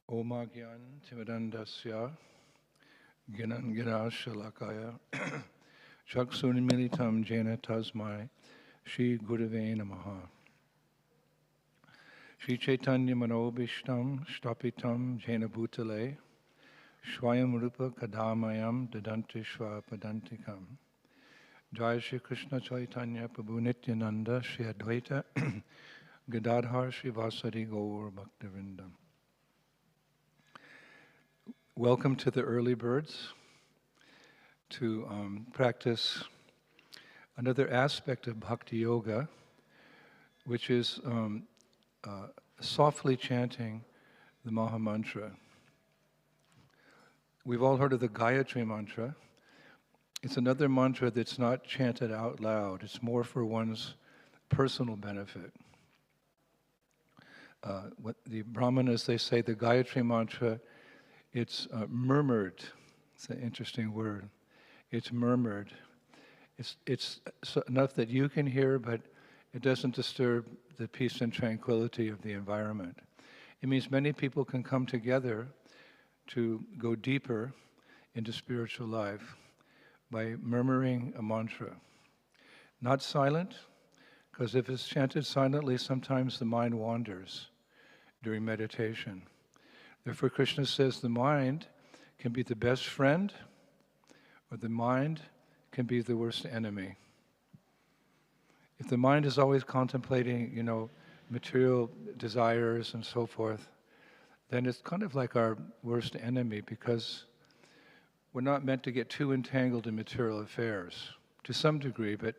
Omagyan Timidandasya Ginangira Shalakaya Chaksunimilitam Jena Tasmai Shri Gurave Namaha Shri Chaitanya Manobishtam Stapitam Jena Bhutale Swayam Rupa Kadamayam Dadantishva Padantikam Jai Shri Krishna Chaitanya Prabhu Nityananda Shri Advaita Gadadhar Shri Vasari Gaur Bhaktivinoda. Welcome to the early birds to practice another aspect of Bhakti Yoga, which is softly chanting the Maha Mantra. We've all heard of the Gayatri Mantra. It's another mantra that's not chanted out loud. It's more for one's personal benefit. What the Brahmanas, they say the Gayatri Mantra, it's murmured. It's an interesting word. It's murmured. It's enough that you can hear, but it doesn't disturb the peace and tranquility of the environment. It means many people can come together to go deeper into spiritual life by murmuring a mantra. Not silent, because if it's chanted silently, sometimes the mind wanders during meditation. Therefore, Krishna says the mind can be the best friend, or the mind can be the worst enemy. If the mind is always contemplating, material desires and so forth, then it's kind of like our worst enemy, because we're not meant to get too entangled in material affairs, to some degree, but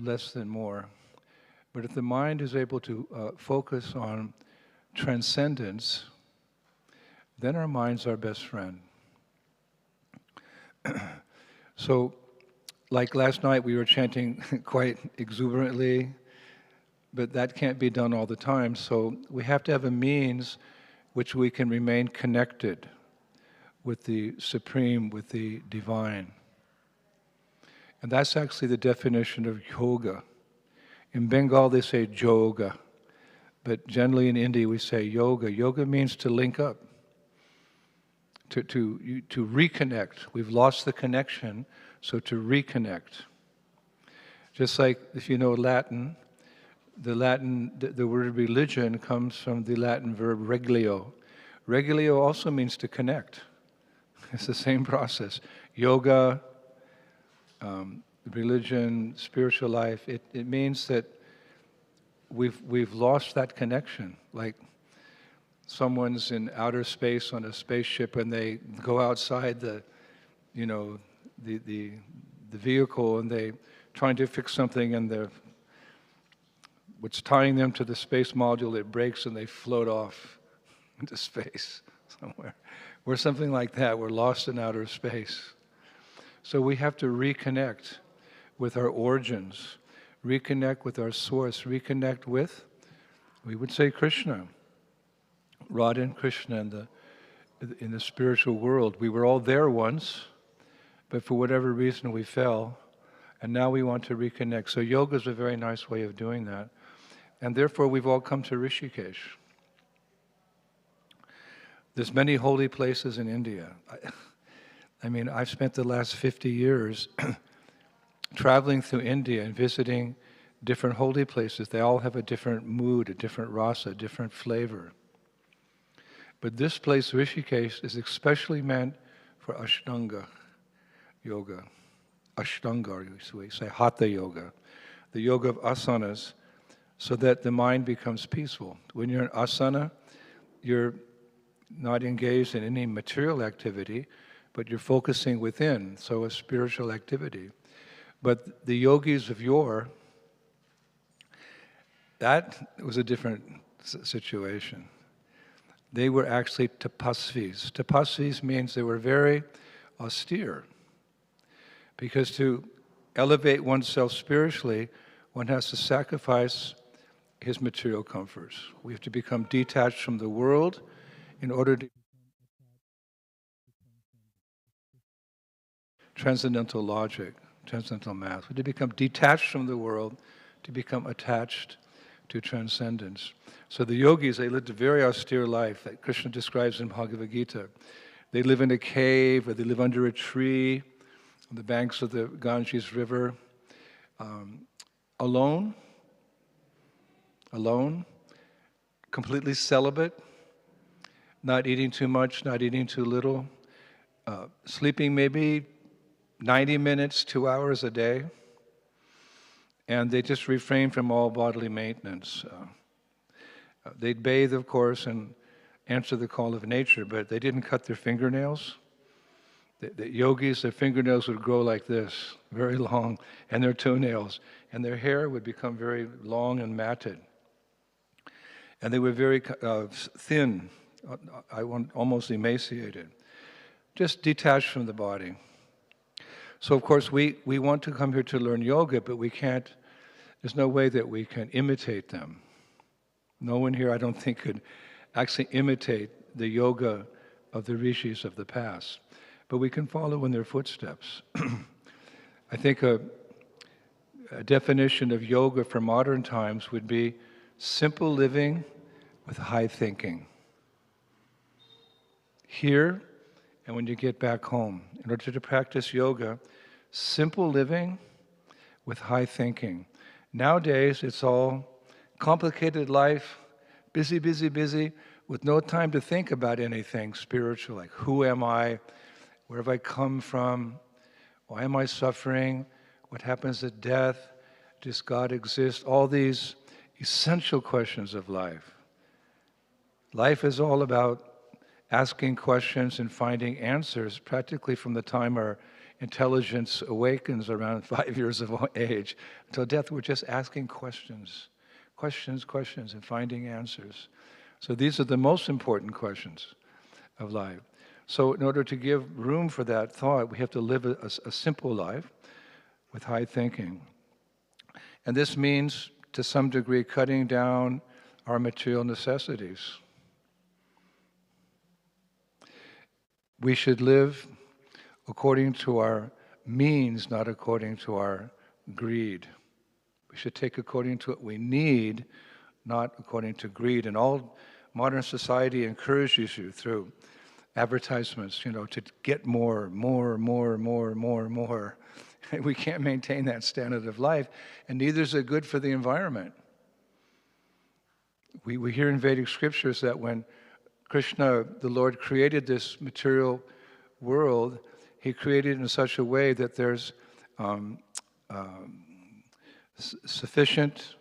less than more. But if the mind is able to focus on transcendence, then our mind's our best friend. So, like last night, we were chanting quite exuberantly, but that can't be done all the time. So we have to have a means which we can remain connected with the Supreme, with the Divine. And that's actually the definition of yoga. In Bengal, they say yoga, but generally in India, we say yoga. Yoga means to link up, to reconnect. We've lost the connection, so to reconnect. Just like if you know Latin, the word religion comes from the Latin verb reglio. Reglio also means to connect. It's the same process. Yoga, religion, spiritual life, it means that we've lost that connection. Like someone's in outer space on a spaceship and they go outside the vehicle and they trying to fix something, and what's tying them to the space module, it breaks and they float off into space somewhere. We're something like that. We're lost in outer space. So we have to reconnect with our origins, reconnect with our source, reconnect with, we would say, Krishna, Radha and Krishna in the spiritual world. We were all there once, but for whatever reason we fell, and now we want to reconnect. So yoga is a very nice way of doing that. And therefore we've all come to Rishikesh. There's many holy places in India. I mean, I've spent the last 50 years traveling through India and visiting different holy places. They all have a different mood, a different rasa, a different flavor. But this place, Rishikesh, is especially meant for Ashtanga yoga. Ashtanga, we say Hatha yoga, the yoga of asanas, so that the mind becomes peaceful. When you're in asana, you're not engaged in any material activity, but you're focusing within, so a spiritual activity. But the yogis of yore, that was a different situation. They were actually tapasvis. Tapasvis means they were very austere, because to elevate oneself spiritually, one has to sacrifice his material comforts. We have to become detached from the world in order to transcendental logic, transcendental math. We have to become detached from the world to become attached to transcendence. So the yogis, they lived a very austere life that Krishna describes in Bhagavad Gita. They live in a cave, or they live under a tree on the banks of the Ganges River, alone, completely celibate, not eating too much, not eating too little, sleeping maybe 90 minutes, 2 hours a day, and they just refrain from all bodily maintenance. They'd bathe, of course, and answer the call of nature, but they didn't cut their fingernails. The yogis, their fingernails would grow like this, very long, and their toenails, and their hair would become very long and matted. And they were very thin, almost emaciated, just detached from the body. So, of course, we want to come here to learn yoga, but we can't, there's no way that we can imitate them. No one here, I don't think, could actually imitate the yoga of the rishis of the past. But we can follow in their footsteps. I think a definition of yoga for modern times would be simple living with high thinking. Here, and when you get back home, in order to practice yoga, simple living with high thinking. Nowadays, it's all complicated life, busy, with no time to think about anything spiritual, like who am I, where have I come from, why am I suffering, what happens at death, does God exist, all these essential questions of life. Life is all about asking questions and finding answers practically from the time our intelligence awakens around 5 years of age until death. We're just asking questions, and finding answers. So these are the most important questions of life. So in order to give room for that thought, we have to live a simple life with high thinking. And this means, to some degree, cutting down our material necessities. We should live according to our means, not according to our greed. We should take according to what we need, not according to greed. And all modern society encourages you through advertisements, to get more. We can't maintain that standard of life, and neither is it good for the environment. We hear in Vedic scriptures that when Krishna, the Lord, created this material world, He created it in such a way that there's sufficient,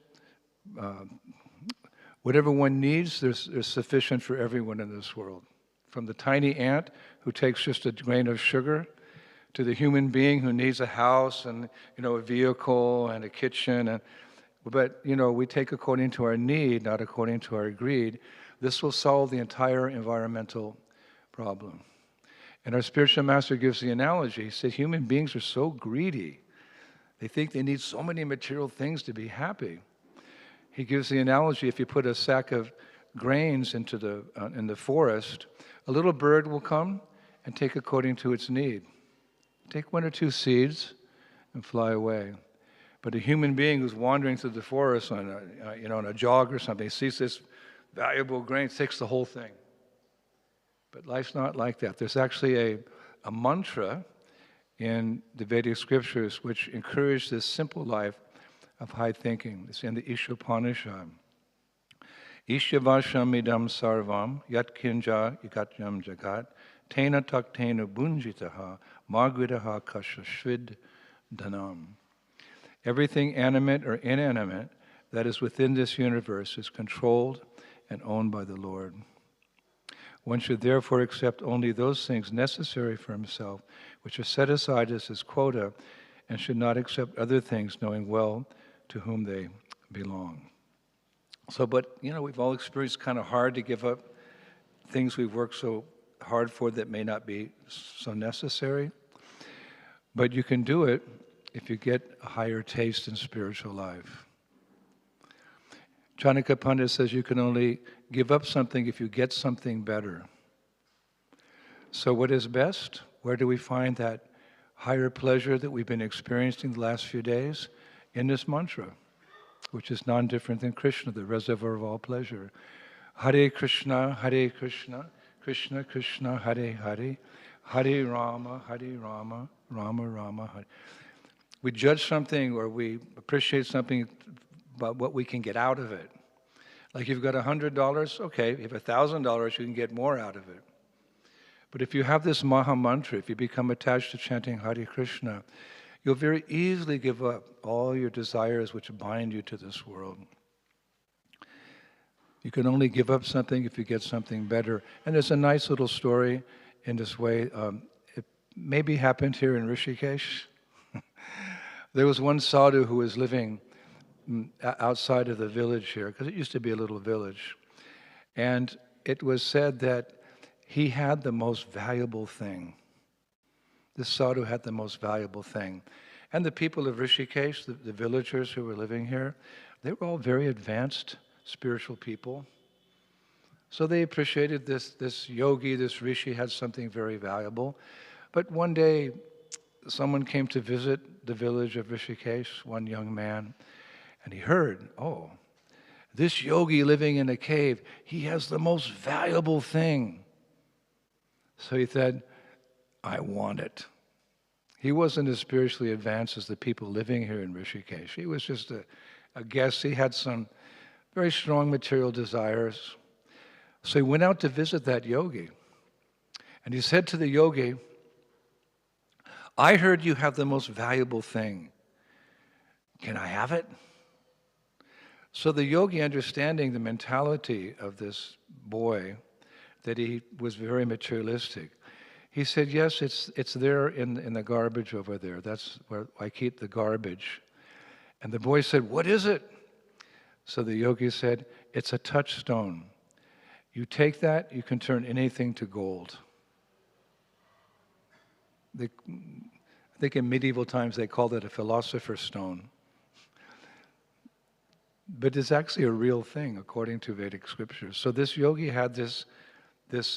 whatever one needs, there's sufficient for everyone in this world. From the tiny ant who takes just a grain of sugar, to the human being who needs a house and a vehicle and a kitchen, but we take according to our need, not according to our greed. This will solve the entire environmental problem. And our spiritual master gives the analogy. He said human beings are so greedy. They think they need so many material things to be happy. He gives the analogy, if you put a sack of grains into in the forest, a little bird will come and take according to its need. Take 1 or 2 seeds and fly away. But a human being who's wandering through the forest on a jog or something, sees this valuable grain, takes the whole thing. But life's not like that. There's actually a mantra in the Vedic scriptures which encourage this simple life of high thinking. It's in the Ishopanishad. Ishyavasham idam sarvam yatkinja yagatyam jagat tena taktena bunjitaha magridaha kashashvid dhanam. Everything animate or inanimate that is within this universe is controlled and owned by the Lord. One should therefore accept only those things necessary for himself, which are set aside as his quota, and should not accept other things, knowing well to whom they belong. So, but, we've all experienced kind of hard to give up things we've worked so hard for that may not be so necessary. But you can do it if you get a higher taste in spiritual life. Chanakya Pandit says you can only give up something if you get something better. So what is best? Where do we find that higher pleasure that we've been experiencing the last few days? In this mantra. which is non-different than Krishna, the reservoir of all pleasure. Hare Krishna, Krishna Krishna, Hare Hare, Hare Rama, Rama Rama, Hare. We judge something or we appreciate something about what we can get out of it. Like you've got $100, okay, if you have $1,000, you can get more out of it. But if you have this Maha Mantra, if you become attached to chanting Hare Krishna, you'll very easily give up all your desires which bind you to this world. You can only give up something if you get something better. And there's a nice little story in this way. It maybe happened here in Rishikesh. There was one sadhu who was living outside of the village here, because it used to be a little village. And it was said that he had the most valuable thing. This sadhu had the most valuable thing. And the people of Rishikesh, the villagers who were living here, they were all very advanced spiritual people. So they appreciated this yogi, this rishi had something very valuable. But one day, someone came to visit the village of Rishikesh, one young man, and he heard, oh, this yogi living in a cave, he has the most valuable thing. So he said, I want it. He wasn't as spiritually advanced as the people living here in Rishikesh. He was just a guest. He had some very strong material desires. So he went out to visit that yogi. And he said to the yogi, I heard you have the most valuable thing. Can I have it? So the yogi, understanding the mentality of this boy, that he was very materialistic, he said, yes, it's there in the garbage over there. That's where I keep the garbage. And the boy said, what is it? So the yogi said, it's a touchstone. You take that, you can turn anything to gold. I think in medieval times they called it a philosopher's stone. But it's actually a real thing according to Vedic scriptures. So this yogi had this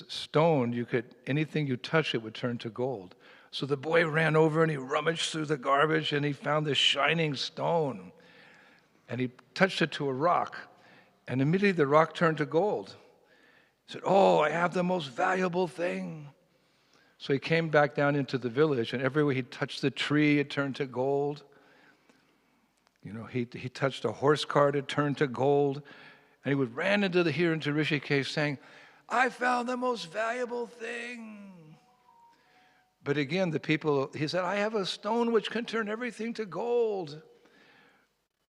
stone, anything you touch it would turn to gold. So the boy ran over and he rummaged through the garbage and he found this shining stone. And he touched it to a rock. And immediately the rock turned to gold. He said, oh, I have the most valuable thing. So he came back down into the village, and everywhere he touched the tree, it turned to gold. You know, he touched a horse cart, it turned to gold. And he would ran into Rishikesh saying, I found the most valuable thing. But again, he said, I have a stone which can turn everything to gold.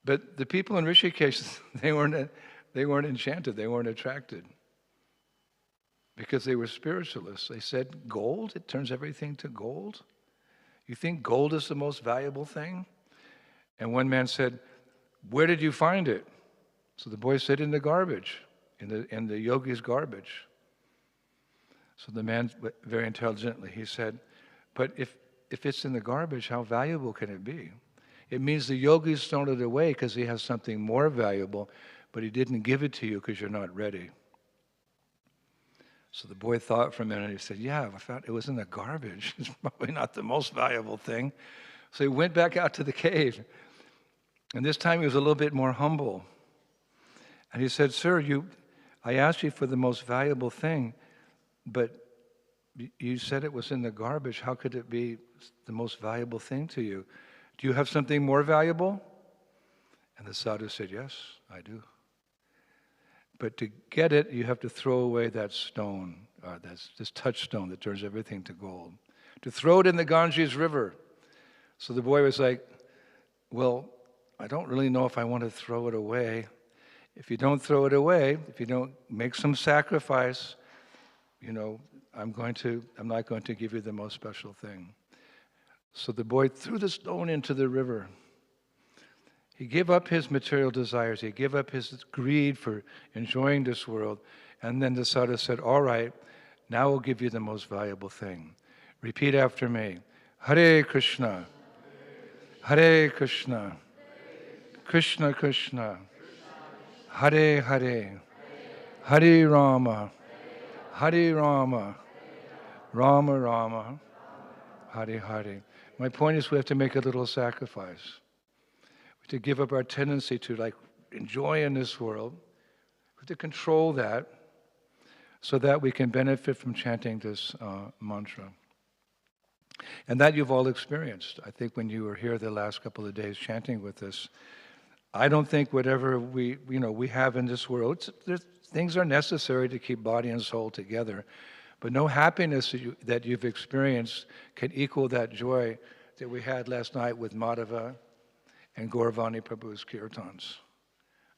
But the people in Rishikesh, they weren't enchanted, they weren't attracted. Because they were spiritualists. They said, gold? It turns everything to gold? You think gold is the most valuable thing? And one man said, where did you find it? So the boy said, in the garbage, in the yogi's garbage. So the man, very intelligently, he said, but if it's in the garbage, how valuable can it be? It means the yogi's thrown it away because he has something more valuable, but he didn't give it to you because you're not ready. So the boy thought for a minute, and he said, yeah, I thought it was in the garbage. It's probably not the most valuable thing. So he went back out to the cave, and this time he was a little bit more humble. And he said, sir, I asked you for the most valuable thing, but you said it was in the garbage. How could it be the most valuable thing to you? Do you have something more valuable? And the sadhu said, yes, I do. But to get it, you have to throw away that stone, that's this touchstone that turns everything to gold. To throw it in the Ganges River. So the boy was like, well, I don't really know if I want to throw it away. If you don't throw it away, if you don't make some sacrifice, I'm not going to give you the most special thing. So the boy threw the stone into the river. He gave up his material desires. He gave up his greed for enjoying this world. And then the sadhu said, all right, now we'll give you the most valuable thing. Repeat after me. Hare Krishna. Hare Krishna. Krishna Krishna. Hare Hare. Hare Rama. Hare Rama. Rama Rama. Hare Hare. My point is we have to make a little sacrifice. We to give up our tendency to like enjoy in this world, to control that so that we can benefit from chanting this mantra. And that you've all experienced. I think when you were here the last couple of days chanting with us, I don't think whatever we have in this world, things are necessary to keep body and soul together, but no happiness that you've experienced can equal that joy that we had last night with Madhava and Gauravani Prabhu's kirtans.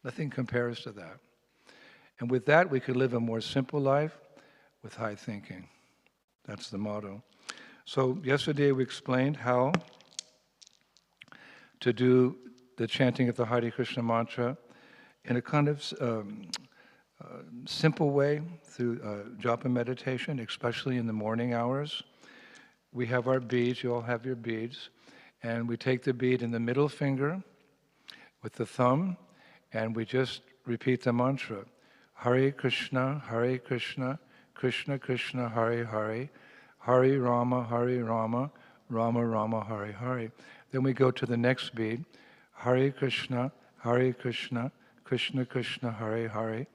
Nothing compares to that. And with that, we could live a more simple life with high thinking. That's the motto. So yesterday we explained how to do the chanting of the Hare Krishna mantra in a kind of simple way through japa meditation, especially in the morning hours. We have our beads, you all have your beads, and we take the bead in the middle finger with the thumb, and we just repeat the mantra, Hare Krishna, Krishna Krishna, Hare Hare, Hare Rama, Rama Rama, Hare Hare. Then we go to the next bead, Hare Krishna, Krishna Krishna, Hare Hare,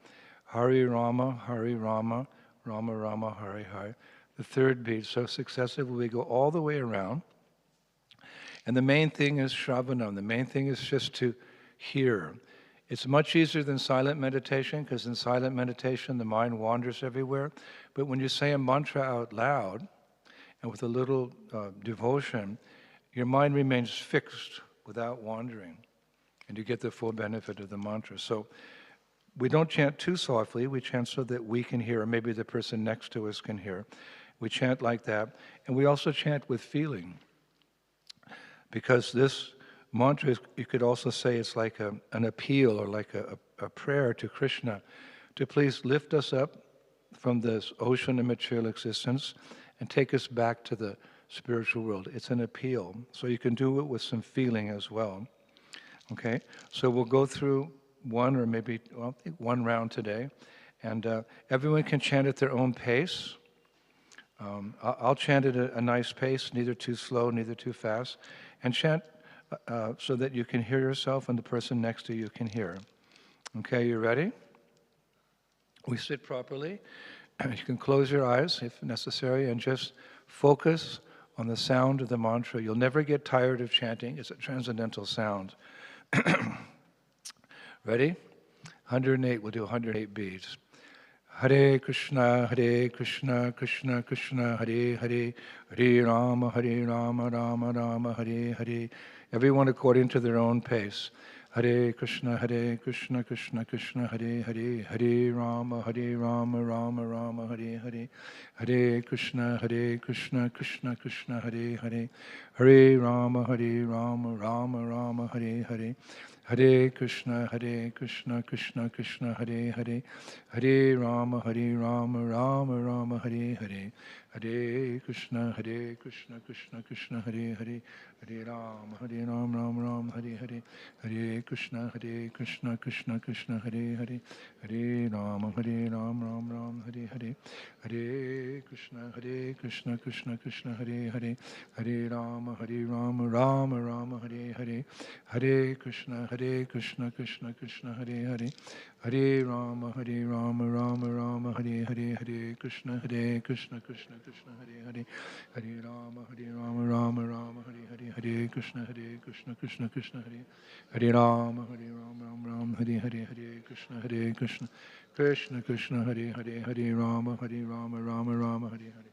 Hare Rama, Rama Rama, Hare Hare. The third bead. So successively we go all the way around. And the main thing is Shravanam. The main thing is just to hear. It's much easier than silent meditation, because in silent meditation the mind wanders everywhere. But when you say a mantra out loud, and with a little devotion, your mind remains fixed without wandering, and you get the full benefit of the mantra. So we don't chant too softly, we chant so that we can hear, or maybe the person next to us can hear. We chant like that, and we also chant with feeling, because this mantra, you could also say it's like an appeal or like a prayer to Krishna to please lift us up from this ocean of material existence and take us back to the spiritual world. It's an appeal, so you can do it with some feeling as well. Okay, so we'll go through one or maybe, well, I think one round today, and everyone can chant at their own pace. I'll chant at a nice pace, neither too slow, neither too fast, and chant so that you can hear yourself and the person next to you can hear. Okay, you ready? We sit properly. You can close your eyes if necessary and just focus on the sound of the mantra. You'll never get tired of chanting. It's a transcendental sound. Ready? 108. We'll do 108 beads. Hare Krishna, Krishna Krishna, Hare Hare, Hare Rama, Rama Rama, Hare Hare. Everyone according to their own pace. Hare Krishna, Krishna Krishna, Hare Hare, Hare Rama, Rama Rama, Hare Hare. Hare Krishna, Krishna Krishna, Hare Hare, Hare Rama, Rama Rama, Hare Hare. Hare Krishna, Krishna Krishna, Hare Hare, Hare Rama, Rama Rama, Hare Hare. Hare Krishna, Krishna, Hare Hare, Hare Rama, Rama, Hare Hare. Hare Krishna, Krishna Krishna, Hare Hare, Hare Rama, Rama, Hare Hare. Hare Krishna, Krishna, Hare Hare, Hare Rama, Rama, Hare Hare. Hare Krishna, Krishna, Hare Hare, Hare Rama, Rama, Hare Hare. Hare Krishna, Krishna, Hare Hare, Hare Rama, Rama, Hare Hare.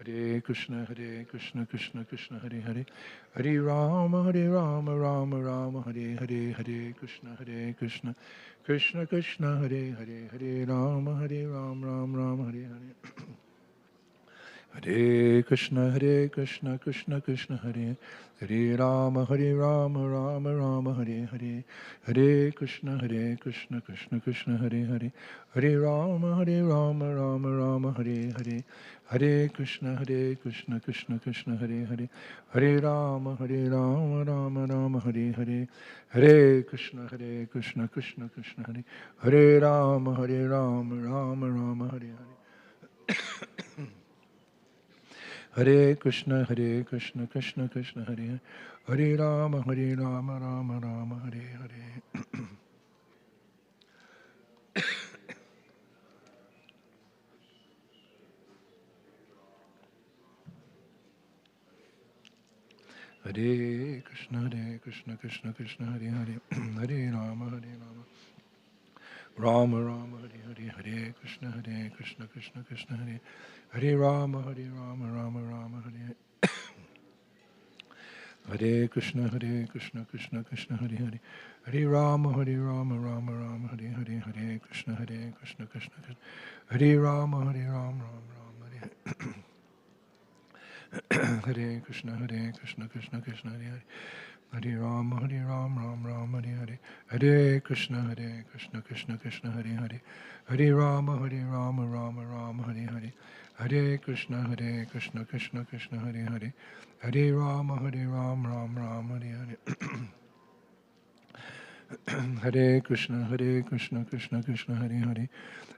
Hare Krishna, Krishna, Hare Hare Rama, Rama, Hare Hare. Hare Krishna, Krishna, Hare Hare, Hare Rama, Rama, Hare Hare. Hare Krishna, Krishna, Hare Hare, Hare Rama, Rama, Hare Hare. Hare Krishna, Krishna, Hare Hare, Hare Rama, Rama, Hare Hare. Hare Krishna, Krishna Krishna, Hare Hare Rama, Rama, Hare Hare. Hare Krishna, Krishna Krishna, Hare Hare, Hare Rama, Rama, Hare Hare. Hare Krishna, Krishna, Hare Hare, Hare Rama, Rama, Hare Hare. Hare Krishna, Krishna Krishna, Hare Hare Rama, Rama, Hare Hare. Hare Krishna, Krishna Krishna, Hare Hare Rama, Rama Rama, Hare Hare. Hare Krishna, Krishna Krishna, Hare Hare Hare Rama, Rama Rama, Hare Hare Hare Krishna, Krishna Krishna, Hare Hare Rama, Rama Rama, Hare Hare Krishna, Krishna Krishna, Hare Hare Hare Rama, Rama Rama, Hare Hare Hare Krishna, Krishna Krishna, Hare Rama, Rama Hare Hare Krishna, Krishna Krishna, Hare Hare Hare Rama, Rama Hare Hare Hare Krishna, Krishna Hare Hare Hare Rama, Rama Hare Hare Hare Krishna, Krishna Hare Hare Hare Rama, Rama Hare Hare Hare Krishna, Krishna Hare Hare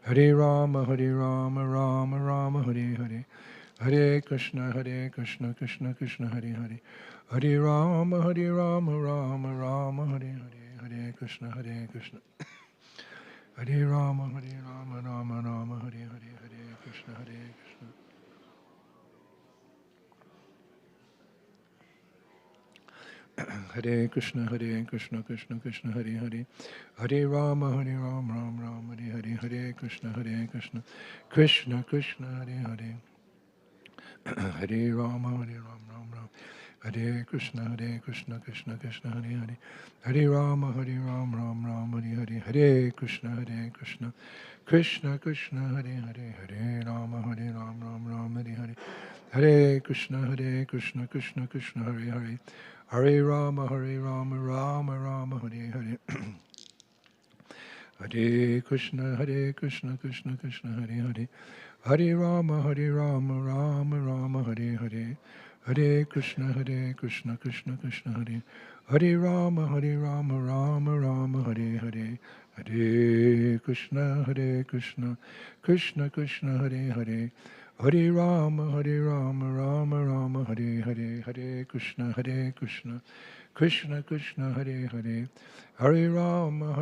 Hare Rama, Rama Hare Hare Hare Krishna, Krishna Hare Hare Hare Rama, Rama Hare Hare Hare Krishna, Hare Rama, Rama Hare Hare Hare Krishna, Hare Krishna, Krishna Hare Hare Hare Rama, Rama Hare Hare Hare Krishna, Krishna Hare Hare Hare Rama, Rama Hare Krishna, Krishna Hare Hare Hare Rama, Rama Hare Hare Hare Krishna, Krishna Hare Hare Hare Rama, Rama Hare Hare Hare Krishna, Krishna Hare Hare Hare Rama, Rama Hare Hare Hare Krishna, Krishna Hare Hare Hare Rama, Rama Hare Hare Hare Krishna, Krishna Hare Hare Rama, Rama Hare Hare Hare Krishna, Krishna Hare Hare Hare Rama, Rama Hare Hare Hare Krishna, Krishna Hare Hare Hare Rama, Rama Hare Hare Hare Krishna, Krishna Hare Hare Hare Rama,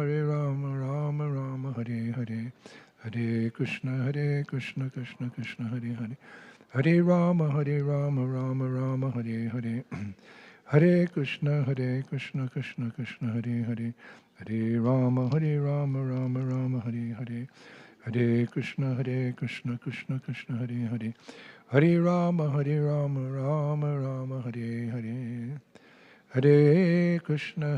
Rama Hare Hare Hare Krishna, Krishna Hare Hare Hare Rama, Rama Hare Hare Hare Krishna, Krishna Hare Hare Hare Rama, Rama Hare Hare Hare Krishna,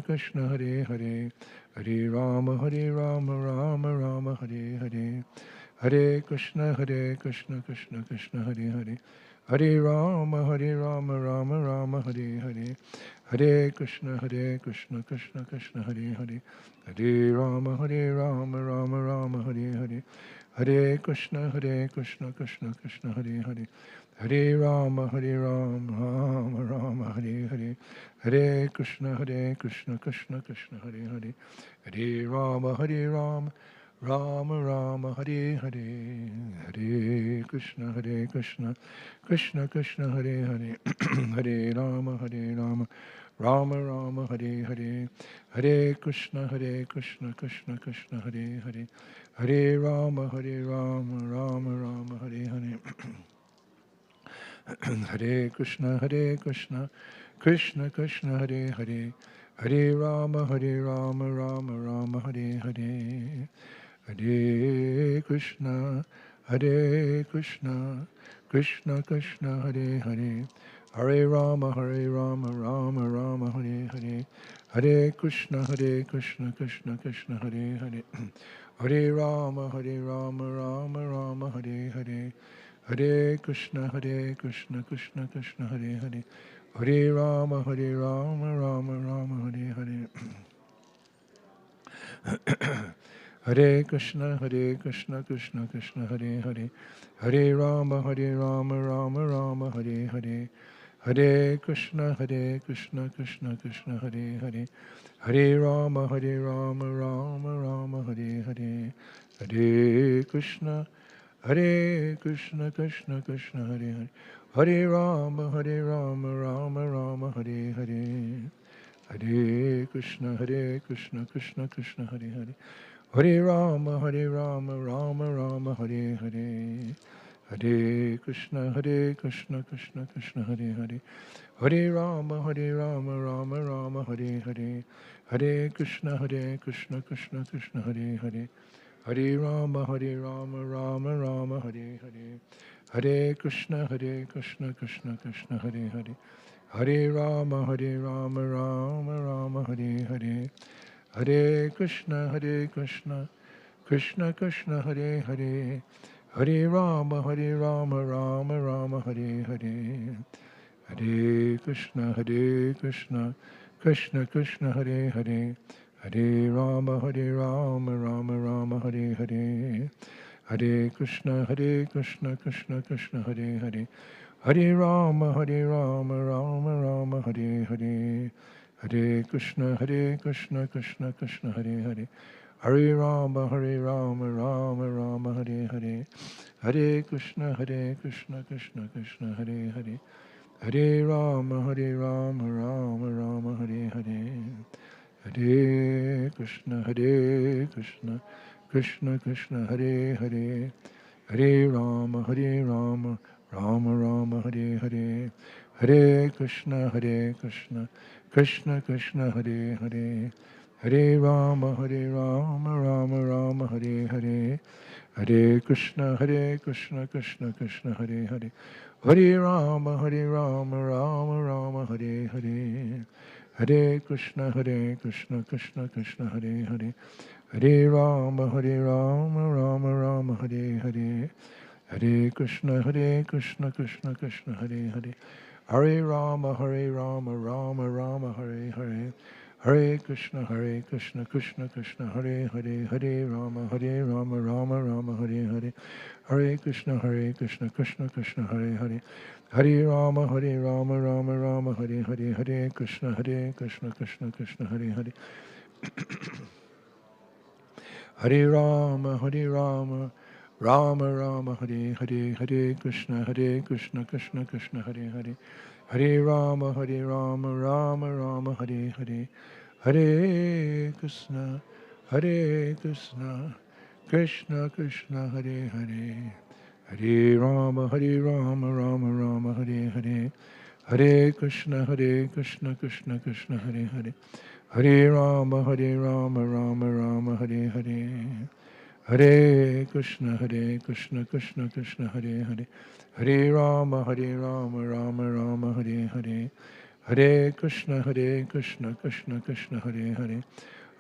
Krishna Hare Hare Hare Rama, Rama Hare Hare Hare Krishna, Krishna Hare Hare Hare Rama, Rama Hare Hare Hare Krishna, Krishna Hare Hare Hare Rama, Rama Hare Hare Hare Krishna, Krishna Hare Hare Hare Rama, Rama Hare Hare Hare Krishna, Krishna Hare Hare Hare Rama, Rama Hare Hare Hare Krishna, Krishna Hare Hare Hare Rama, Rama Hare Hare Hare Krishna, Krishna Hare Hare Hare Rama, Rama Hare Hare Hare Krishna, Krishna Hare Hare Hare Rama, Rama Hare Hare Hare Krishna, Krishna Krishna Hare Hare Hare Rama, Rama Hare Hare Hare Krishna, Krishna Hare Hare Hare Rama, Rama Hare Hare Hare Krishna, Krishna Hare Hare Hare Rama, Rama Hare Hare Hare Krishna, Krishna Hare Hare Hare Rama, Rama Hare Hare Hare Krishna, Krishna Hare Hare Hare Rama, Rama Hare Hare Hare Krishna, Hare Krishna, Krishna Krishna, Hare Hare, Hare Rama, Rama Rama, Hare Hare. Hare Krishna, Krishna Krishna, Hare Hare, Hare Rama, Rama Rama, Hare Hare. Hare Krishna, Krishna Krishna, Hare Hare, Hare Rama, Rama Rama, Hare Hare. Hare Krishna, Krishna Krishna, Hare Hare, Hare Rama, Rama Rama, Hare Hare. Hare Krishna, Krishna Krishna, Hare Hare. Hare Rama, Rama Rama, Hare Hare. Hare Krishna, Krishna Krishna, Hare Hare. Hare Rama, Rama Rama, Hare Hare. Hare Krishna, Krishna Krishna, Hare Hare. Hare Rama, Rama Rama, Hare Hare. Hare Krishna, Krishna Krishna, Hare Hare. Hare Rama, Rama Rama, Hare Hare. Hare Krishna, Krishna Krishna, Hare Hare. Hare Rama, Rama Rama, Hare Hare. Hare Krishna, Krishna Krishna, Hare Hare. Hare Rama, Rama Rama, Hare Hare. Hare Krishna, Krishna Krishna, Hare Hare. Hare Rama, Rama Rama, Hare Hare. Hare Krishna, Krishna Krishna, Hare Hare. Hare Rama, Rama Rama, Hare Hare. Hare Krishna, Krishna Krishna, Hare Hare. Hare Rama, Rama Rama, Hare Hare. Hare Krishna, Krishna, Hare Hare. Hare Rama, Rama Rama, Hare Hare. Hare Krishna, Krishna Krishna, Hare Hare. Hare Rama, Rama Rama, Hare Hare. Hare Krishna, Krishna Krishna, Hare Hare. Hare Rama, Rama Rama, Hare Hare. Hare Krishna, Krishna Krishna, Hare Hare. Hare Rama, Rama Rama, Hare Hare. Hare Krishna, Krishna Krishna, Hare Hare. Hare Rama, Rama Rama, Hare Hare. Hare Krishna, Krishna Krishna, Hare Hare. Hare Rama, Rama Rama, Hare Hare. Hare Krishna, Krishna Krishna, Hare Hare. Hare Rama, Rama Rama, Hare Hare. Hare Krishna, Krishna Krishna, Hare Hare. Hare Rama, Rama Rama, Hare Hare. Hare Krishna, Krishna, Hare Hare. Hare Rama, Rama Rama, Hare Hare. Hare Krishna, Krishna, Hare Hare.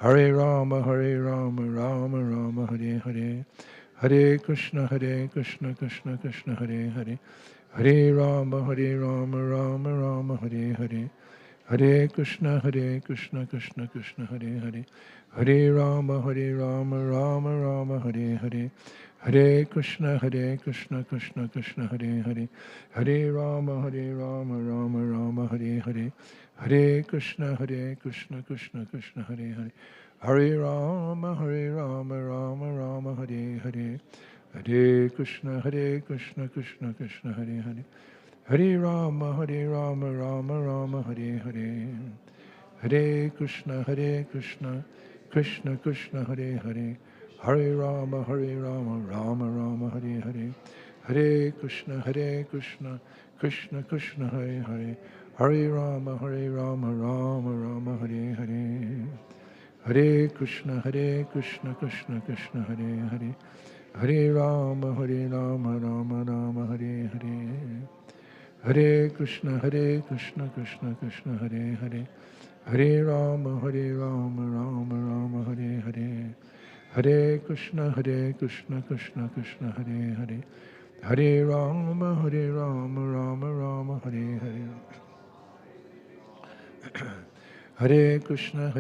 Hare Rama, Rama Rama, Hare Hare. Hare Krishna, Krishna, Hare Hare. Hare Rama, Rama Rama, Hare Hare. Hare Krishna, Krishna, Hare Hare. Hare Rama, Rama Rama, Hare Hare. Hare Krishna, Krishna, Hare Hare. Hare Rama, Rama Rama, Hare Hare. Hare Krishna, Krishna, Hare Hare. Hare Rama, Rama Rama, Hare Hare. Hare Krishna, Krishna, Hare Hare. Hare Rama, Rama Rama, Hare Hare. Hare Krishna, Krishna, Hare Hare. Hare Rama, Rama Rama, Hare Hare. Hare Krishna, Krishna, Hare Hare. Hare Rama, Rama Rama, Hare Hare. Hare Krishna, Krishna, Hare Hare. Hare Rama, Rama Rama, Hare Hare. Hare Krishna, Krishna, Hare Hare. Hare Rama, Rama Rama, Hare Hare. Hare Krishna, Krishna, Hare Hare. Hare Rama, Rama Rama, Hare Hare. Hare Krishna,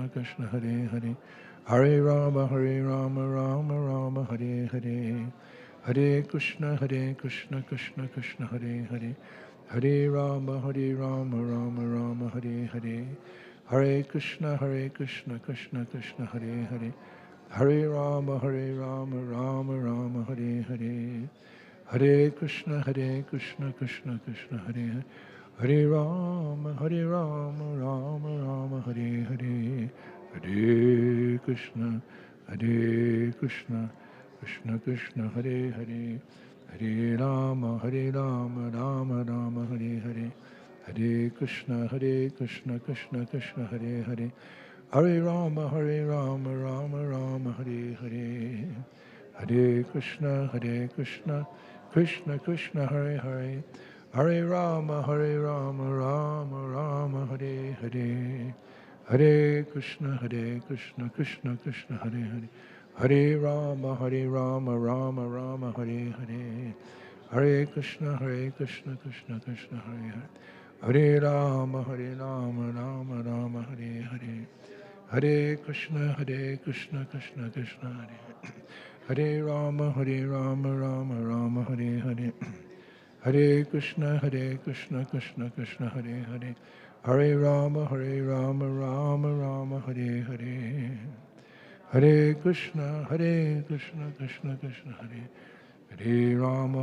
Krishna, Hare Hare. Hare Rama, Rama Rama, Hare Hare. Hare Krishna, Krishna, Hare Hare. Hare Rama, Rama Rama, Hare Hare. Hare Krishna, Krishna, Hare Hare. Hare Rama, Rama Rama, Hare Hare. Hare Krishna, Krishna Krishna, Hare Hare. Hare Rama, Rama Rama, Hare Hare. Hare Krishna, Krishna Krishna, Hare Hare. Hare Rama, Rama Rama, Hare Hare. Hare Krishna, Krishna Krishna, Hare Hare. Hare Rama, Rama Rama, Hare Hare. Hare Krishna, Krishna Krishna, Hare Hare. Hare Rama, Rama Rama, Hare Hare. Hare Krishna, Krishna Krishna, Hare Hare. Hare Rama, Rama Rama, Hare Hare. Hare Krishna, Krishna Krishna, Hare Hare. Hare Rama, Rama Rama, Hare Hare. Hare Krishna, Krishna Krishna, Hare Hare. Hare Rama, Rama Rama, Hare Hare. Hare Krishna, Krishna Krishna, Hare Hare. Hare Rama, Rama Rama, Hare Hare. Hare Krishna, Krishna Krishna, Hare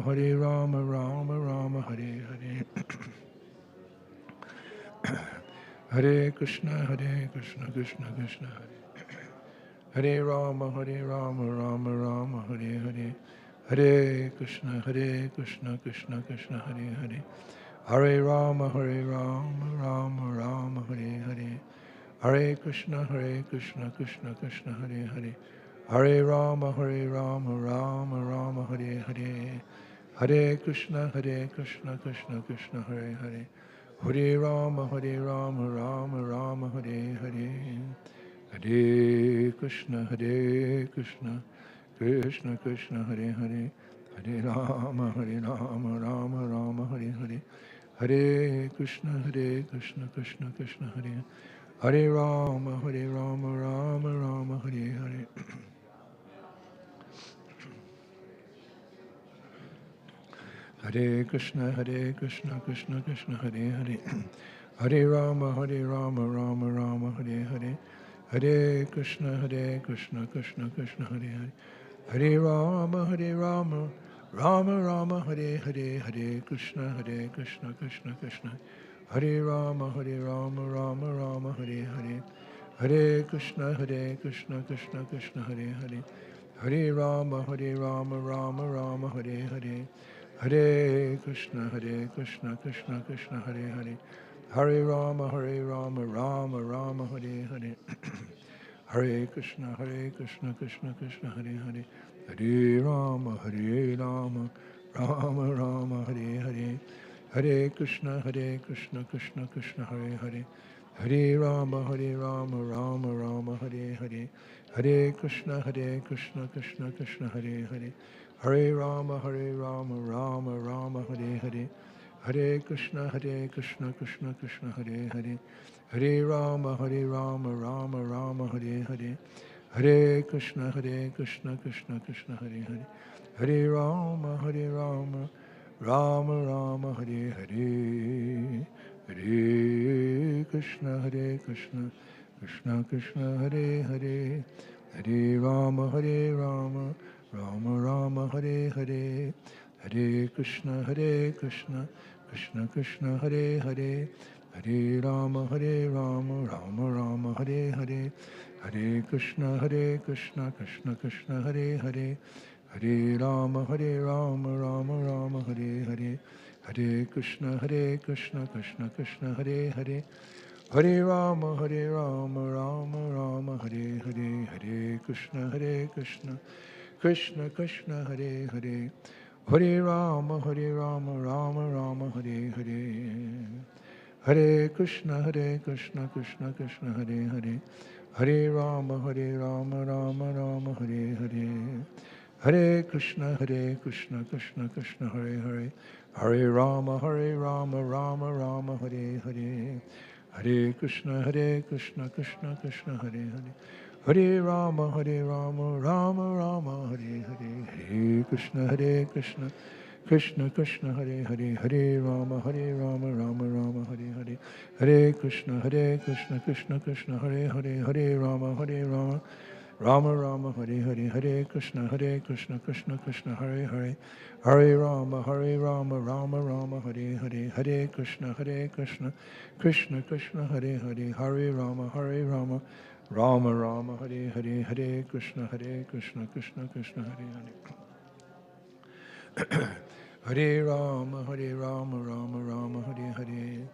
Hare Rama, Rama Rama, Hare Hare. Hare Krishna, Krishna Krishna, Hare Rama, Rama Rama, Hare Hare. Hare Krishna, Krishna Krishna, Hare Hare. Hare Rama, Rama Rama, Hare Hare. Hare Krishna, Krishna Krishna, Hare Hare. Hare Rama, Rama Rama, Hare Hare. Hare Krishna, Krishna Krishna, Hare Hare. Hare Rama, Rama Rama, Hare Hare. Hare Krishna, Krishna Krishna, Hare Hare. Hare Rama, Rama Rama, Hare Hare. Hare Krishna, Krishna Krishna, Hare Hare Rama, Rama Rama, Hare Hare. Hare Krishna, Krishna Krishna, Hare Hare. Hare Rama, Rama Rama, Hare Hare. Hare Krishna, Krishna Krishna, Hare Hare. Hare Rama, Rama Rama, Hare Hare. Hare Krishna, Krishna Krishna. Hare Rama, Rama Rama, Hare Hare. Hare Krishna, Krishna, Hare Hare. Hare Rama, Rama Rama, Hare Hare. Hare Krishna, Krishna, Hare Hare. Hare Rama, Rama Rama, Hare Hare. Hare Krishna, Krishna, Hare Hare. Hare Rama, Rama Rama, Hare Hare. Hare Krishna, Krishna, Hare Hare. Hare Rama, Rama Rama, Hare Hare. Hare Krishna, Krishna, Hare Hare. Hare Rama, Rama Rama, Hare Hare. Hare Krishna, Krishna, Hare Hare. Hare Rama, Rama Rama, Hare Hare. Hare Krishna, Krishna, Hare Hare. Hare Rama, Rama Rama, Hare Hare. Hare Krishna, Krishna Krishna, Hare Hare. Hare Rama, Rama Rama, Hare Hare. Hare Krishna, Krishna Krishna, Hare Hare. Hare Rama, Rama Rama, Hare Hare. Hare Krishna, Krishna Krishna, Hare Hare. Hare Rama, Rama Rama, Hare Hare. Hare Krishna, Krishna Krishna, Hare Hare. Hare Rama, Rama Rama, Hare Hare. Hare Krishna, Krishna Krishna, Hare Hare. Hare Rama, Rama Rama, Hare Hare. Hare Krishna, Krishna Krishna, Hare Hare. Hare Rama, Rama Rama, Hare Hare. Hare Krishna, Krishna Krishna, Hare Hare. Hare Rama, Rama Rama, Hare Hare. Hare Krishna, Krishna, Hare Hare. Hare Rama, Rama Rama, Hare Hare. Hare Krishna, Krishna, Hare Hare. Hare Rama, Rama Rama, Hare Hare. Hare Krishna, Krishna Krishna, Hare Hare. Hare Rama, Rama Rama Hare Hare Hare Krishna Krishna Krishna Hare Hare Hare Rama Rama Rama Hare Hare Hare Krishna Krishna Krishna Hare Hare Hare Rama Rama Rama Hare Hare Hare Krishna Krishna Krishna Hare Hare Hare Rama Rama Rama Hare Hare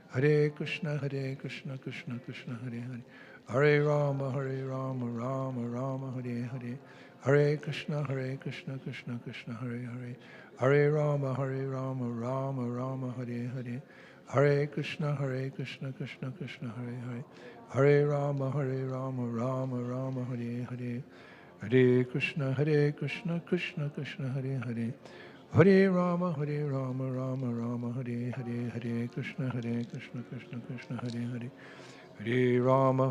Hare Krishna Krishna Krishna Hare Hare Hare Rama Rama Rama Hare Hare Hare Krishna Krishna Krishna Hare Hare Hare Rama Rama Rama Hare Hare Hare Krishna Krishna Krishna Hare Hare Hare Rama Rama Rama Hare Hare Hare Krishna Krishna Krishna Hare Hare Hare Rama Rama Rama Hare Hare Hare Krishna Krishna Krishna Hare Hare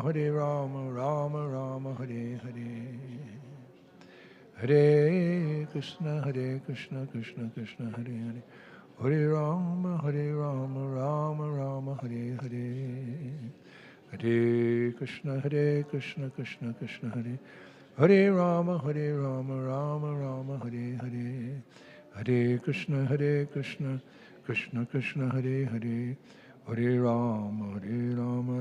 Hare Rama Rama Rama Hare Hare Hare Krishna Krishna Krishna Hare Hare Hare Rama Rama Rama Hare Hare Hare Krishna Krishna Krishna Hare Hare Rama Rama Rama Hare Hare Hare Krishna Krishna Krishna Hare Hare Hare Rama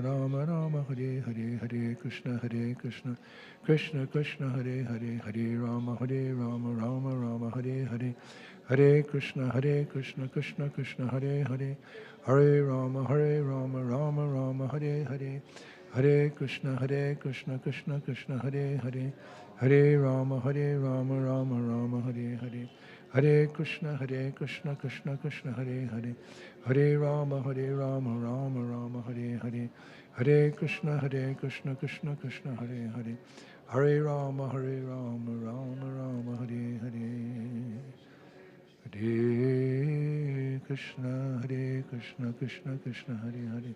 Rama Rama Hare Hare Hare Krishna Krishna Krishna Hare Hare Hare Rama Rama Rama Hare Hare Hare Krishna Krishna Hare Hare Hare Rama Rama Rama Hare Hare Hare Krishna Krishna Hare Hare Hare Rama Rama Rama Hare Hare Hare Krishna Krishna Krishna Hare Hare Hare Rama Rama Rama Hare Hare Hare Krishna Krishna Krishna Hare Hare Hare Rama Rama Rama Hare Hare Hare Krishna Krishna Krishna Hare Hare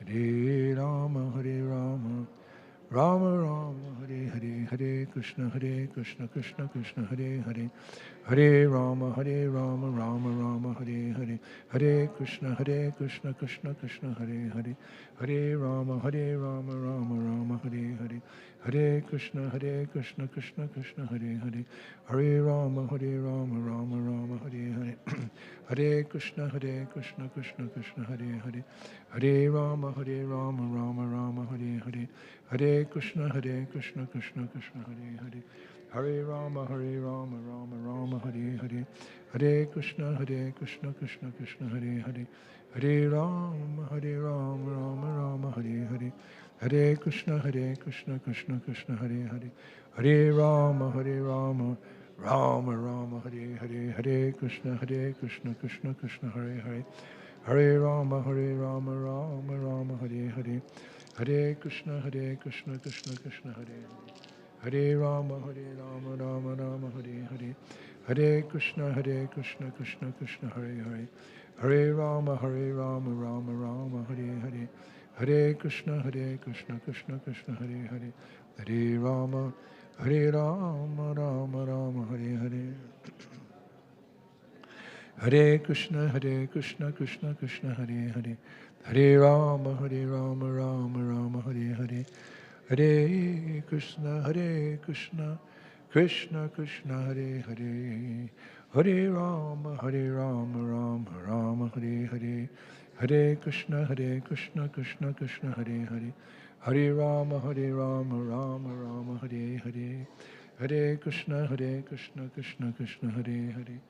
Hare Rama Rama Rama Hare Hare Hare Krishna Krishna Krishna Hare Hare Hare Rama Rama Rama Hare Hare Hare Krishna Krishna Krishna Hare Hare Hare Rama Rama Rama Hare Hare Hare Krishna Krishna Krishna Hare Hare Hare Rama Rama Rama Hare Hare Hare Krishna Krishna Krishna Hare Hare Hare Rama Rama Rama Hare Hare Hare Krishna Krishna Krishna Hare Hare Hare Rama Rama Rama Hare Hare Hare Krishna Krishna Krishna Hare Hare Hare Rama Rama Rama Hare Hare Hare Krishna Krishna Krishna Hare Hare Hare Rama Rama Rama Hare Hare Hare Krishna Krishna Krishna Hare Hare Hare Rama Rama Rama Hare Hare Hare Krishna Krishna Krishna Hare Hare Hare Rama Rama Rama Hare Hare Hare Krishna Krishna Krishna Hare Hare Hare Rama Rama Rama Hare Hare Hare Krishna Krishna Krishna Hare Hare Hare Rama Rama Rama Hare Hare Hare Krishna Krishna Krishna Hare Hare Hare Rama Rama Rama Hare Hare Hare Krishna Krishna Krishna Hare Hare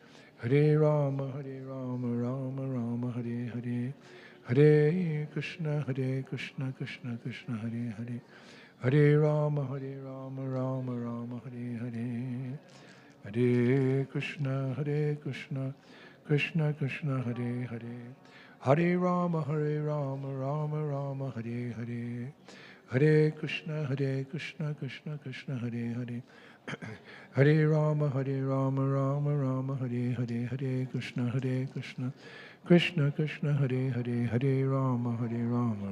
Hare Rama Rama Rama Hare Hare Hare Krishna Krishna Krishna Hare Hare Hare Rama Rama Rama Hare Hare Hare Krishna Krishna Hare Hare Hare Rama Rama Rama Hare Hare Hare Krishna Krishna Hare Hare Hare Rama Rama Rama Hare Hare Hare Krishna Krishna Hare Hare Hare Rama Rama Rama Hare Hare Hare Krishna Krishna Hare Hare Hare Rama Rama Rama Hare Hare Hare Krishna Krishna Hare Hare Hare Rama Rama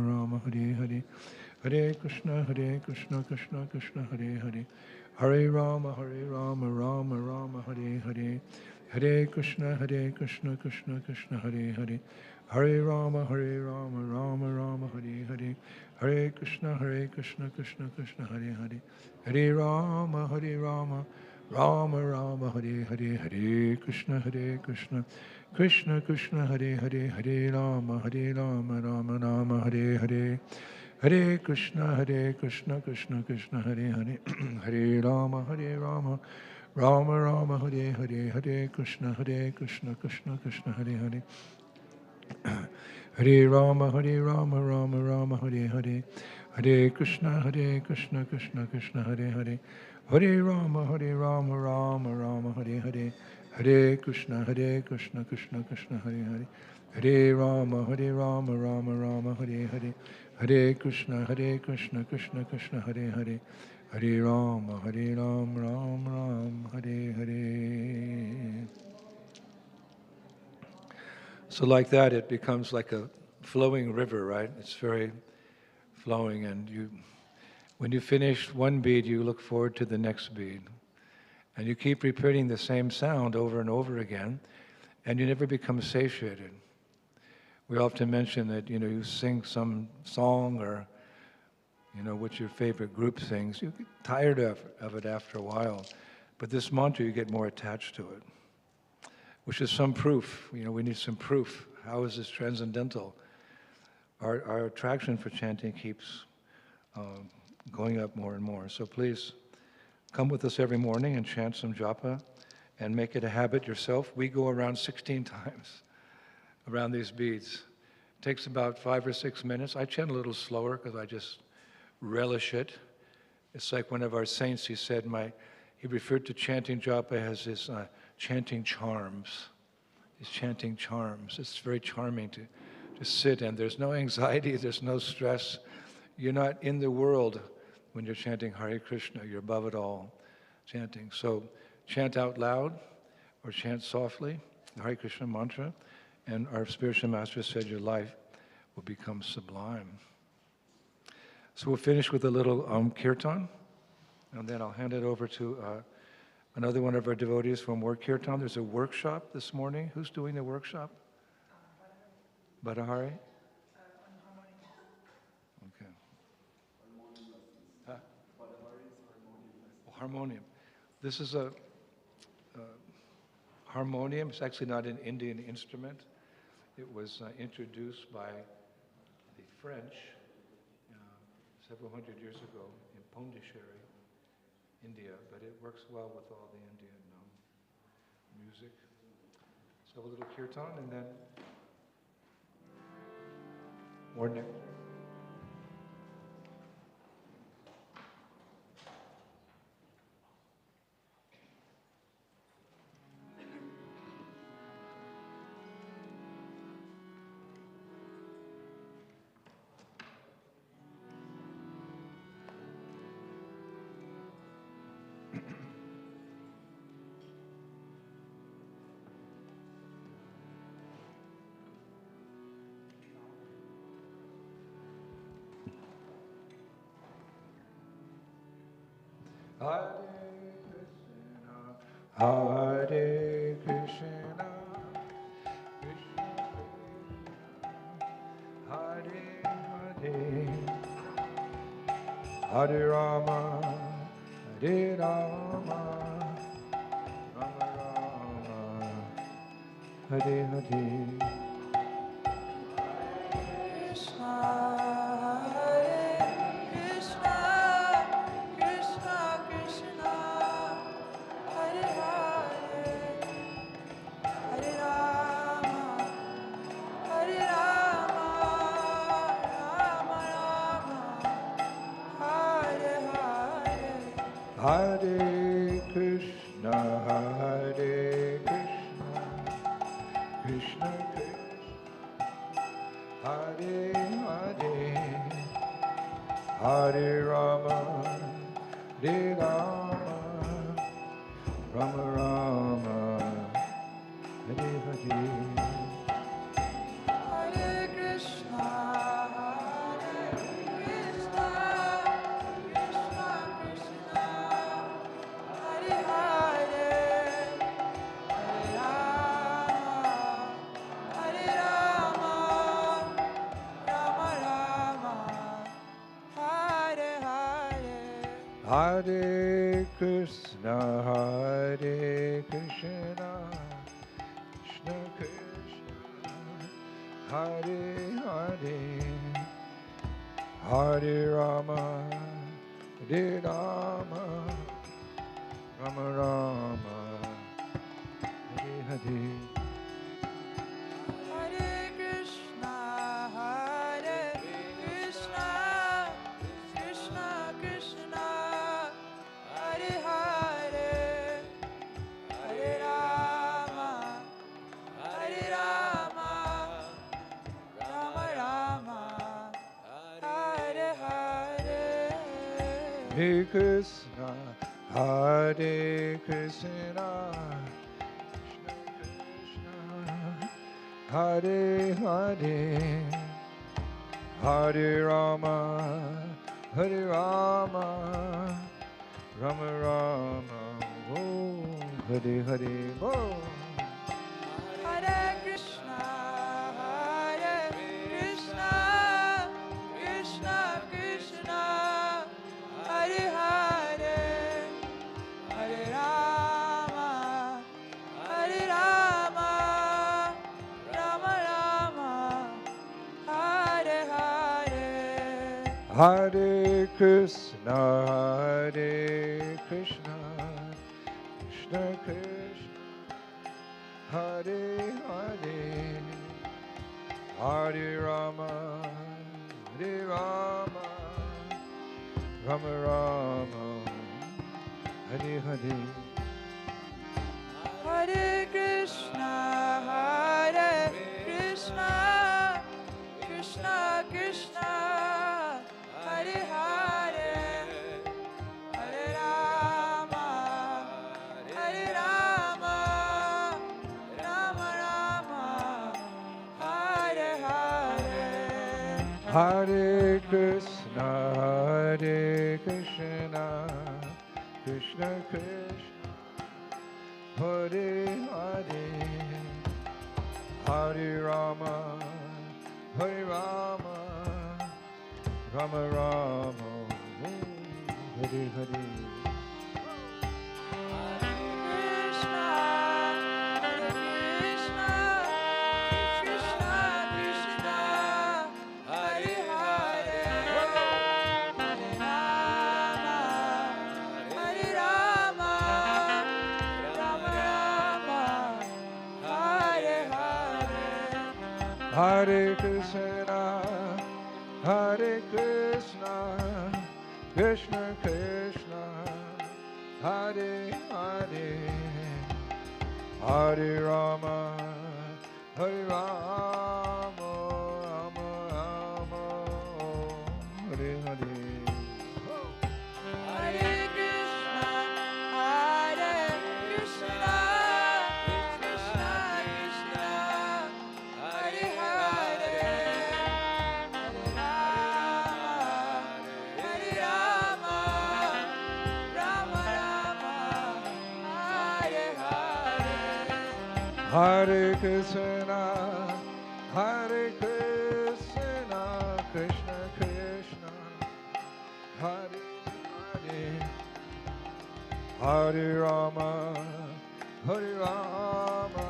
Rama Hare Hare Hare Krishna Krishna Hare Hare Hare Rama Rama Rama Hare Hare Hare Krishna, Krishna Krishna, Hare Hare. Hare Rama, Rama Rama, Hare Hare. Hare Krishna, Krishna Krishna, Hare Hare. Hare Rama, Rama Rama, Hare Hare. Hare Krishna, Krishna Krishna, Hare Hare. Hare Rama, Rama Rama, Hare Hare. Hare Krishna, Krishna Krishna, Hare Hare. Hare Rama, Rama Rama, Hare Hare. Hare Krishna, Krishna Krishna, Hare Hare. Hare Rama, Rama Rama, Hare Hare. Hare Krishna, Krishna Krishna, Hare Hare. Hare Rama, Rama Rama, Hare Hare. Hare Krishna, Krishna Krishna, Hare Hare. Hare Rama, Rama Rama, Hare Hare. Hare Krishna, Krishna Krishna, Hare Hare. Hare Rama, Ram, Hare Hare. So like that, it becomes like a flowing river, right? It's very flowing, and when you finish one bead, you look forward to the next bead. And you keep repeating the same sound over and over again, and you never become satiated. We often mention that, you sing some song or, what your favorite group sings. You get tired of it after a while. But this mantra, you get more attached to it, which is some proof. We need some proof. How is this transcendental? Our attraction for chanting keeps going up more and more. So please come with us every morning and chant some japa and make it a habit yourself. We go around 16 times around these beads. It takes about 5 or 6 minutes. I chant a little slower because I just relish it. It's like one of our saints, he referred to chanting japa as his chanting charms. His chanting charms. It's very charming to sit, and there's no anxiety, there's no stress. You're not in the world when you're chanting Hare Krishna. You're above it all chanting. So chant out loud or chant softly the Hare Krishna mantra, and our spiritual master said your life will become sublime. So we'll finish with a little kirtan, and then I'll hand it over to another one of our devotees from Work Kirtan. There's a workshop this morning. Who's doing the workshop? Badahari? Okay. Huh? Oh, harmonium. This is a harmonium. It's actually not an Indian instrument. It was introduced by the French several hundred years ago in Pondicherry, India, but it works well with all the Indian music. So a little kirtan and then more nectar. Hare Krishna, Hare Krishna, Krishna Krishna, Hare Hare, Hare Rama, Hare Rama, Rama Rama, Hare Hare. Hare Krishna, Hare Krishna, Krishna Krishna, Hare Hare, Hare Rama, Hare Rama, Rama Rama, Hare Hare. Hare Krishna, Hare Krishna, Krishna Krishna, Hare Hare, Hare Rama, Hare Rama, Rama Rama, Hare Hare. Hare Krishna, Krishna Krishna, Hare Hare, Hare Rama, Rama Rama, Hare Hare. Hare Krishna, Hare Krishna, Hare Hare, Hare Rama, Hare Rama, Rama Rama, oh, Hare Hare, oh. Hare Krishna, Krishna Krishna, Hare Hare, Hare Rama, Rama Rama, Hare Hare. Hare Krishna, Hare Krishna, Krishna Krishna, Hare Hare, Hare Rama, Hare Rama, Rama Rama, Hare Hare. Hare Krishna, Krishna Krishna, Hare Hare, Hare Rama, Rama Rama, Hare Hare. Hare Krishna, Hare Krishna, Krishna Krishna, Hare Hare, Hare Rama, Hare Rama, Rama Rama, Hare Hare. Krishna, Krishna Krishna, Hare Hare, Hare Rama, Rama Rama, Hare Hare. Hare Krishna, Hare Krishna, Krishna Krishna, Hare Hare, Hare Rama, Hare Rama, Rama Rama, Hare Hare. Hare Krishna, Krishna Krishna, Hare Hare, Hare Rama, Rama Rama, Hare Hare. Hare Krishna, Hare Krishna, Krishna Krishna, Hare Hare, Hare Rama, Hare Rama,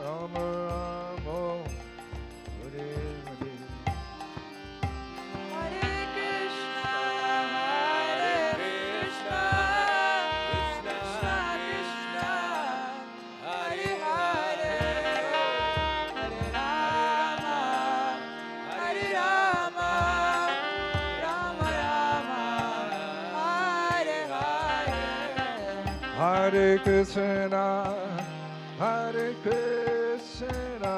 Rama Rama, Hare Hare. Hare Krishna, Krishna Krishna, Hare Hare, Hare Rama, Rama Rama, Hare Hare. Hare Krishna, Hare Krishna,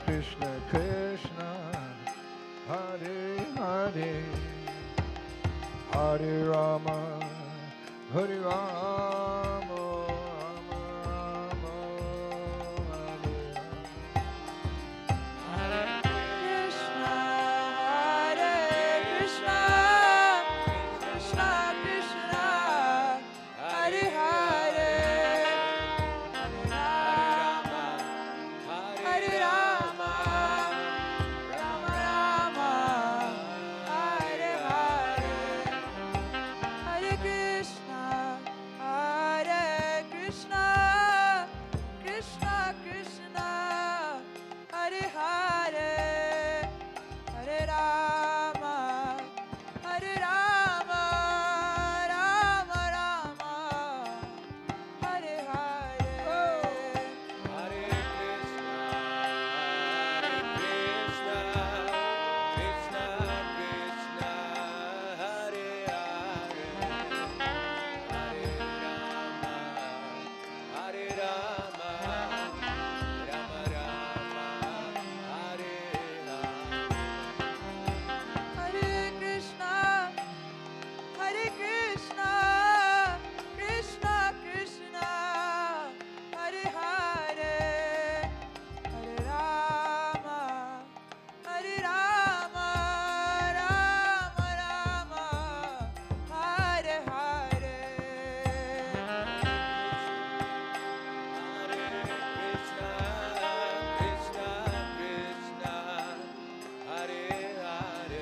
Krishna Krishna, Hare Hare, Hare Rama, Hare Rama, Rama Rama, Hare Hare. Krishna, Krishna Krishna, Hare Hare, Hare Rama, Rama Rama, Hare Hare. Hare Krishna,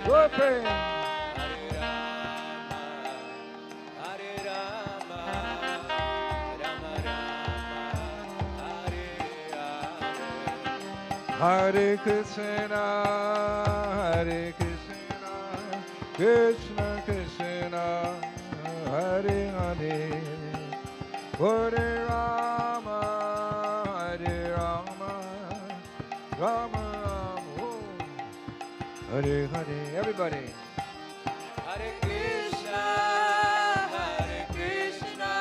Go pray. Hare Krishna, Hare Krishna, Krishna Krishna, Hare Hare, Hare Rama, Hare Rama, Rama Rama, Hare Hare. Everybody. Hare Krishna, Hare Krishna,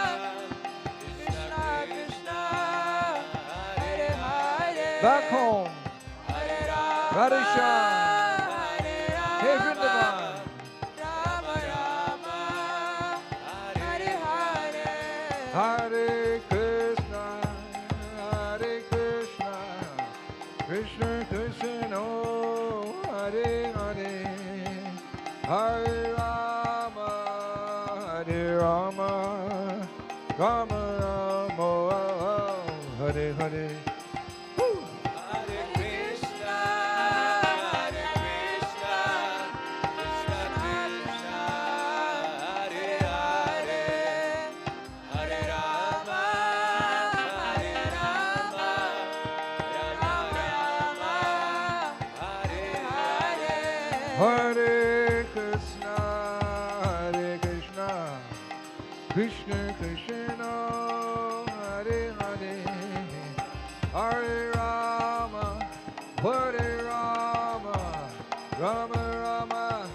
Krishna Krishna, Hare Hare. Back home. Hare Rama, Radhishyam. Hare Rama, Hey, Vrindavan. Rama Rama, Hare Hare. Hare Krishna, Hare Krishna, Krishna Krishna, Hare Hare, Hare Rama, Hare Rama, Rama Rama, Hare Hare. Woo! Hare Krishna, Hare Krishna, Krishna Krishna, Hare Hare, Hare Rama, Hare Rama, Rama Rama, Hare Hare. Hare Krishna, Hare Krishna, Krishna Krishna, Hare Hare, Hare Rama, Hare Rama, Rama Rama, Hare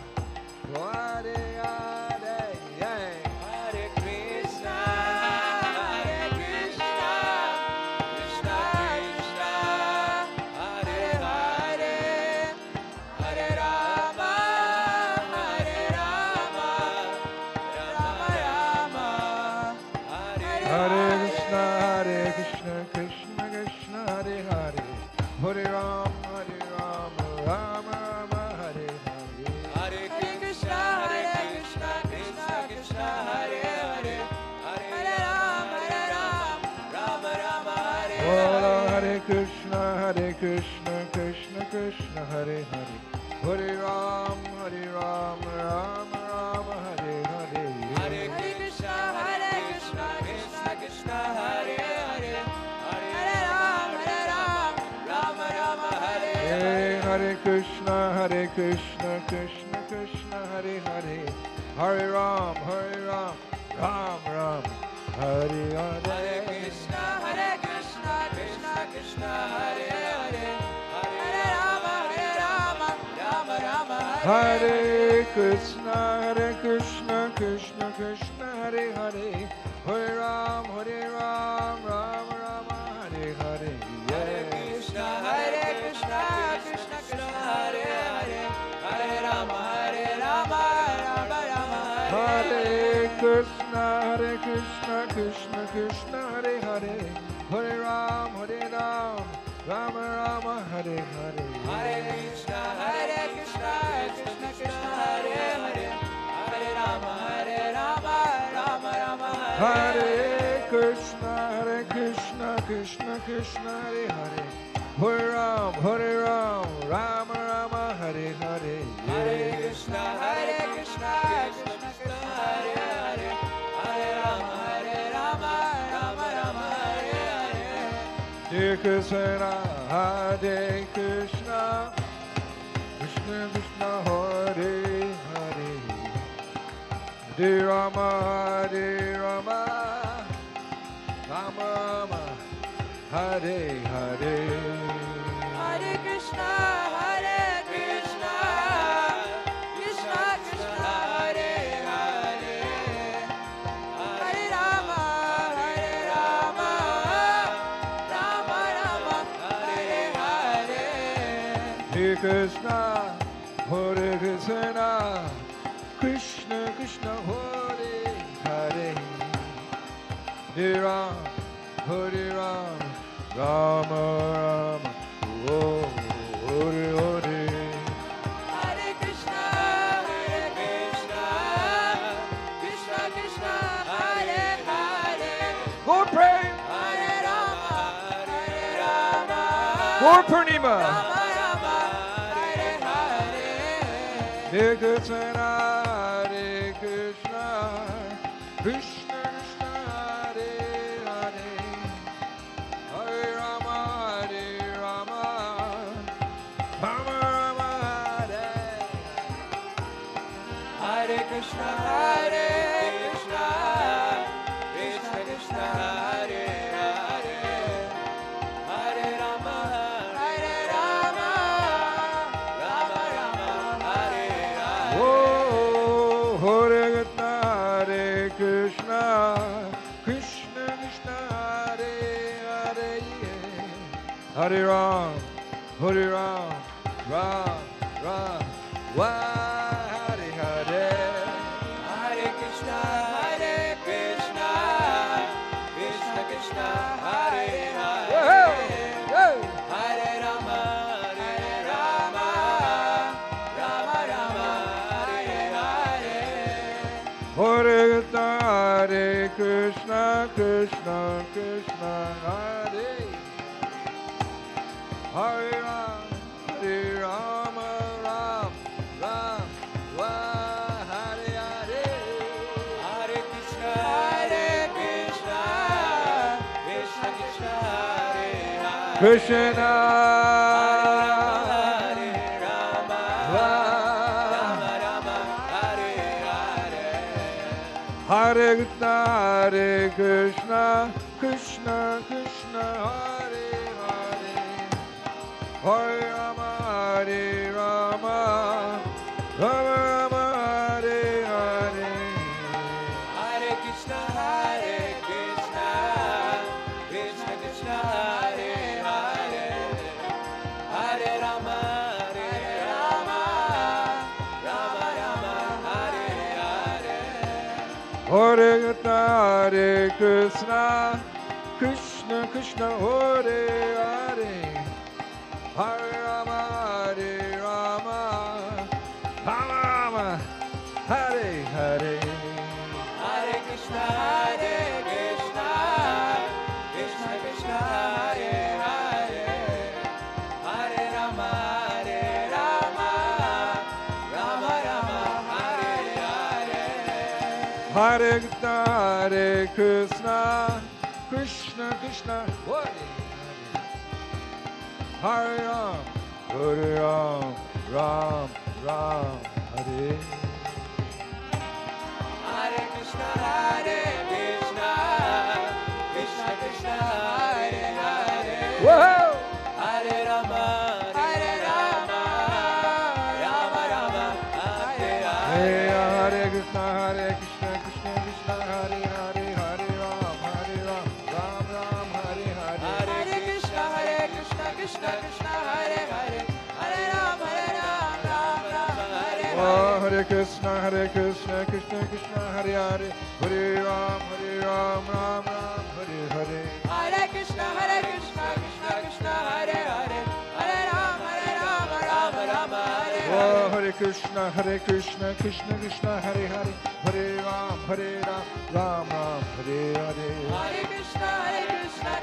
Hare. Hare Krishna, Hare Krishna, Krishna Krishna, Hare Hare, Hare Rama, Hare Rama, Rama Rama, Hare Hare Hare. Krishna, Hare Krishna, Krishna Krishna, Hare Hare, Hare Rama, Rama Rama, Hare Hare. Hare Krishna, Krishna Krishna, Hare Hare, Hare Rama, Rama Rama, Hare Oh, Hare. Hare Krishna, Krishna Krishna, Hare Hare, Hare Rama, Rama Rama, Hare Hare. Hare Krishna, Krishna Krishna, Hare Hare, Hare Rama, Rama Rama, Hare Hare. Hare Krishna, Krishna Krishna, Hare Hare, Hare Rama, Rama Rama, Hare Hare Hare. Krishna, Krishna Krishna, Hare Hare, Hare Rama, Rama Rama, Hare Hare Krishna, Krishna Krishna, Hare Hare, Hare Rama, Rama Rama, Hare Hare. Hare Krishna, Krishna Krishna, Hare Hare, Hare Rama, Rama Rama, Hare Hare Krishna, Krishna Krishna, Hare Hare, Hare Rama, Rama Rama, Hare Hare. Hare Krishna, Krishna Krishna, Hare Hare, Hare Rama, Rama Rama, Hare Krishna, Krishna Krishna, Hare Hare, Hare Rama, Rama Rama, Hare Hare. Hare Krishna, Krishna Krishna, Hare Hare, Hare Rama, Rama Rama, Hare Hare. Hare Krishna, Krishna Krishna, Hare Hare, Hare Rama, Rama Rama, Hare Hare. Hare Krishna, Krishna Krishna, Hare Hare, Hare Rama, Rama Rama, Hare Hare. Hare Krishna, Krishna Krishna, Hare Hare, Hare Rama, Rama Rama, oh, Hare Hare. Hare Krishna, Krishna Krishna, Hare Hare, Gaur Prem, Hare Rama, Gaur Purnima. Rama Rama, Hare Hare. Hare Krishna, Hare Krishna, Krishna Krishna, Hare Hare, Hare Rama, Rama Rama, Hare Hare Krishna, Hare Krishna, Krishna Krishna, Hare Hare, Hare Rama, Rama Rama, Hare Hare. Oh, Hare Krishna, Hare Krishna, Krishna Krishna, Hare Hare, Hare Ram, Ram, Hare Hare. Hare Krishna, Hare Krishna, Krishna Krishna, Hare Hare, Whoa, whoa. Hare Rama, Rama Rama, Hare Hare. Hare Krishna, Krishna Krishna, Hare Hare Ram, Ram, Hare Hare. Hare Krishna, Krishna Krishna, Hare Hare. Krishna, Hare Rama, Rama Hare Hare. Hare Krishna, Krishna Krishna, Hare Hare, Hare Rama, Rama Hare Hare. Hare Krishna, Krishna Krishna, Hare Hare, Hare Rama, Rama Hare Hare. Hare Krishna, Krishna Krishna, Hare Hare, Hare Rama, Rama Hare Hare. Hare Krishna, Krishna Krishna, Hare Hare, Hare Rama, Rama Hare Hare. Hare Krishna, Krishna Krishna, Hare Hare, Hare Ram, Hare. Hare Krishna, Krishna Krishna, Hare Hare. Whoa! Hare Rama, Rama Hare Hare. Hey, Hare Krishna, Krishna Krishna, Hare Hare, Hare Ram, Ram Hare Hare. Hare Krishna, Krishna Krishna, Hare Hare, Hare Ram, Ram Hare Oh, Hare. Hare Krishna, Krishna Krishna, Hare Hare, Hare Ram, Ram Hare Hare. Hare Krishna, Krishna Krishna, Hare Hare, Hare Ram, Ram Hare Oh, Hare. Hare Krishna, Krishna Krishna, Hare Hare, Hare Ram, Ram Hare Hare. Hare Krishna,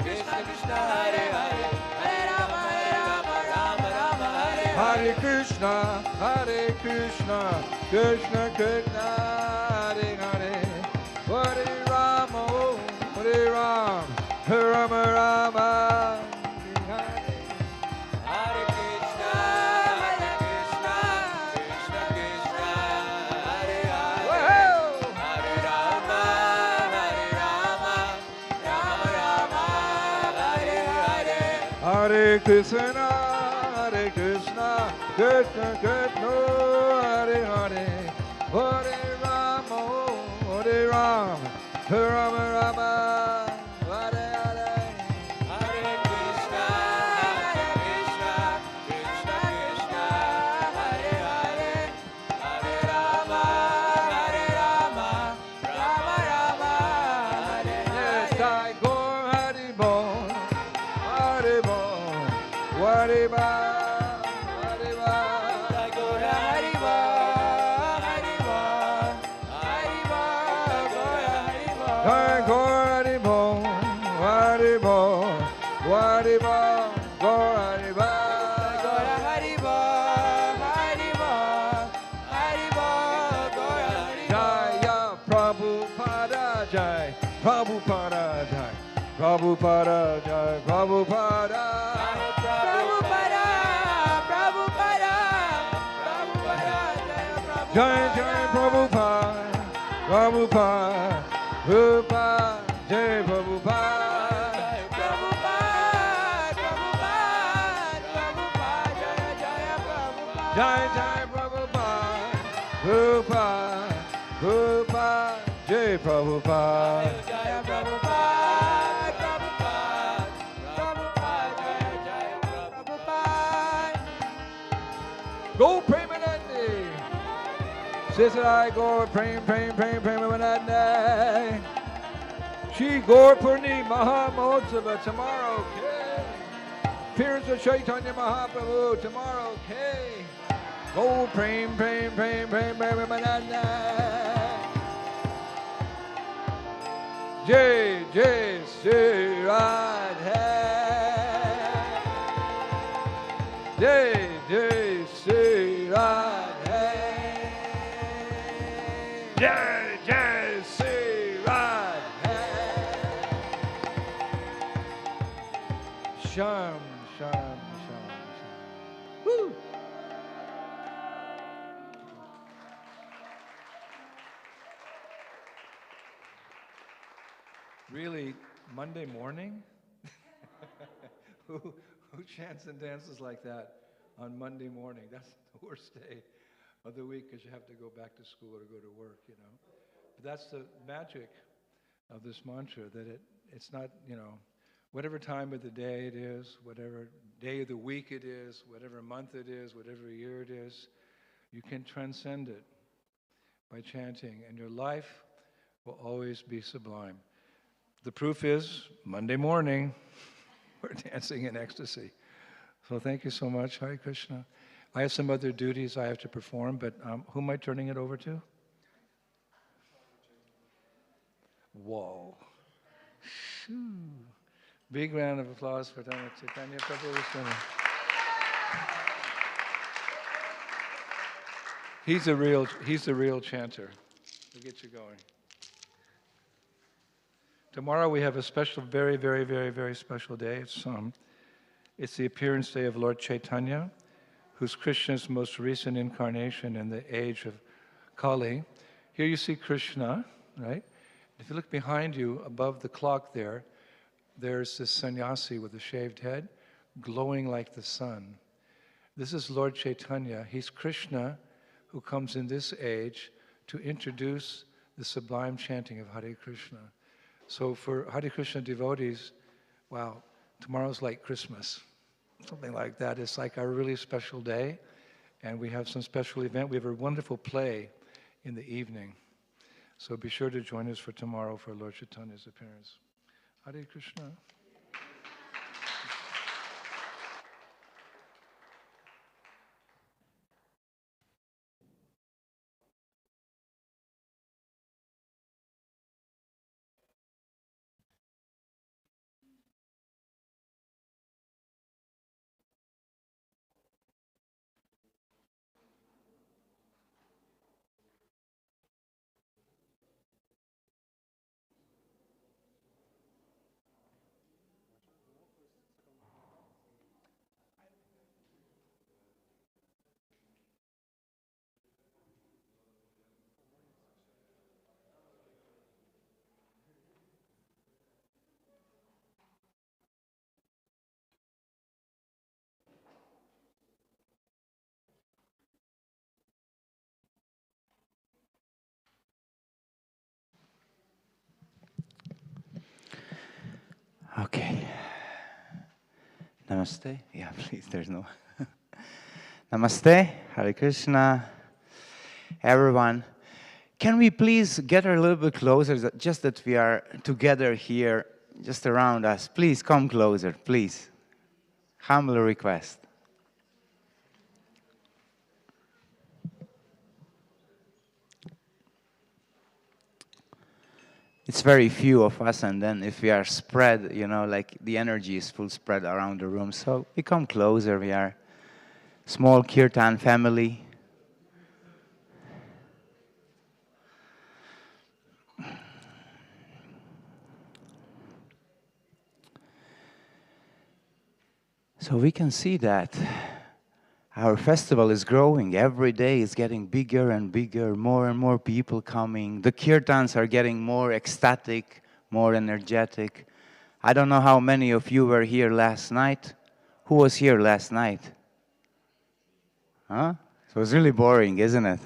Krishna Krishna, Hare Hare, Hare Ram, Ram Hare Hare. Hare Krishna, Krishna Krishna, Hare Hare, Hare Ram, Rama Hare Hare. Hare Krishna, Krishna Krishna, Hare Hare, Whoa! Hare Rama, Rama Hare Hare. Hare Krishna, Krishna Krishna, Hare Hare, Hare Ram, Rama Hare Hare. Hare Krishna, Krishna Krishna, Hare Hare, Hare Rama, Rama Hare Yes, Hare. I go Hari Bol, Hari Ba. Gora Hari Ba, Hari Ba, Hari Ba, Gora Hari Ba. Hari Jai, Prabhupada Jai, Prabhupada Jai, Prabhupada. Prabhupada, Prabhupada, Prabhupada, Jaya Jai Jai Prabhupada, Prabhupada, Prabhupada, Jai Prabhupada. Jai Jai Prabhupada, Prabhupada, Prabhupada, Jai Prabhupada. Jaya Prabhupada, Prabhupada, Prabhupada, Jaya Prabhupada. Go Premanandi. Sisarai Gaur Prem Prem Prem Premanandi. Shri Gaur Purni Maha Mahotsava tomorrow. Okay. Appearance of Chaitanya Mahaprabhu tomorrow. Okay. Go Prem Prem Prem Prem Premanandi. Jai Jai Sri Radhe. Jai Jai Sri Radhe. Jai Jai Sri Radhe. Sham Sham Sham Sham. Woo! Really, Monday morning? who chants and dances like that on Monday morning? That's the worst day of the week because you have to go back to school or go to work, you know. But that's the magic of this mantra, that it's not, you know, whatever time of the day it is, whatever day of the week it is, whatever month it is, whatever year it is, you can transcend it by chanting, and your life will always be sublime. The proof is Monday morning, we're dancing in ecstasy. So thank you so much, Hare Krishna. I have some other duties I have to perform, but who am I turning it over to? Whoa. Shoo. Big round of applause for Chaitanya Prabhu Vishnu. He's the real chanter. We'll get you going. Tomorrow we have a special, very, very, very, very special day. It's the appearance day of Lord Chaitanya, who's Krishna's most recent incarnation in the age of Kali. Here you see Krishna, right? If you look behind you, above the clock there's this sannyasi with a shaved head, glowing like the sun. This is Lord Chaitanya. He's Krishna who comes in this age to introduce the sublime chanting of Hare Krishna. So for Hare Krishna devotees, wow, tomorrow's like Christmas, something like that. It's like a really special day, and we have some special event. We have a wonderful play in the evening. So be sure to join us for tomorrow for Lord Chaitanya's appearance. Hare Krishna. Okay. Namaste. Yeah, please, there's no. Namaste. Hare Krishna. Everyone. Can we please get a little bit closer, just that we are together here, just around us? Please come closer, please. Humble request. It's very few of us, and then if we are spread, you know, like the energy is full spread around the room. So we come closer. We are small Kirtan family. So we can see that our festival is growing. Every day it's getting bigger and bigger, more and more people coming. The kirtans are getting more ecstatic, more energetic. I don't know how many of you were here last night. Who was here last night? Huh? So it was really boring, isn't it?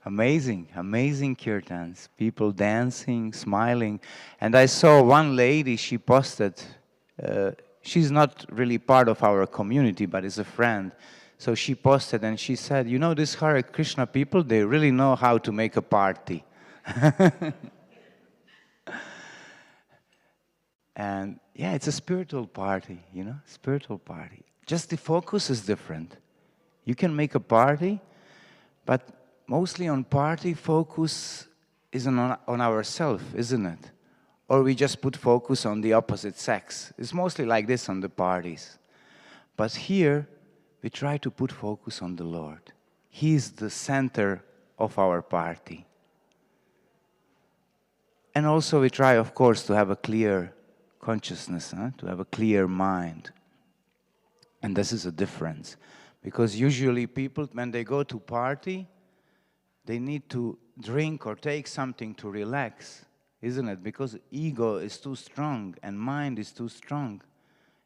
Amazing, amazing kirtans. People dancing, smiling. And I saw one lady, she posted, she's not really part of our community, but is a friend. So she posted and she said, you know, these Hare Krishna people, they really know how to make a party. And yeah, it's a spiritual party, you know, spiritual party. Just the focus is different. You can make a party, but mostly on party focus is on ourselves, isn't it? Or we just put focus on the opposite sex. It's mostly like this on the parties. But here, we try to put focus on the Lord. He is the center of our party. And also we try, of course, to have a clear consciousness, to have a clear mind. And this is a difference. Because usually people, when they go to party, they need to drink or take something to relax, isn't it? Because ego is too strong and mind is too strong.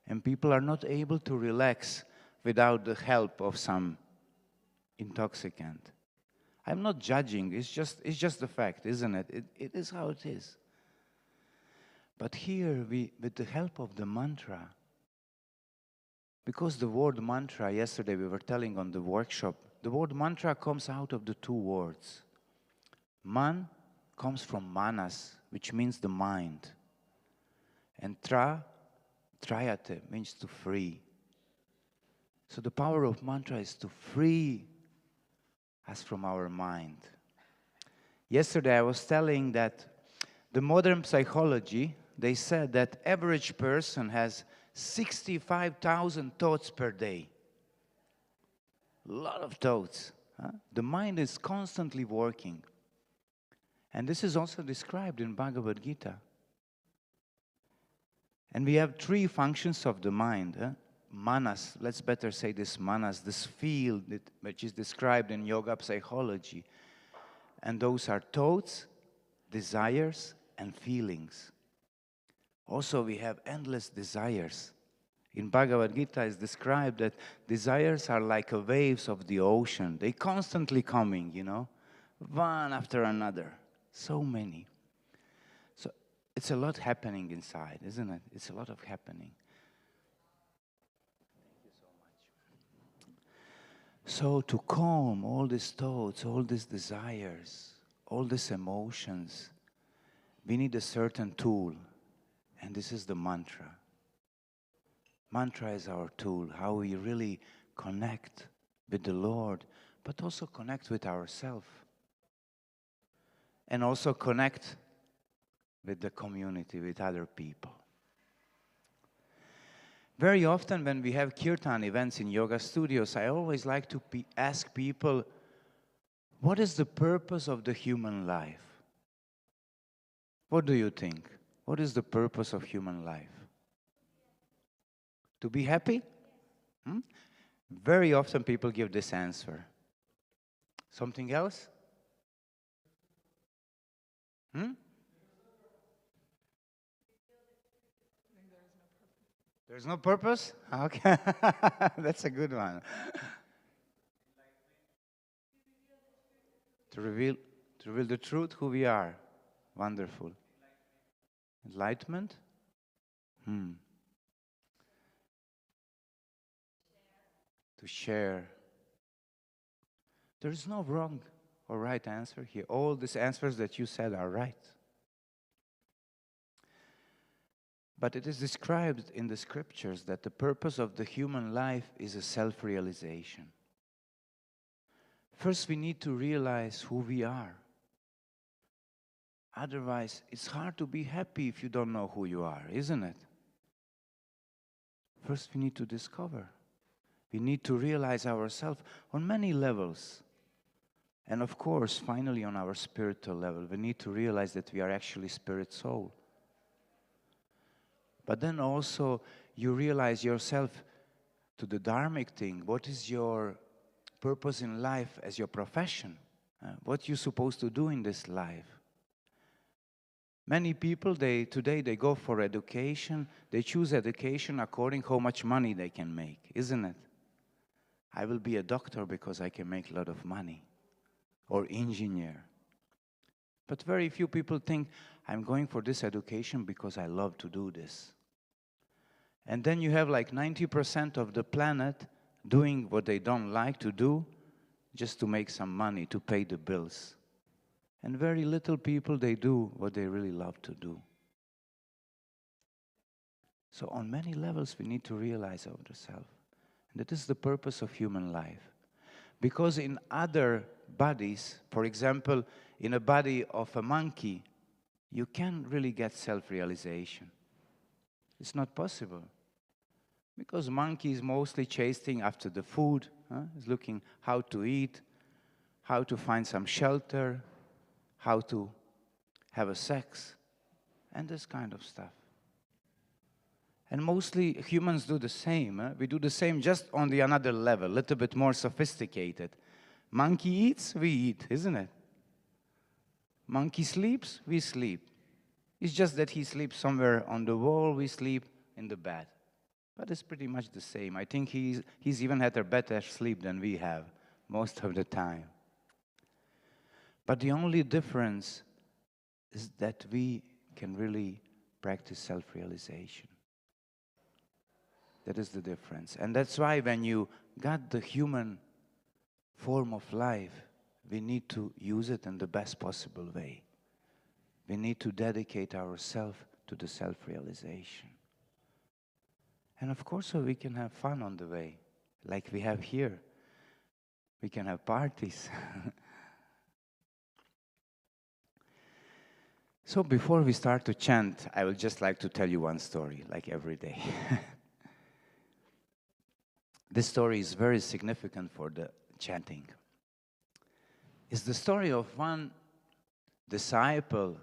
And people are not able to relax without the help of some intoxicant. I'm not judging, it's just a fact, isn't it? It is how it is. But here, with the help of the mantra, because the word mantra, yesterday we were telling on the workshop, the word mantra comes out of the two words. Man comes from manas, which means the mind. And trayate, means to free. So the power of mantra is to free us from our mind. Yesterday I was telling that the modern psychology, they said that average person has 65,000 thoughts per day. A lot of thoughts. The mind is constantly working. And this is also described in Bhagavad Gita. And we have three functions of the mind. Manas, let's better say this manas, this field which is described in yoga psychology. And those are thoughts, desires, and feelings. Also, we have endless desires. In Bhagavad Gita, it's described that desires are like waves of the ocean. They constantly coming, you know, one after another. So many. So it's a lot happening inside, isn't it? It's a lot of happening. Thank you so much. So to calm all these thoughts, all these desires, all these emotions, we need a certain tool. And this is the mantra. Mantra is our tool, how we really connect with the Lord, but also connect with ourselves. And also connect with the community, with other people. Very often when we have kirtan events in yoga studios, I always like to ask people, what is the purpose of the human life? What do you think? What is the purpose of human life? To be happy? Very often people give this answer. Something else? There's no purpose? Okay. That's a good one. To reveal the truth, who we are. Wonderful. Enlightenment? To share. There is no wrong or right answer here. All these answers that you said are right. But it is described in the scriptures that the purpose of the human life is a self-realization. First, we need to realize who we are. Otherwise, it's hard to be happy if you don't know who you are, isn't it? First, we need to discover. We need to realize ourselves on many levels. And of course, finally on our spiritual level, we need to realize that we are actually spirit soul. But then also you realize yourself to the dharmic thing. What is your purpose in life as your profession? What you're supposed to do in this life? Many people, today they go for education. They choose education according how much money they can make, isn't it? I will be a doctor because I can make a lot of money, or engineer. But very few people think, I'm going for this education because I love to do this. And then you have like 90% of the planet doing what they don't like to do just to make some money, to pay the bills. And very little people, they do what they really love to do. So on many levels, we need to realize ourselves. And that is the purpose of human life. Because in other bodies, for example, in a body of a monkey, you can't really get self-realization. It's not possible. Because monkey is mostly chasing after the food, is looking how to eat, how to find some shelter, how to have a sex, and this kind of stuff. And mostly humans do the same. We do the same, just on the another level, a little bit more sophisticated. Monkey eats, we eat, isn't it? Monkey sleeps, we sleep. It's just that he sleeps somewhere on the wall, we sleep in the bed. But it's pretty much the same. I think he's even had a better sleep than we have most of the time. But the only difference is that we can really practice self-realization. That is the difference. And that's why when you got the human form of life, we need to use it in the best possible way. We need to dedicate ourselves to the self-realization. And of course, so we can have fun on the way, like we have here. We can have parties. So before we start to chant, I would just like to tell you one story, like every day. This story is very significant for the chanting. It's the story of one disciple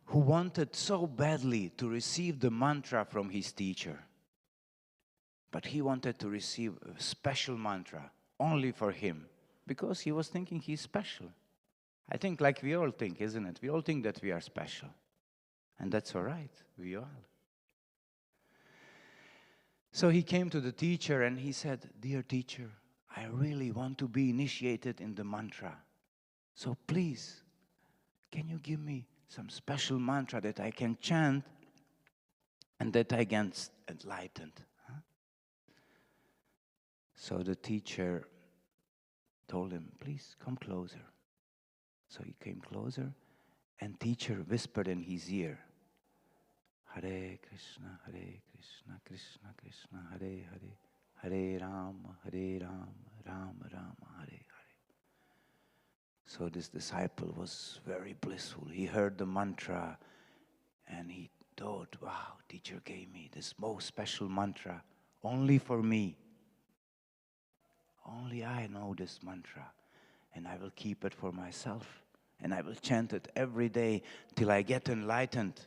who wanted so badly to receive the mantra from his teacher. But he wanted to receive a special mantra only for him because he was thinking he's special. I think like we all think, isn't it? We all think that we are special. And that's all right, we are. So he came to the teacher and he said, "Dear teacher, I really want to be initiated in the mantra. So please, can you give me some special mantra that I can chant and that I get enlightened?" So the teacher told him, "Please come closer." So he came closer, and teacher whispered in his ear, "Hare Krishna, Krishna Krishna, Hare Hare, Hare Rama, Rama Rama, Hare Hare." So this disciple was very blissful. He heard the mantra, and he thought, wow, teacher gave me this most special mantra, only for me. Only I know this mantra. And I will keep it for myself. And I will chant it every day till I get enlightened.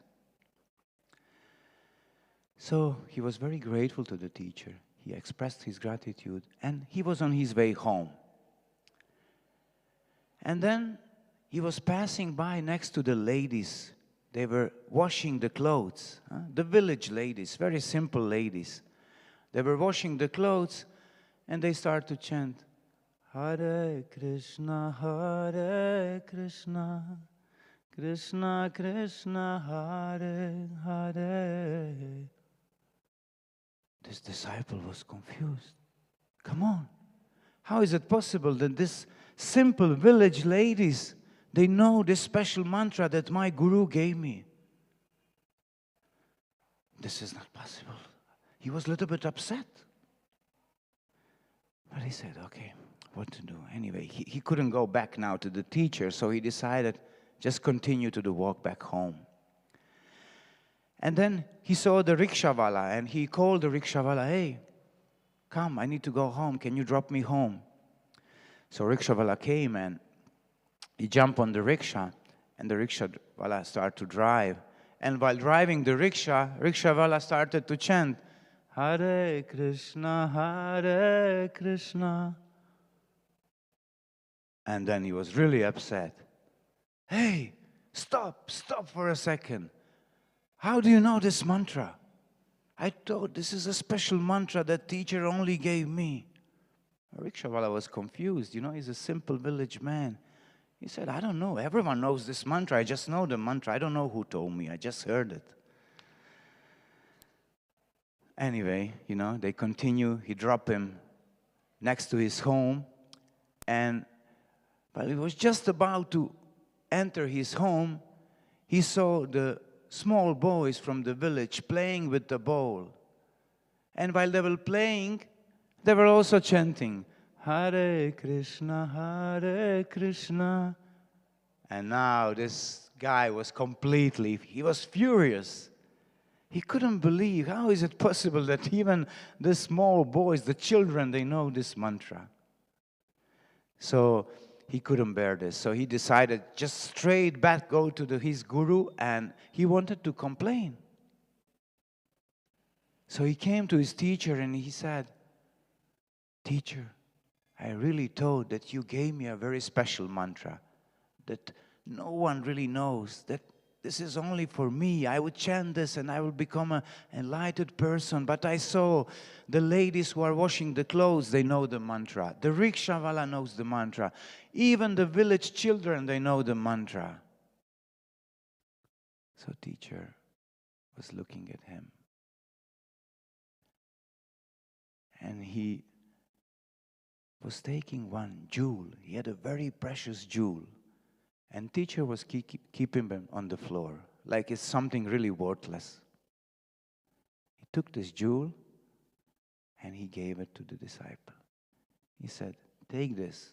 So he was very grateful to the teacher. He expressed his gratitude and he was on his way home. And then he was passing by next to the ladies. They were washing the clothes. The village ladies, very simple ladies. They were washing the clothes and they started to chant, "Hare Krishna, Krishna Krishna, Hare Hare." This disciple was confused. Come on, how is it possible that this simple village ladies, they know this special mantra that my guru gave me? This is not possible. He was a little bit upset. But he said, okay, what to do? Anyway, he couldn't go back now to the teacher, so he decided just continue to the walk back home. And then he saw the rickshawala, and he called the rickshawala, "Hey, come, I need to go home. Can you drop me home?" So rickshawala came, and he jumped on the rickshaw, and the rickshawala started to drive. And while driving the rickshawala started to chant, Hare Krishna, Hare Krishna. And then he was really upset. Hey, stop for a second. How do you know this mantra? I thought this is a special mantra that teacher only gave me. Rickshawala was confused. You know, he's a simple village man. He said, I don't know. Everyone knows this mantra. I just know the mantra. I don't know who told me. I just heard it. Anyway, you know, they continue. He dropped him next to his home. And while he was just about to enter his home, he saw the small boys from the village playing with the bowl. And while they were playing, they were also chanting, Hare Krishna, Hare Krishna. And now this guy was he was furious. He couldn't believe, how is it possible that even the small boys, the children, they know this mantra? So he couldn't bear this. So he decided just straight back go to his guru, and he wanted to complain. So he came to his teacher and he said, Teacher, I really thought that you gave me a very special mantra that no one really knows, that this is only for me. I would chant this and I will become an enlightened person. But I saw the ladies who are washing the clothes, they know the mantra. The rickshawala knows the mantra. Even the village children, they know the mantra. So teacher was looking at him. And he was taking one jewel. He had a very precious jewel. And teacher was keeping him on the floor, like it's something really worthless. He took this jewel and he gave it to the disciple. He said, take this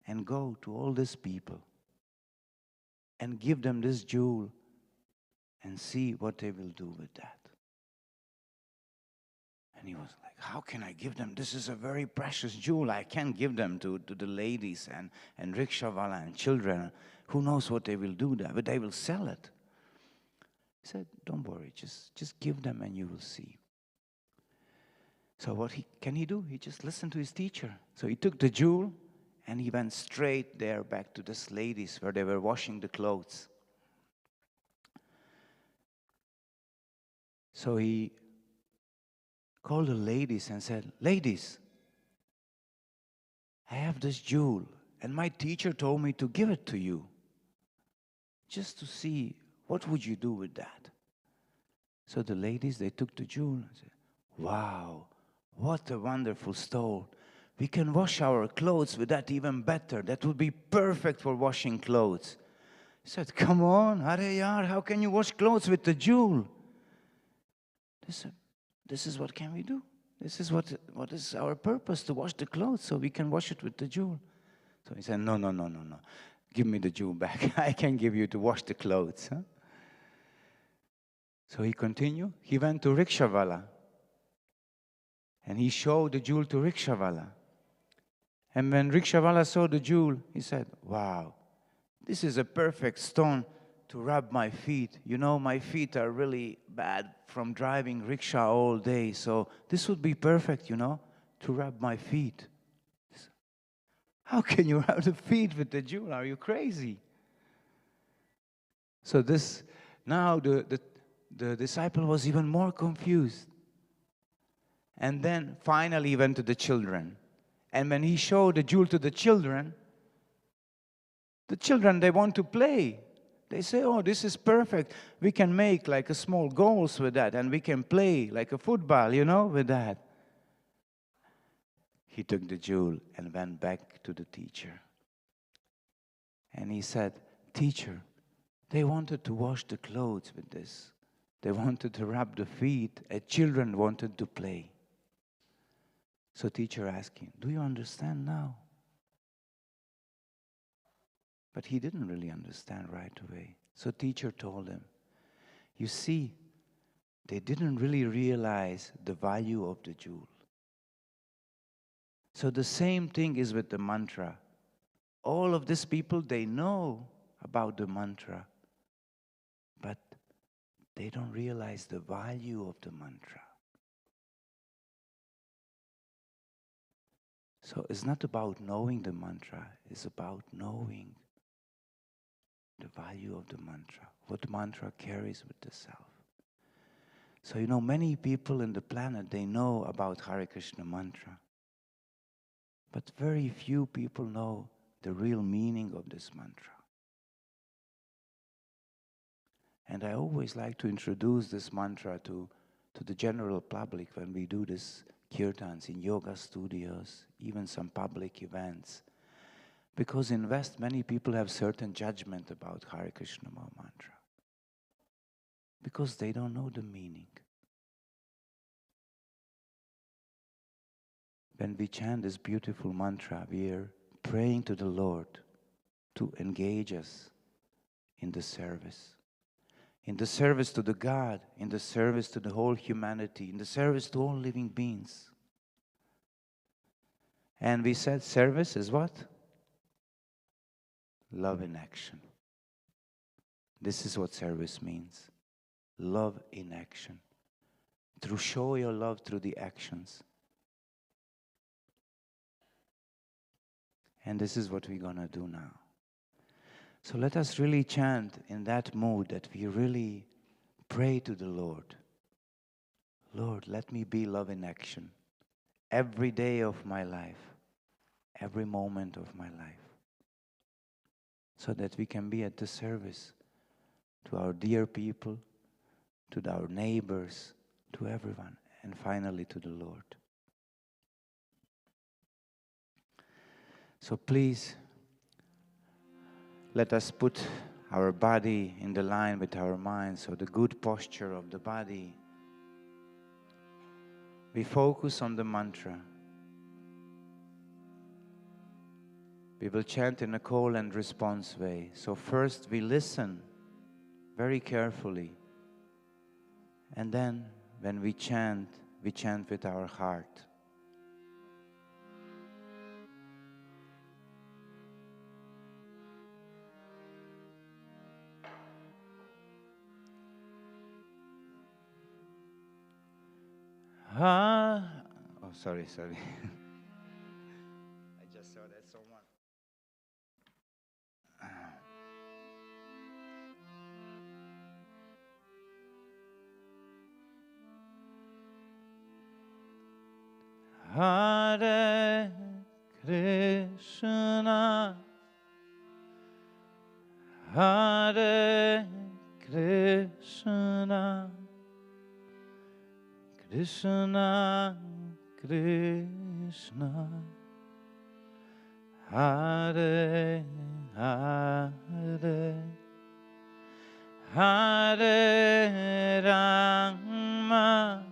and go to all these people and give them this jewel and see what they will do with that. And he was like, how can I give them? This is a very precious jewel. I can't give them to the ladies and rickshawala and children. Who knows what they will do there, but they will sell it. He said, don't worry, just give them and you will see. So what can he do? He just listened to his teacher. So he took the jewel and he went straight there back to these ladies where they were washing the clothes. So he called the ladies and said, ladies, I have this jewel and my teacher told me to give it to you just to see what would you do with that. So the ladies, they took the jewel and said, wow, what a wonderful stone. We can wash our clothes with that even better. That would be perfect for washing clothes. He said, come on, Hare, how can you wash clothes with the jewel? They said, this is what can we do. This is what is our purpose, to wash the clothes so we can wash it with the jewel. So he said, no. Give me the jewel back. I can give you to wash the clothes. Huh? So he continued. He went to rickshawala. And he showed the jewel to rickshawala. And when rickshawala saw the jewel, he said, wow, this is a perfect stone to rub my feet. You know, my feet are really bad from driving rickshaw all day. So this would be perfect, you know, to rub my feet. How can you rub the feet with the jewel? Are you crazy? So now the disciple was even more confused. And then finally he went to the children. And when he showed the jewel to the children, they want to play. They say, oh, this is perfect. We can make like a small goals with that, and we can play like a football, you know, with that. He took the jewel and went back to the teacher. And he said, teacher, they wanted to wash the clothes with this. They wanted to rub the feet, and children wanted to play. So teacher asked him, do you understand now? But he didn't really understand right away. So teacher told him, you see, they didn't really realize the value of the jewel. So the same thing is with the mantra. All of these people, they know about the mantra, but they don't realize the value of the mantra. So it's not about knowing the mantra, it's about knowing the value of the mantra, what mantra carries with the self. So many people in the planet, they know about Hare Krishna mantra, but very few people know the real meaning of this mantra. And I always like to introduce this mantra to the general public when we do this kirtans in yoga studios, even some public events. Because in West, many people have certain judgment about Hare Krishna mantra. Because they don't know the meaning. When we chant this beautiful mantra, we are praying to the Lord to engage us in the service. In the service to the God, in the service to the whole humanity, in the service to all living beings. And we said service is what? Love in action. This is what service means. Love in action. To show your love through the actions. And this is what we're going to do now. So let us really chant in that mood that we really pray to the Lord. Lord, let me be love in action. Every day of my life. Every moment of my life. So that we can be at the service to our dear people, to our neighbors, to everyone, and finally to the Lord. So please, let us put our body in the line with our mind, so the good posture of the body. We focus on the mantra. We will chant in a call and response way. So first we listen very carefully. And then when we chant with our heart. Oh, sorry. I just saw that someone. Hare Krishna, Hare Krishna, Krishna Krishna, Hare Hare, Hare Rama,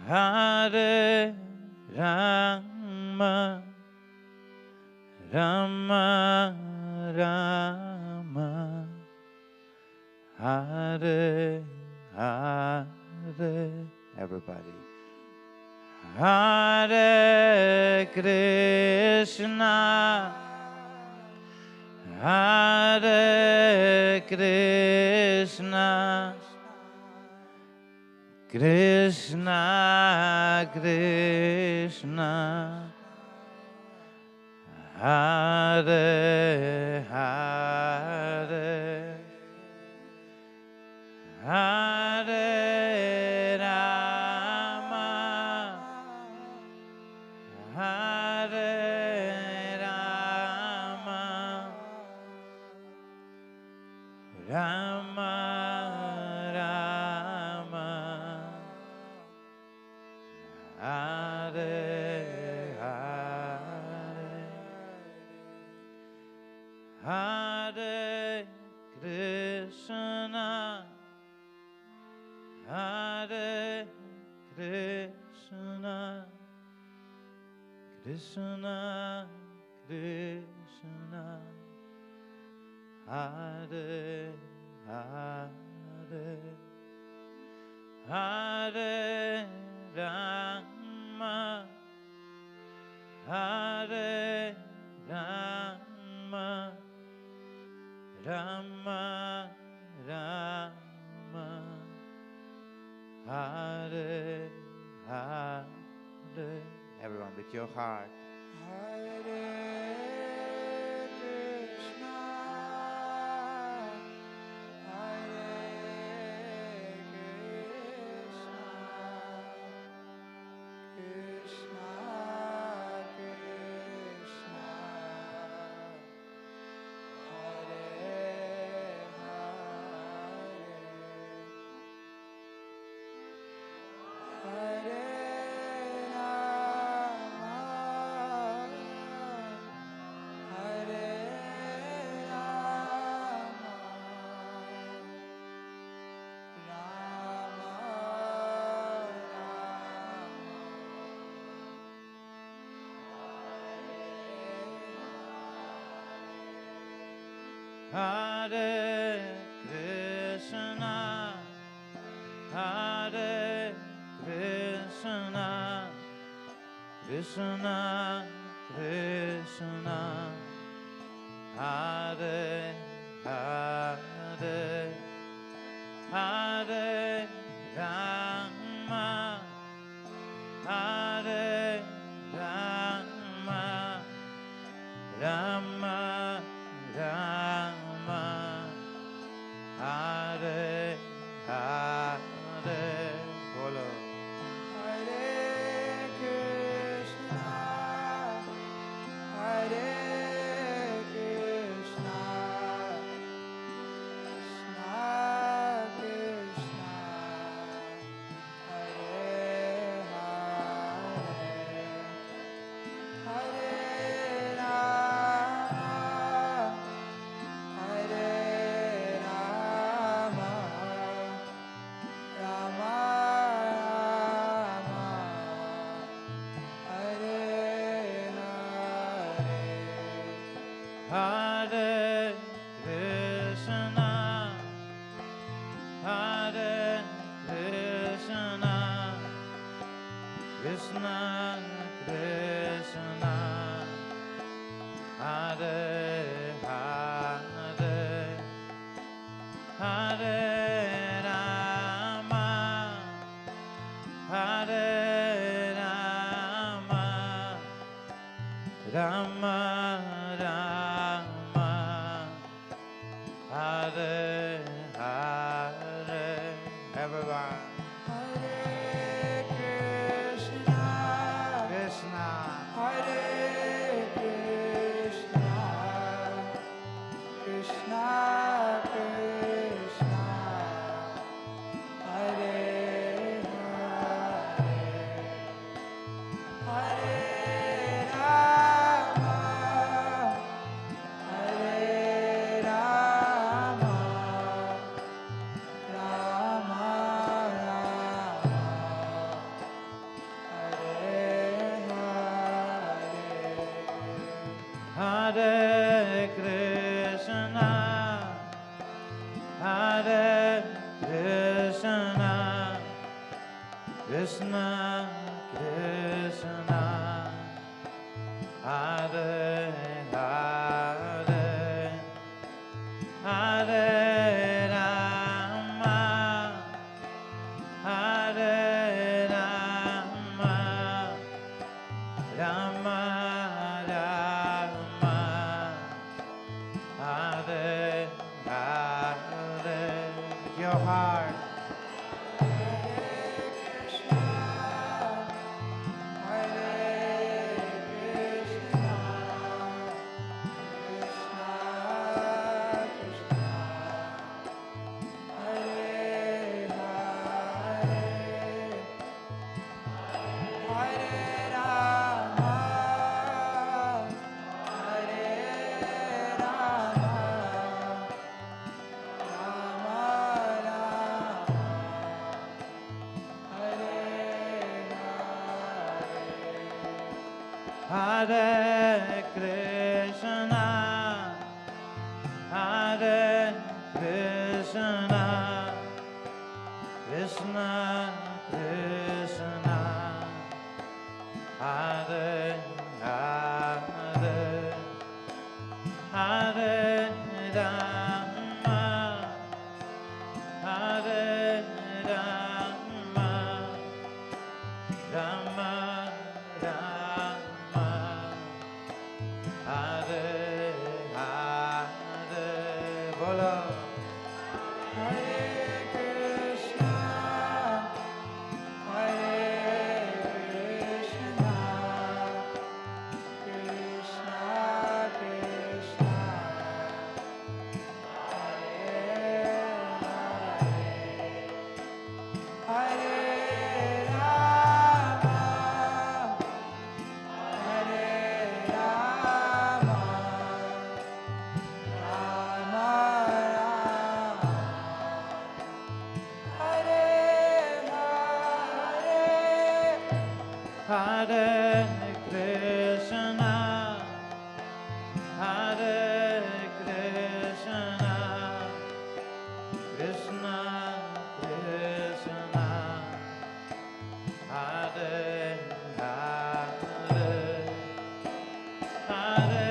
Hare Rama, Rama Rama, Hare Hare. Everybody. Hare Krishna, Hare Krishna, Krishna Krishna, Hare Hare, Hare Rama, Hare Rama, Rama Rama, Hare Hare, Hare Krishna, Hare Krishna, Krishna Krishna, Hare Hare, Hare Rama, Hare Rama, Rama Rama, with your heart. Hare Krishna, Krishna Krishna, Hare Hare, Hare Hare Krishna, Hare Krishna, Krishna Krishna, Hare Hare, Hare Rama, Hare Rama, Rama Rama, Hare Hare. Bolo. Hare Krishna, Hare Krishna, Krishna Krishna, Hare Hare, Hare Rama, Hare Rama, Rama Rama, Hare Hare. Hare Krishna, Hare Krishna, Krishna Krishna, Hare Hare, Hare Rama, Hare Rama, Rama Rama, Hare Hare. Everyone. Hare Krishna, Krishna, Hare Krishna, Krishna Krishna, Hare Hare, Hare Rama, Hare Rama, Rama Rama, Hare Hare. Hare Krishna, Hare Krishna, Krishna Krishna, Hare Hare, Hare Rama, Hare Rama, Rama Rama, Hare Hare. Your heart. Hare Krishna, Hare Krishna, Krishna Krishna, Hare Hare, Hare Rama, Hare Rama, Rama Rama, Hare Krishna, Hare Krishna, Krishna Krishna, Hare Hare, Hare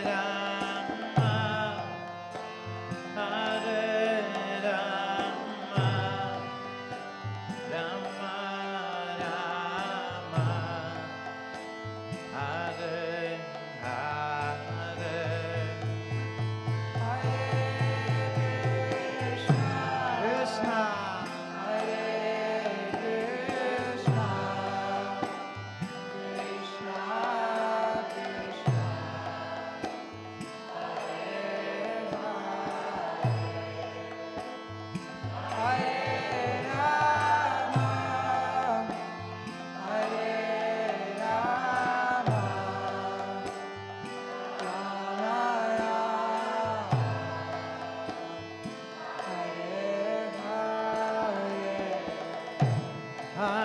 Rama, Hare Rama, Rama Rama, Hare Hare, Krishna,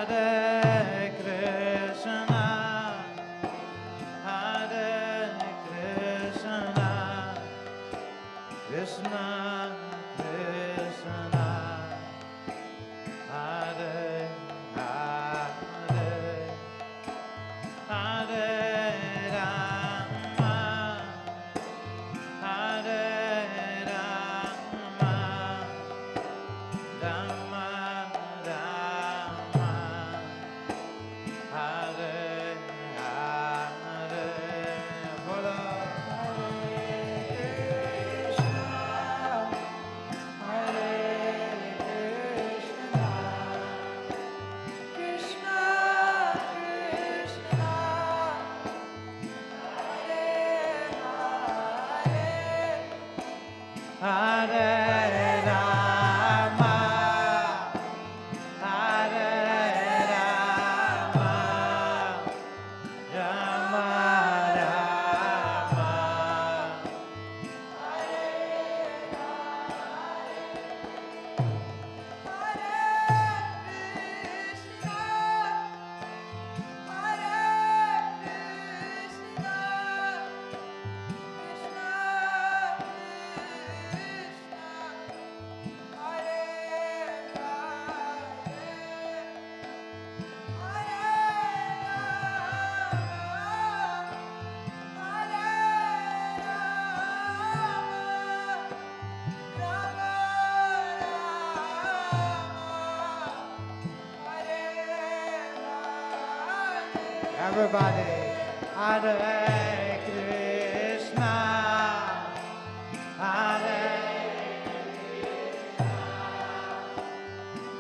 Hare Krishna, Hare Krishna, Krishna Krishna, Hare Hare, Hare Rama, Hare Rama, Rama Rama, Hare Hare, Bolo. Hare Rama, Hare Rama, Rama Rama, everybody, Hare Krishna, Hare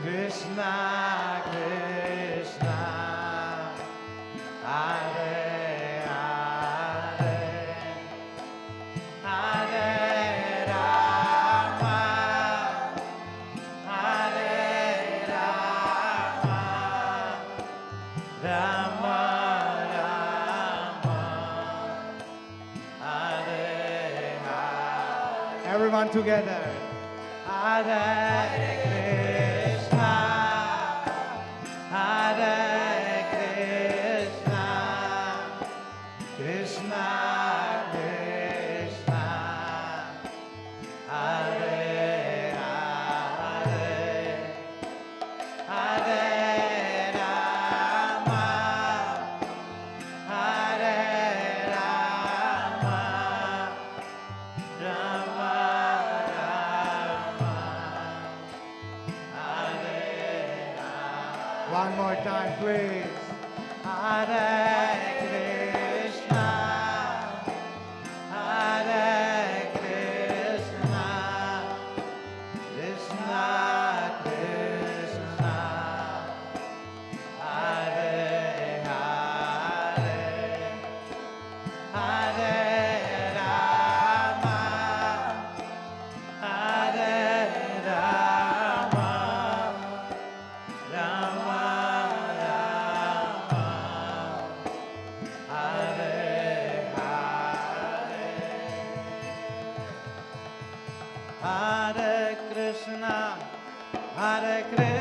Krishna, Krishna, Hare Hare, Hare Rama, Hare Rama, Rama Rama, Hare Hare. Everyone together. Hare Krishna, Hare Krishna, Krishna Krishna, Hare Hare, Hare Rama, Hare Rama, Rama Rama, Hare Hare. One more time, please. Hare Krishna, Hare Krishna, Krishna Krishna, Hare Hare, Hare Rama, Hare Rama, Rama Rama, Hare Hare, Hare Krishna, Hare Krishna,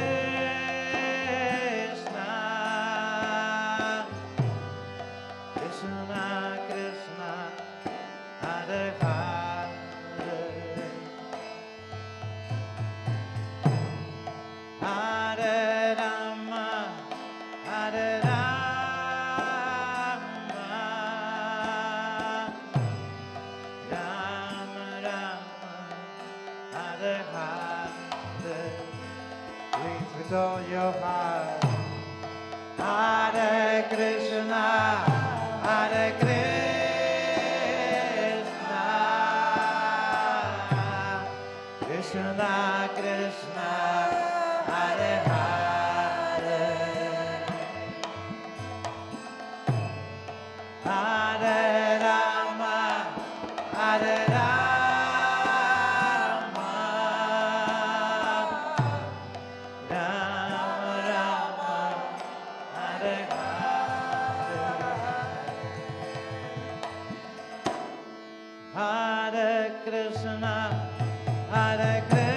Krishna, Hare Krishna, Krishna Krishna, Hare Hare, Hare Rama, Hare Rama, Rama Rama, Hare Hare, Hare Krishna, Hare Krishna,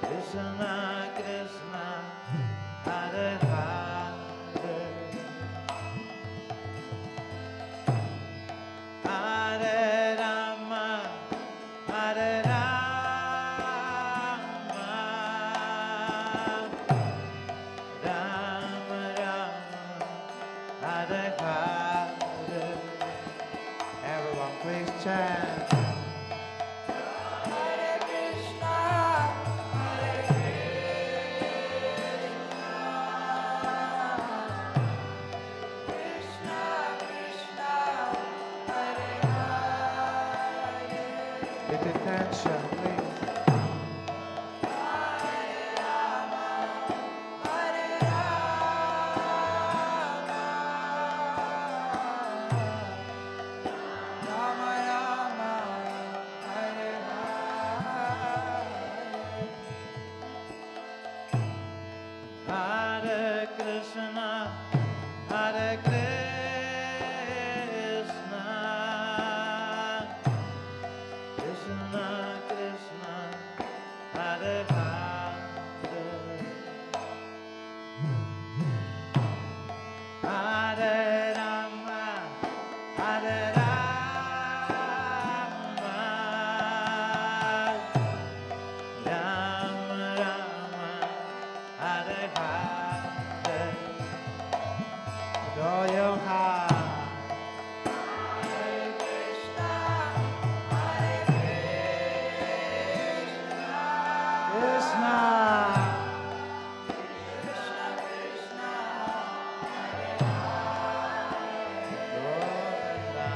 Krishna Krishna, Hare Hare, Hare Rama, Hare Rama, Rama Rama, Hare Hare. Everyone, please chant. Hare Krishna, Hare Krishna, Krishna, Hare Hare, With attention, please. Hare Rama, Hare Rama, Rama Rama, Hare Hare, Hare Krishna, Hare Krishna, Krishna Krishna, Hare Hare, Hare Rama, Hare Rama, Rama Rama, Hare Hare. With all your heart. Hare Krishna, Hare Krishna, Krishna, Krishna Krishna, Govinda.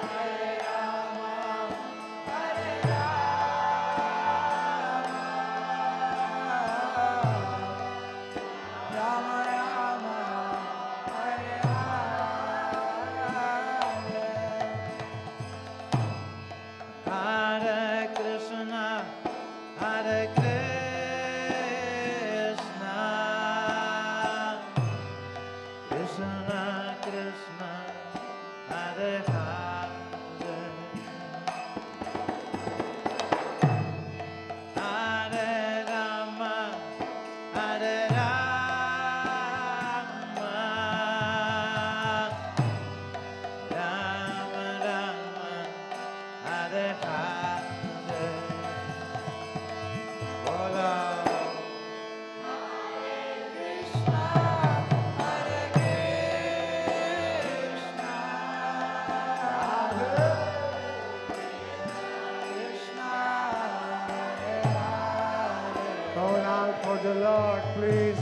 Hare Rama, Hare Rama, Rama Rama, Hare Hare, Hare Krishna, Hare Krishna, Krishna Krishna, Hare Hare, Hare Rama, Hare Rama, Rama Rama, Hare Hare. Bola. Krishna, Hare Krishna, Krishna Hare Hare, Call out for the Lord, please.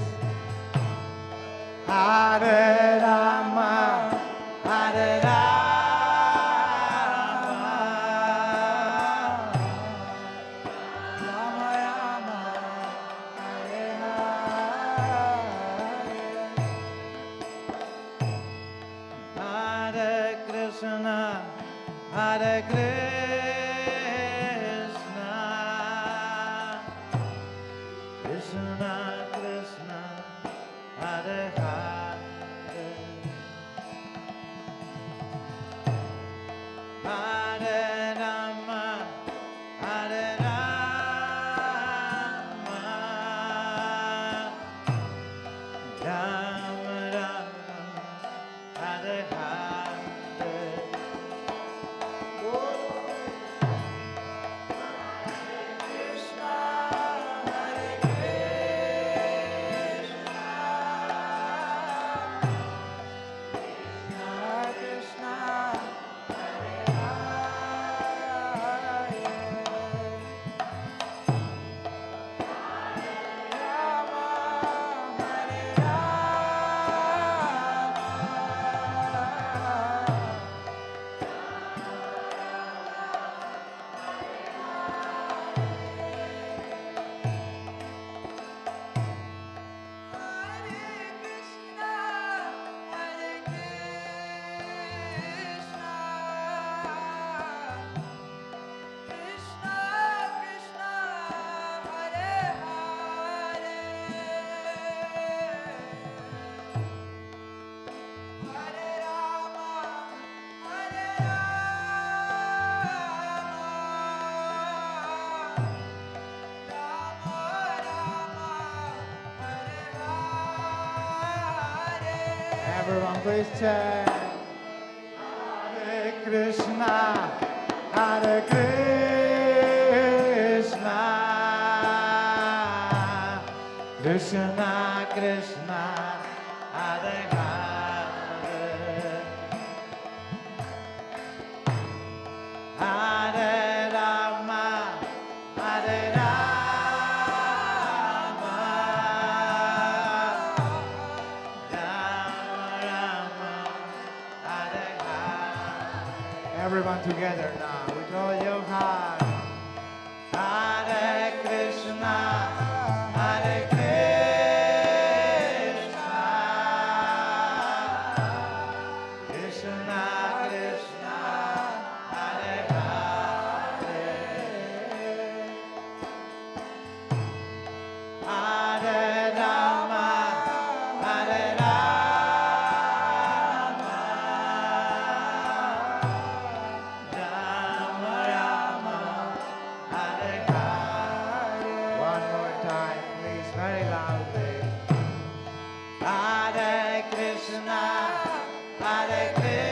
Hare Rama, Hare Rama, Rama Rama, Hare Hare, Hare Krishna, Hare Krishna, Krishna Krishna, Hare Hare, Hare Rama, Hare Rama, Rama Rama, Hare Hare. Everyone please chant. Hare Krishna, Hare Krishna, Krishna Krishna, Hare Hare, Hare Rama, Hare Rama, Rama Rama, Hare Hare. Everyone together now with all your heart. Hare Krishna, Hare Krishna, Krishna Krishna, Hare Hare, Hare Rama, Hare Rama, Rama Rama, Hare Hare. One more time, please, very loudly. Hare Krishna, Hare Krishna,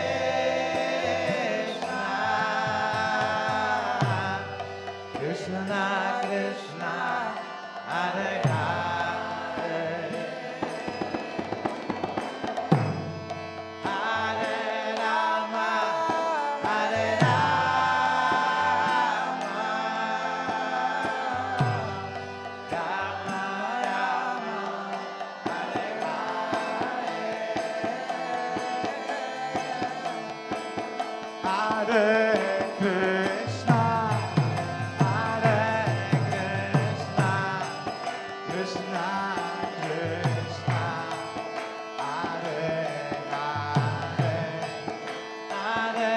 Krishna Krishna, Hare Hare, Hare Rama, Hare Rama, Rama Rama, Hare Hare, Hare Krishna, Hare Krishna, Krishna Krishna, Hare Hare, Hare Rama, Hare Rama, Rama Rama, Hare Hare. Hare Krishna, Hare Krishna, Krishna Krishna, Hare Hare, Hare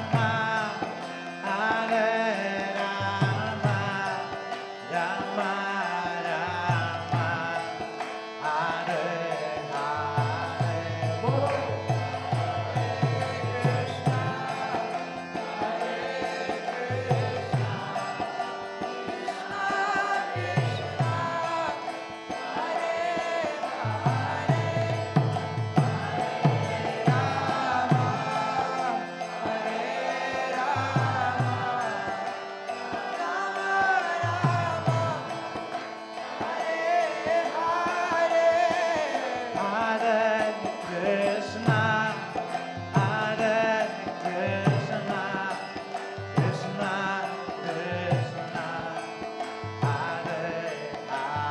Rama, Hare Rama, Rama Rama, Hare Hare. Hare Krishna, Hare Krishna, Krishna Krishna, Hare Hare,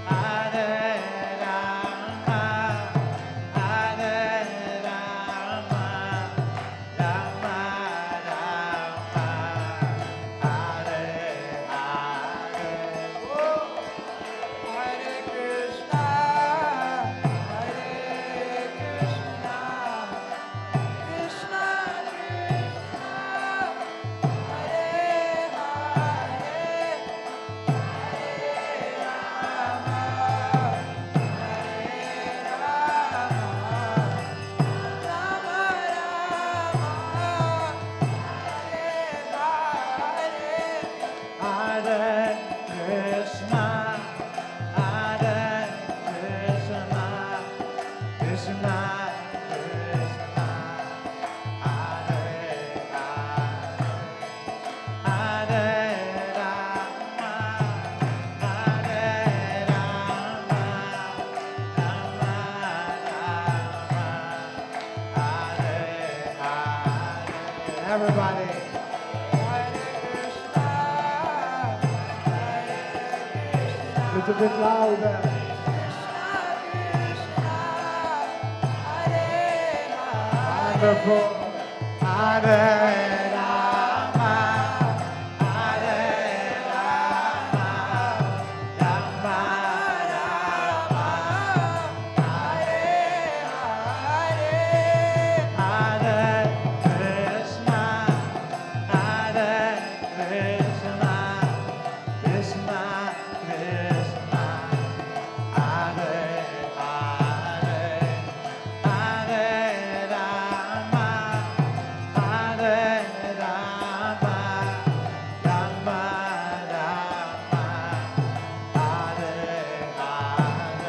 Hare Rama, Hare Rama, Rama Rama, Hare Krishna, Hare Krishna, Krishna Krishna, Hare Hare, Hare Rama, Hare Rama, Rama Rama, Hare Hare. Everybody. Little bit louder. Wonderful. Hare Rama, Hare Rama, Rama Rama, Hare Hare, Hare Krishna, Hare Krishna, Krishna Krishna, Hare Hare, Hare Rama, Hare Rama, Rama Rama, Hare Hare.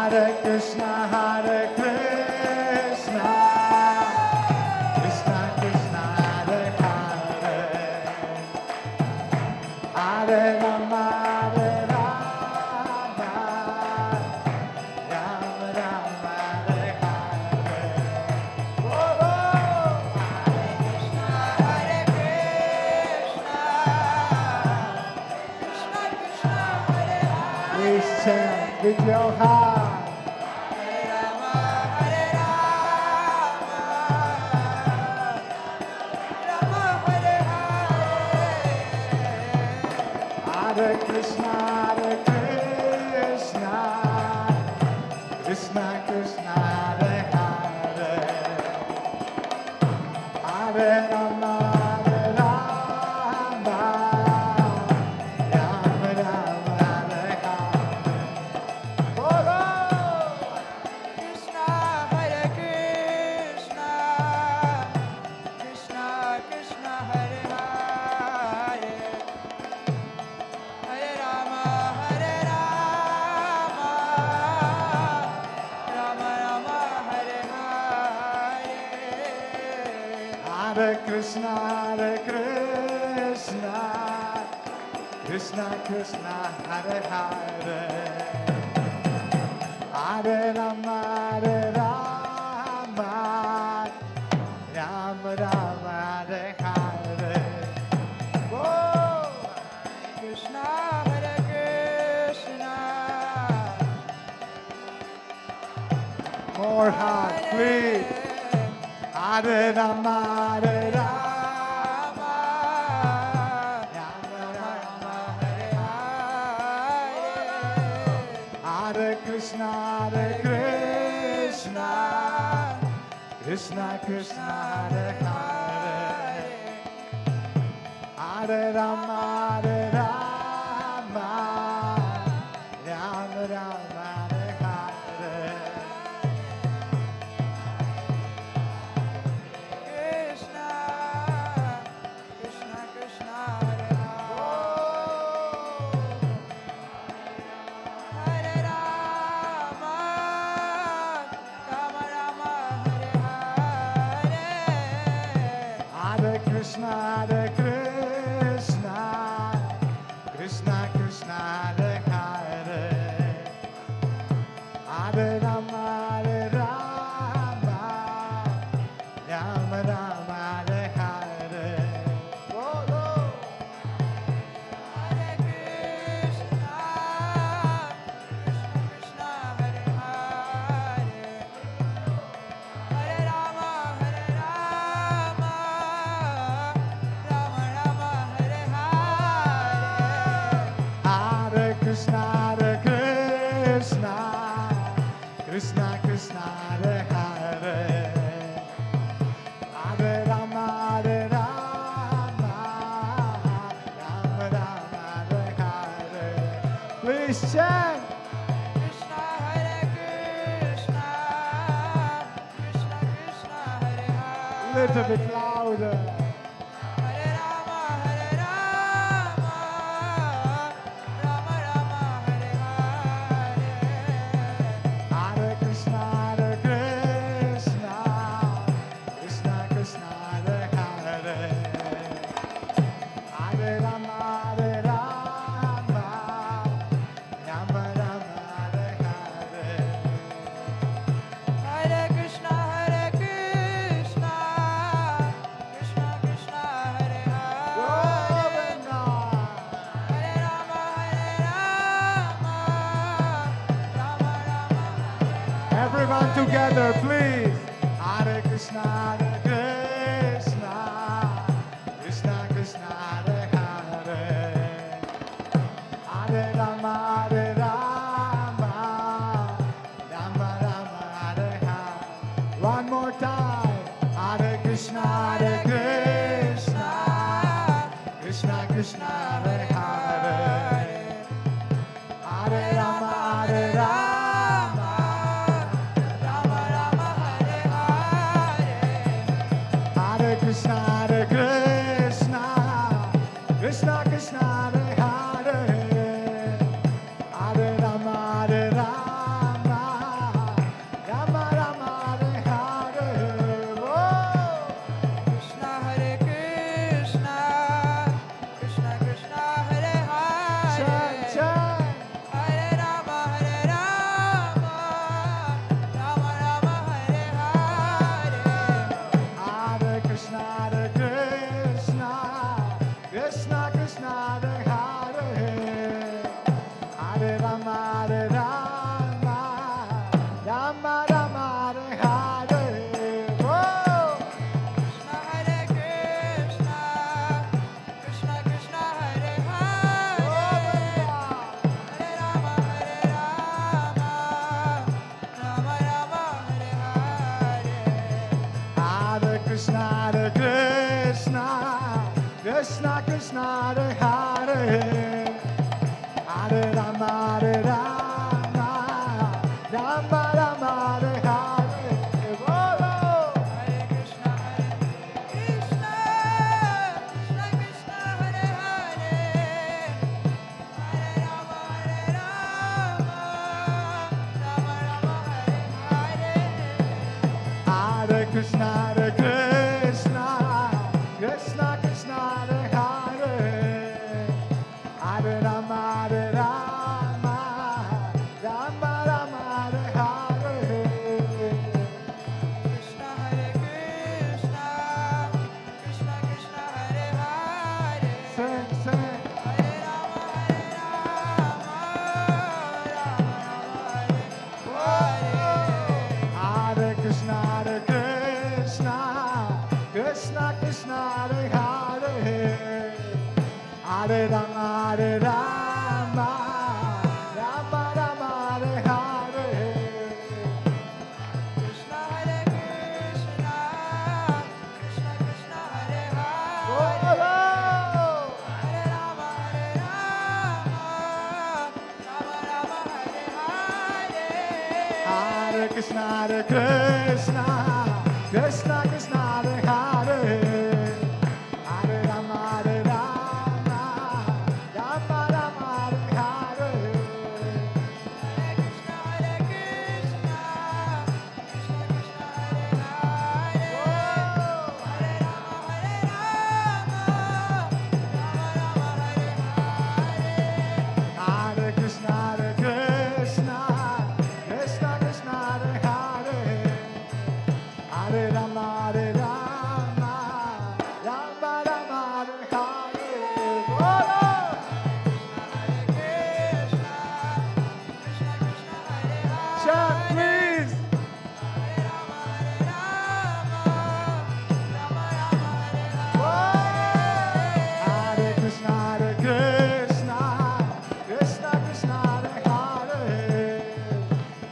Hare Krishna, Hare Krishna, Krishna Krishna, Hare Hare, Hare Rama, Hare Rama, Rama Rama, Hare Hare. Oh, Hare Krishna, Hare Krishna, Krishna Krishna, Hare Hare. please chant with your heart. Hare Rama, Hare Rama, Rama Hare Hare. Hare Krishna, Hare Krishna, Krishna Krishna, Hare Hare, Hare Rama, Hare Rama, Rama Rama, Hare Hare. Bolo! Krishna, Hare Krishna, Krishna Krishna, Hare Hare, Hare Rama, Hare Rama, Rama Rama, Hare Hare. Hare Krishna, Hare Krishna, Krishna Krishna, Hare Hare, Hare Rama, Hare Rama, Rama Rama, Hare Hare. Whoa! Krishna, Hare Krishna, More heart, please. Hare Rama, Hare Rama, Rama Rama, Hare Hare. Hare Krishna, Hare Krishna, Krishna Krishna, Hare Hare, Hare Rama, Hare Rama, Rama Rama, Hare Hare. Krishna, Krishna Krishna, Hare Hare. Hare Rama, Rama Rama, Hare Hare. Hare Krishna, Hare Krishna, Krishna Krishna, Hare Hare, Hare Rama, Hare Rama, Rama Rama, Hare Hare. Bolo! Hare Krishna, Krishna Krishna, Hare Hare. Hare Rama, Hare Rama, Rama Rama, Hare Hare. Hare Krishna, Hare Krishna, Krishna Krishna, Hare Hare, Hare Rama, Hare Rama, Rama Rama, Hare Hare. Please chant. Krishna, Hare Krishna, Krishna Krishna, Hare Hare. Little bit louder. Hare Rama, Hare Rama, Rama Rama, Hare Hare. Hare Krishna, Hare Krishna, Krishna Krishna, Hare Hare, Hare Rama, Hare Rama, Rama Rama, Hare Hare. Hare Krishna, Hare Krishna, Krishna Krishna, Hare Hare. Govinda. Hare Rama, Hare Rama, Rama Rama, Hare Hare. Everyone together, please. Hare Krishna, Hare Krishna, Krishna Krishna, Hare Hare, Hare Rama, Hare Rama, Rama Rama, Hare Hare. One more time. Hare Krishna, Hare Krishna, Krishna Krishna, Hare Hare, Hare Rama, Hare Rama, Rama Rama, Hare Hare. Hare Krishna, Hare Krishna, Krishna Krishna, Hare Hare, Hare Rama, Hare Rama, Krishna, Hare Hare, Hare Rama, Hare Rama, Rama Rama, Hare Hare. Bolo. Hare Krishna, Krishna Krishna, Hare Hare, Hare Rama, Rama Rama, Hare Hare. Hare Krishna, Hare Krishna, Krishna Krishna, Hare Hare, Hare Rama, Hare Rama, Rama Rama, Hare Hare. Krishna, Hare Krishna, Krishna Krishna, Hare Hare, Sing, sing. Hare Rama, Rama Rama, Hare Hare. Hare Krishna, Hare Krishna, Krishna Krishna, Hare Hare, Hare Rama, Hare Rama, Rama Rama, Hare Hare. Krishna, Hare Krishna, Krishna Krishna, Hare Hare, Bolo. Hare Rama, Rama Rama, Hare Hare. Hare Krishna, Hare Krishna, Krishna Krishna, Hare Hare, Hare Rama, Hare Rama, Rama Rama, Hare Hare. Hare Krishna, Hare Krishna, Krishna Krishna, Hare Hare, Hare Rama, Rama Rama, Hare Hare. Hare Krishna, Hare Krishna, Krishna Krishna, Hare Hare, Hare Rama, Hare Rama, Rama Rama, Hare Hare. Bolo. Hare Krishna, Krishna Krishna, Hare Hare. Chant, please. Hare Rama, Rama Rama, Hare Hare. Hare Krishna, Hare Krishna, Krishna Krishna, Hare Hare,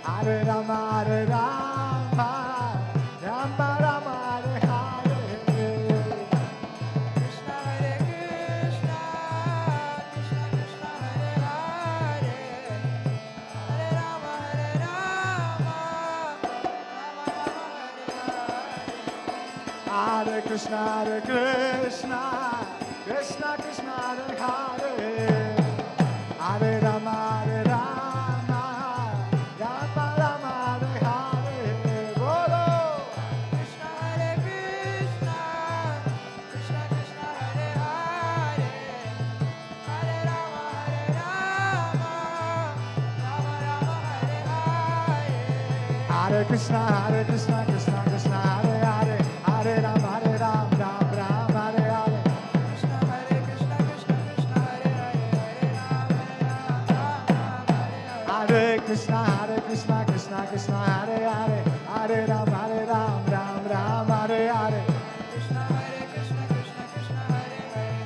Hare Rama, Hare Rama, Rama Rama, Hare Hare. Krishna, Hare Krishna, Krishna Krishna, Hare Hare, Hare Rama, Rama Rama, Hare Hare. Hare Krishna, Hare Krishna, Krishna Krishna, Hare Hare, Hare Rama, Hare Rama, Rama Rama, Hare Hare. Bolo. Krishna, Hare Krishna, Krishna Krishna, Hare Hare, Hare Rama, Rama Rama, Hare Hare. Hare Krishna, Hare Krishna, Krishna Krishna, Hare Hare, Hare Ram, Hare Ram, Ram Ram, Hare Hare. Krishna, Hare Krishna, Krishna Krishna, Hare Hare, Hare Rama, Rama Rama, Hare Hare. Hare Krishna, Hare Krishna, Krishna Krishna, Hare Hare, Hare Ram, Hare Ram, Ram Ram, Hare Hare. Krishna, Hare Krishna, Krishna Krishna, Hare Hare,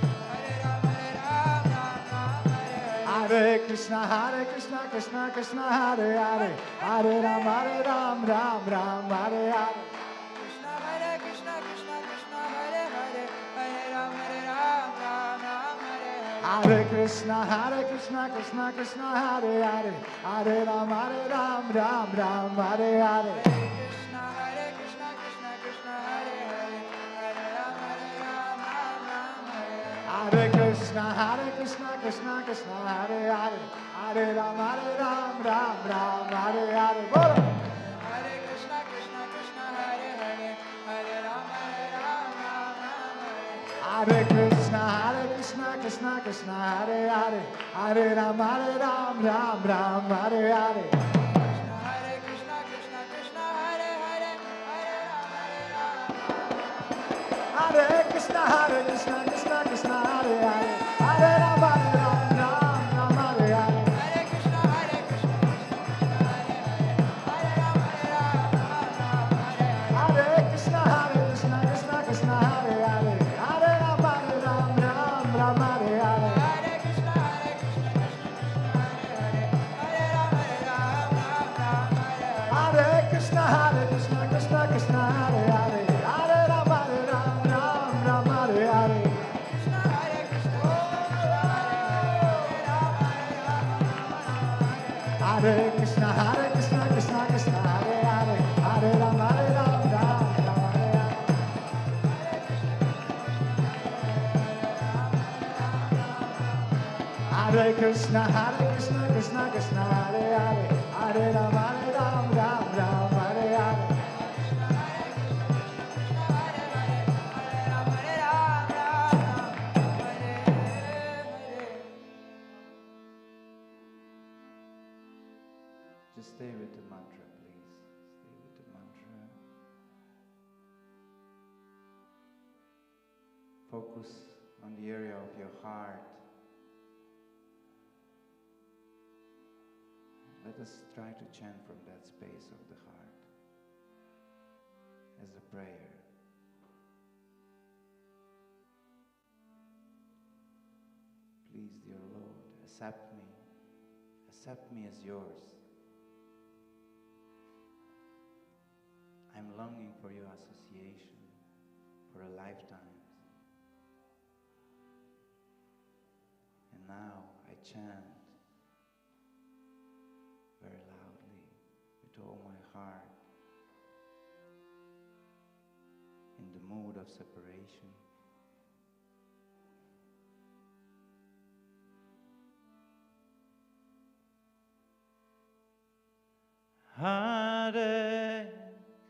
Hare Rama, Rama Rama, Hare Hare. Hare Krishna, Hare Krishna, Krishna Krishna, Hare Hare, Hare Ram, Hare Ram, Ram Ram, Hare Hare. Krishna, Hare Krishna, Krishna Krishna, Hare Hare, Hare Rama, Rama Rama, Hare Hare. Hare Krishna, Hare Krishna, Krishna Krishna, Hare Hare, Hare Ram, Hare Ram, Ram Ram, Hare Hare. Krishna, Hare Krishna, Krishna Krishna, Hare Hare, Hare Rama, Rama Rama, Hare Hare. Hare Krishna, Hare Krishna, Krishna Krishna, Hare Hare, Hare Ram, Ram Ram, Hare Hare. Bolo. Hare Krishna, Krishna Krishna, Hare Hare, Hare Rama, Rama Rama, Hare Hare. Hare Krishna, Hare Krishna, Krishna Krishna, Hare Hare, Hare Ram, Ram Ram, Hare Hare. Krishna, Hare Krishna, Krishna Krishna, Hare Hare, Hare Rama, Rama. Hare Krishna, Hare Krishna, Krishna Krishna, Hare Hare, Hare Ram, Ram Hare Hare. Hare Krishna, Hare Krishna, Krishna Krishna, Hare Hare, Hare Rama, Rama Hare Hare. Hare Krishna, Hare Krishna, Krishna Krishna, Hare Hare, Hare Ram, Ram Hare Hare. Hare Krishna, Hare Krishna, Krishna Krishna, Hare Hare, Hare Rama, Rama Hare Hare. Hare Krishna, Hare Krishna, Krishna Krishna, Hare Hare, Hare Ram, Ram Hare Hare. Krishna, Hare Krishna, Hare Krishna, Krishna Krishna, Hare Hare, Hare Ram, Ram Ram, Hare Hare. Hare Krishna, Krishna Krishna, Hare Hare, Hare Ram, Ram Ram, Hare Hare. Just stay with the mantra, please. Stay with the mantra. Focus on the area of your heart. Let us try to chant from that space of the heart as a prayer. Please, dear Lord, accept me. Accept me as yours. I'm longing for your association for a lifetime. And now I chant very loudly with all my heart in the mood of separation. Hare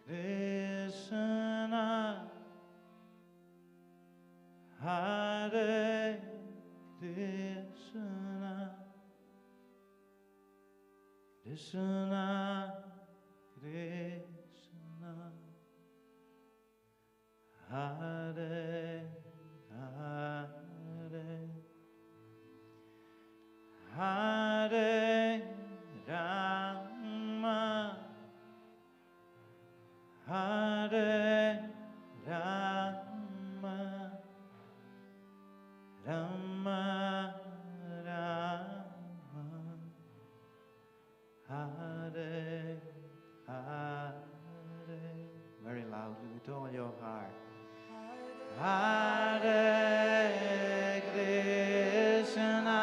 Krishna, Hare Krishna, Krishna Krishna, Hare Hare, Hare Rama, Hare Rama, Rama Rama, Hare Hare. Very loudly with all your heart. Hare Krishna,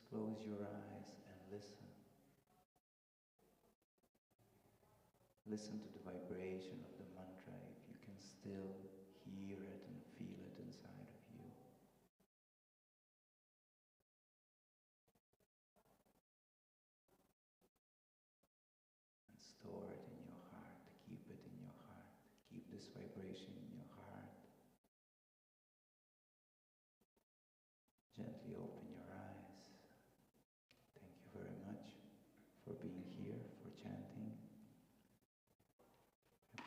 Close your eyes and listen. Listen to the vibration of the mantra if you can still hear it and feel it inside of you. And store it in your heart. Keep it in your heart. Keep this vibration in your heart.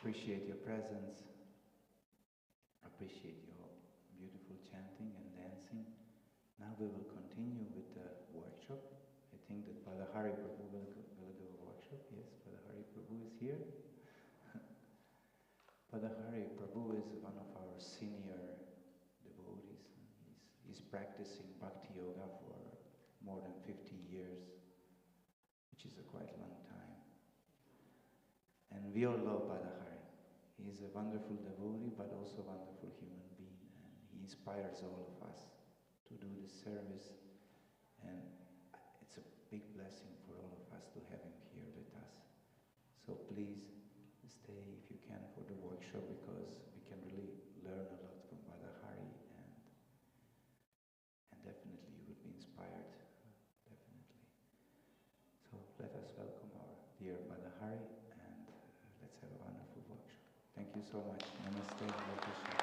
appreciate your presence, appreciate your beautiful chanting and dancing. Now we will continue with the workshop. I think that Padahari Prabhu will do a workshop. Yes, Padahari Prabhu is here. Padahari Prabhu is one of our senior devotees. He's practicing Bhakti Yoga for more than 50 years, which is a quite long time. And we all love Padahari. He is a wonderful devotee, but also a wonderful human being. And he inspires all of us to do this service. And it's a big blessing for all of us to have him here with us. So please stay if you can for the workshop, because we can really learn a lot from Badahari, and definitely you will be inspired, definitely. So let us welcome our dear Badahari, and let's have a wonderful workshop. Thank you so much. Namaste. Hare Krishna.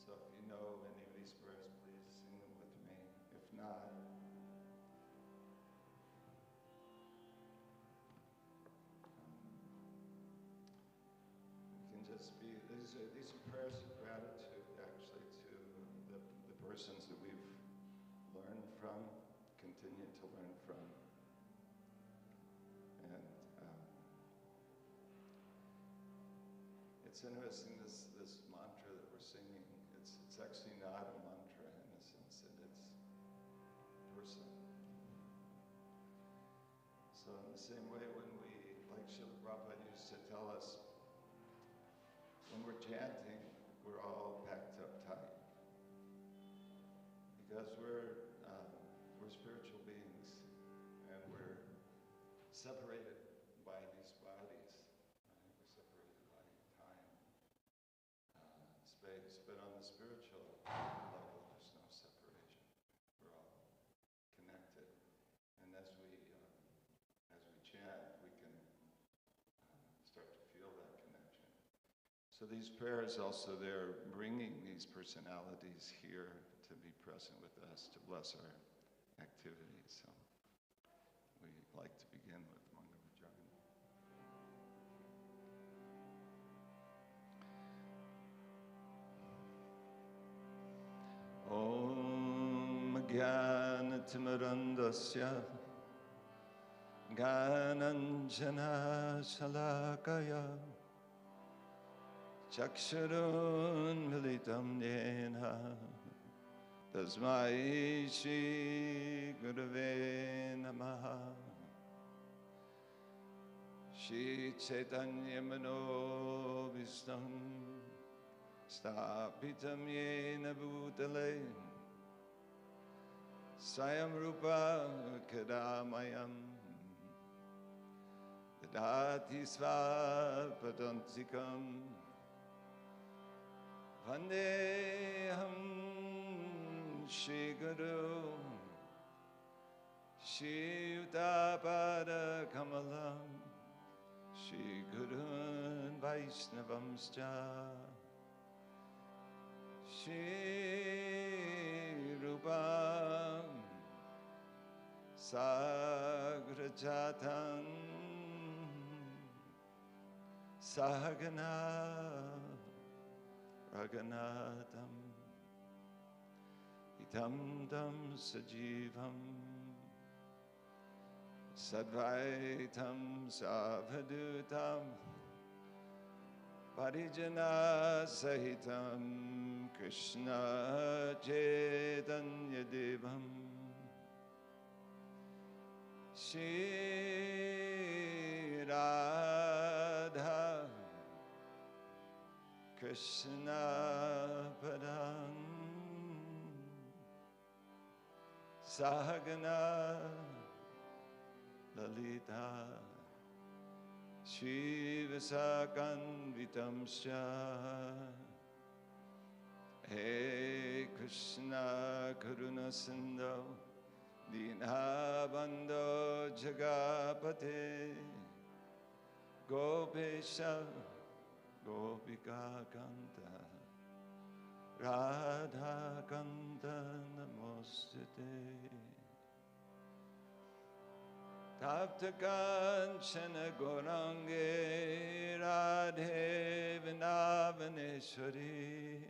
So if you know any of these prayers, please sing them with me. If not, you can just be, these are prayers of gratitude actually to the persons that we've learned from, continue to learn from. And it's interesting, this mantra that we're singing, it's actually not a mantra in a sense, and it's person. So in the same way, when we, like Srila Prabhupada used to tell us, when we're chanting, we're all packed up tight. Because we're spiritual beings, and we're separated by these bodies. We're separated by time, space, but on the spiritual level, there's no separation. We're all connected, and as we chant, we can start to feel that connection. So these prayers also, they're bringing these personalities here to be present with us, to bless our activities. So we like to begin with Mangalarjana. ज्ञानतिमिरन्दस्य ज्ञानञ्जनशलाकया चक्षुरुन्मिलितं येन तस्मै श्रीगुरवे नमः श्रीचैतन्यमनोभीष्टं स्थापितं येन भूतले स्वयं रूपा कदामयम् ददाति स्वापदान्तिकम् वन्देऽहं श्रीगुरु श्रीयुतापदकमलं श्रीगुरून् वैष्णवंश्च श्रीरूपं साग्रजातं सहगना रघुनाथं हितं तं सजीवं सद्वैतं सावधूतं परिजनसहितं Krishna चैतन्यदेवं Shri Radha Krishna Padam Sahagana Lalita Shri Visakanvitamsya He Krishna Karuna Sindhu Dinabandho Jagapate Gopesha Gopika Kanta Radha Kanta Namostute Tapta Kanchana Gorange Radhe Vinavaneshwari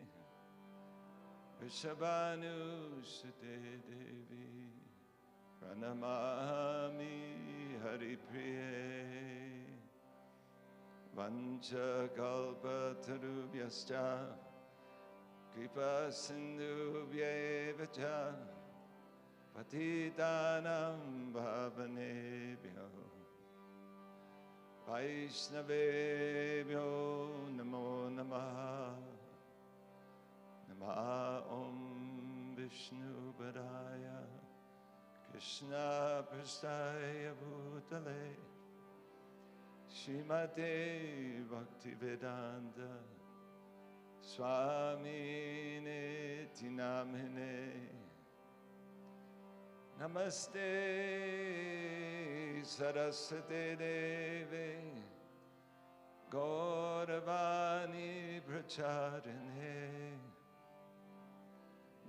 Vishabhanu Sute Devi Pranamami Haripriye Vancha kalpatarubhyascha kripa sindhubhyevacha patitanam bhavanebhyo vaishnavebhyo namo namaha Nama Om Vishnu Padaya Krishna Prasthaya Bhutale Srimate Bhaktivedanta Swamine Tinamine Namaste Saraswate Deve Gauravani Pracharine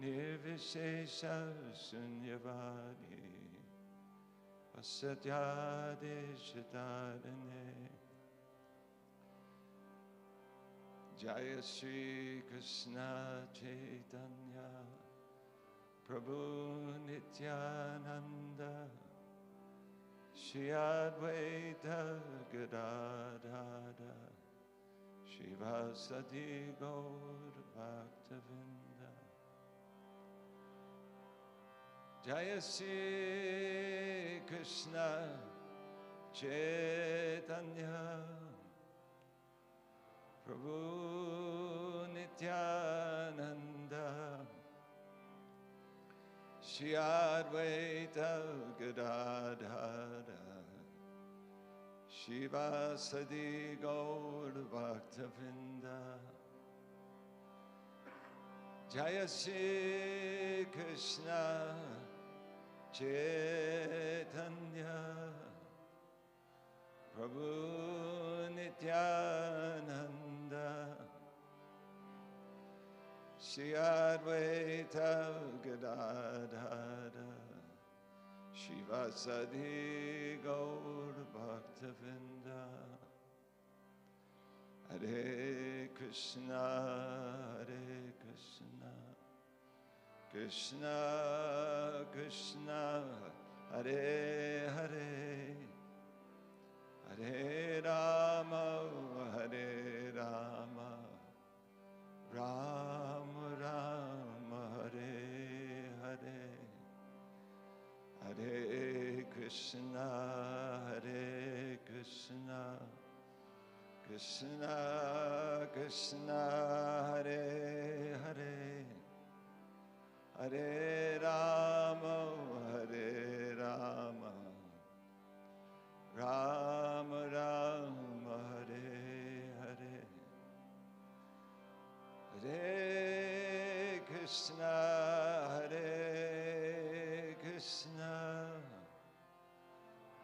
Nirvishesha Sunyavadi Satyadeshatadane Jaya Shri Krishna Chaitanya Prabhu Nityananda Shri Advaita Gadadhara Shivasati Gaur Bhaktavinda Jaya Shri Krishna Chaitanya Prabhu Nityananda Shri Advaita Gadadhara Shivasati Gaur Bhaktavinda Jaya Shri Krishna Chaitanya Prabhu Nityananda Shri Advaita Gadadhara Shivasati Gaur Bhaktavinda Hare Krishna Krishna Krishna Hare Hare Hare Rama Hare Rama Rama Rama Hare Hare Hare Krishna Hare Krishna Krishna Krishna Hare Hare Hare Rama Hare Rama Rama Rama Hare Hare Hare Krishna Hare Krishna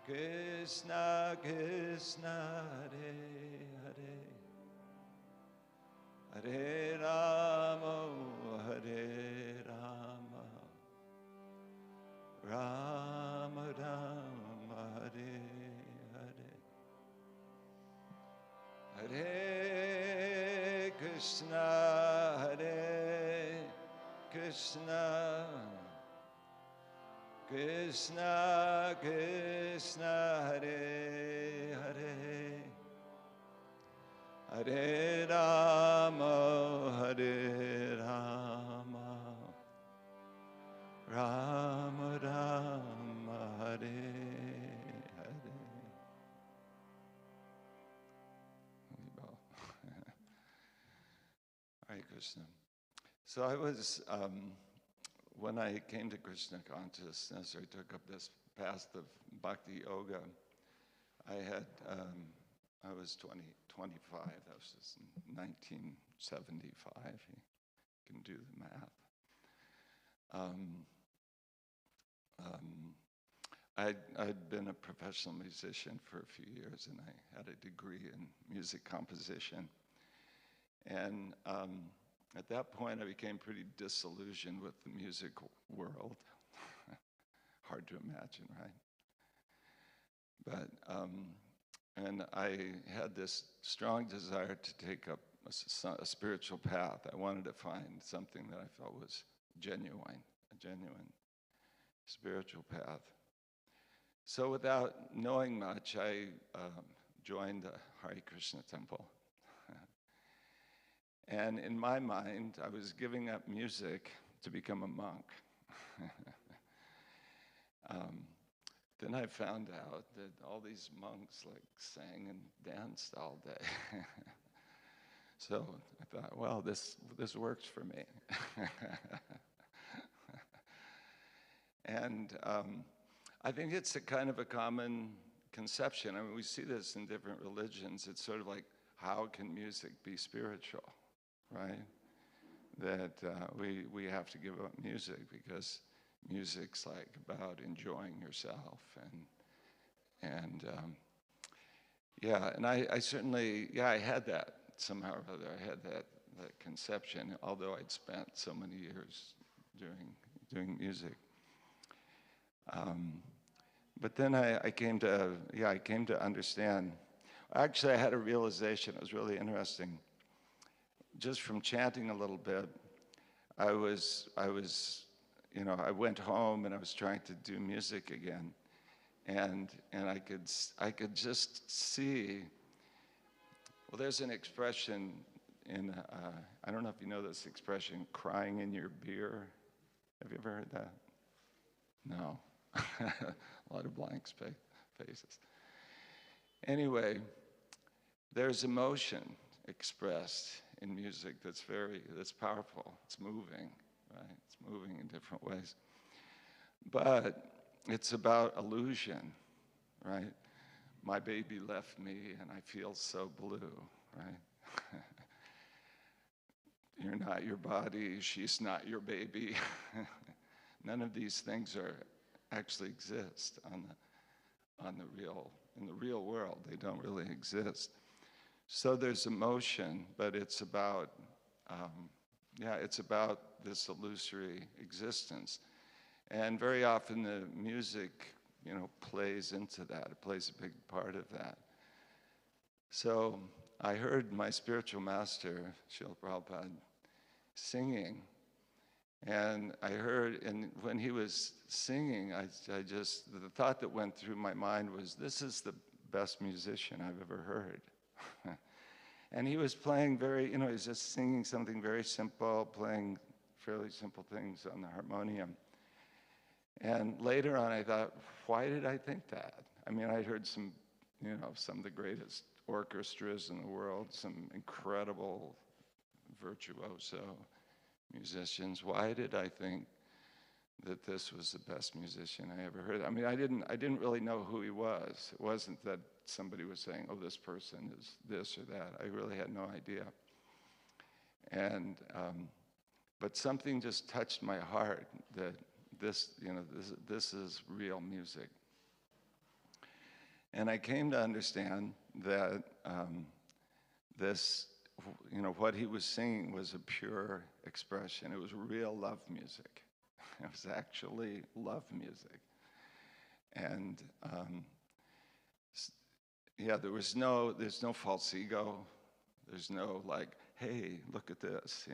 Krishna Krishna Hare Hare Hare Rama Hare Rama Rama Rama Hare Hare Hare Krishna Hare Krishna Krishna Krishna Hare Hare Hare Rama Hare Rama Rama Rama Hare Hare. Hare Krishna. So I was, when I came to Krishna consciousness, I took up this path of bhakti yoga. I was 25, that was just in 1975, you can do the math. I'd been a professional musician for a few years, and I had a degree in music composition. And at that point, I became pretty disillusioned with the music world. Hard to imagine, right? But, and I had this strong desire to take up a spiritual path. I wanted to find something that I felt was genuine, a genuine spiritual path. So without knowing much, I joined the Hare Krishna temple. And in my mind, I was giving up music to become a monk. Then I found out that all these monks sang and danced all day. So I thought, well, this works for me. And I think it's a kind of a common conception. I mean, we see this in different religions. It's sort of like, how can music be spiritual, right? That we have to give up music because music's like about enjoying yourself and I certainly, I had that somehow or other. I had that conception, although I'd spent so many years doing music. But then I came to understand. Actually, I had a realization. It was really interesting. Just from chanting a little bit, I went home and I was trying to do music again, and I could just see. Well, there's an expression in I don't know if you know this expression, crying in your beer. Have you ever heard that? No. A lot of blank faces. Anyway, there's emotion expressed in music that's powerful. It's moving, right? It's moving in different ways. But it's about illusion, right? My baby left me and I feel so blue, right? You're not your body, she's not your baby. None of these things actually exist in the real world. They don't really exist. So there's emotion, but it's about this illusory existence. And very often the music, plays into that. It plays a big part of that. So I heard my spiritual master, Srila Prabhupada, singing, And I heard, and when he was singing, I just, the thought that went through my mind was, this is the best musician I've ever heard. And he was playing very, he was just singing something very simple, playing fairly simple things on the harmonium. And later on, I thought, why did I think that? I mean, I'd heard some, some of the greatest orchestras in the world, some incredible virtuoso musicians. Why did I think that this was the best musician I ever heard? I mean, I didn't really know who he was. It wasn't that somebody was saying, oh, this person is this or that. I really had no idea. And, but something just touched my heart that this is real music. And I came to understand that what he was singing was a pure expression. It was real love music. It was actually love music. And there's no false ego. There's no like, hey, look at this,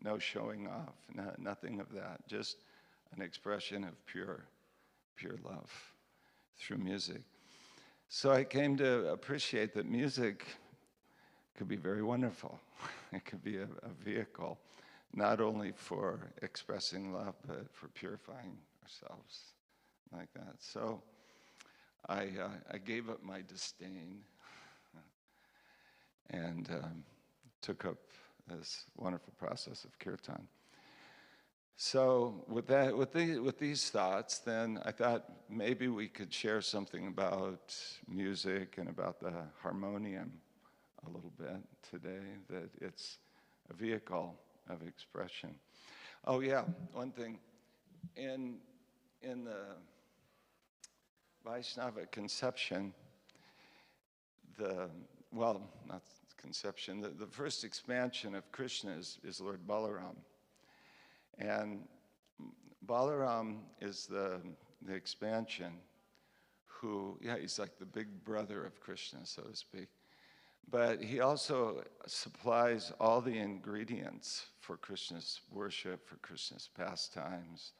no showing off, nothing of that. Just an expression of pure love through music. So I came to appreciate that music could be very wonderful. It could be a vehicle, not only for expressing love, but for purifying ourselves like that. So I gave up my disdain and took up this wonderful process of kirtan. So with these thoughts, then I thought maybe we could share something about music and about the harmonium a little bit today, that it's a vehicle of expression. Oh yeah, one thing. In the Vaishnava conception, not conception, the first expansion of Krishna is Lord Balaram. And Balaram is the expansion he's like the big brother of Krishna, so to speak. But he also supplies all the ingredients for Krishna's worship, for Krishna's pastimes.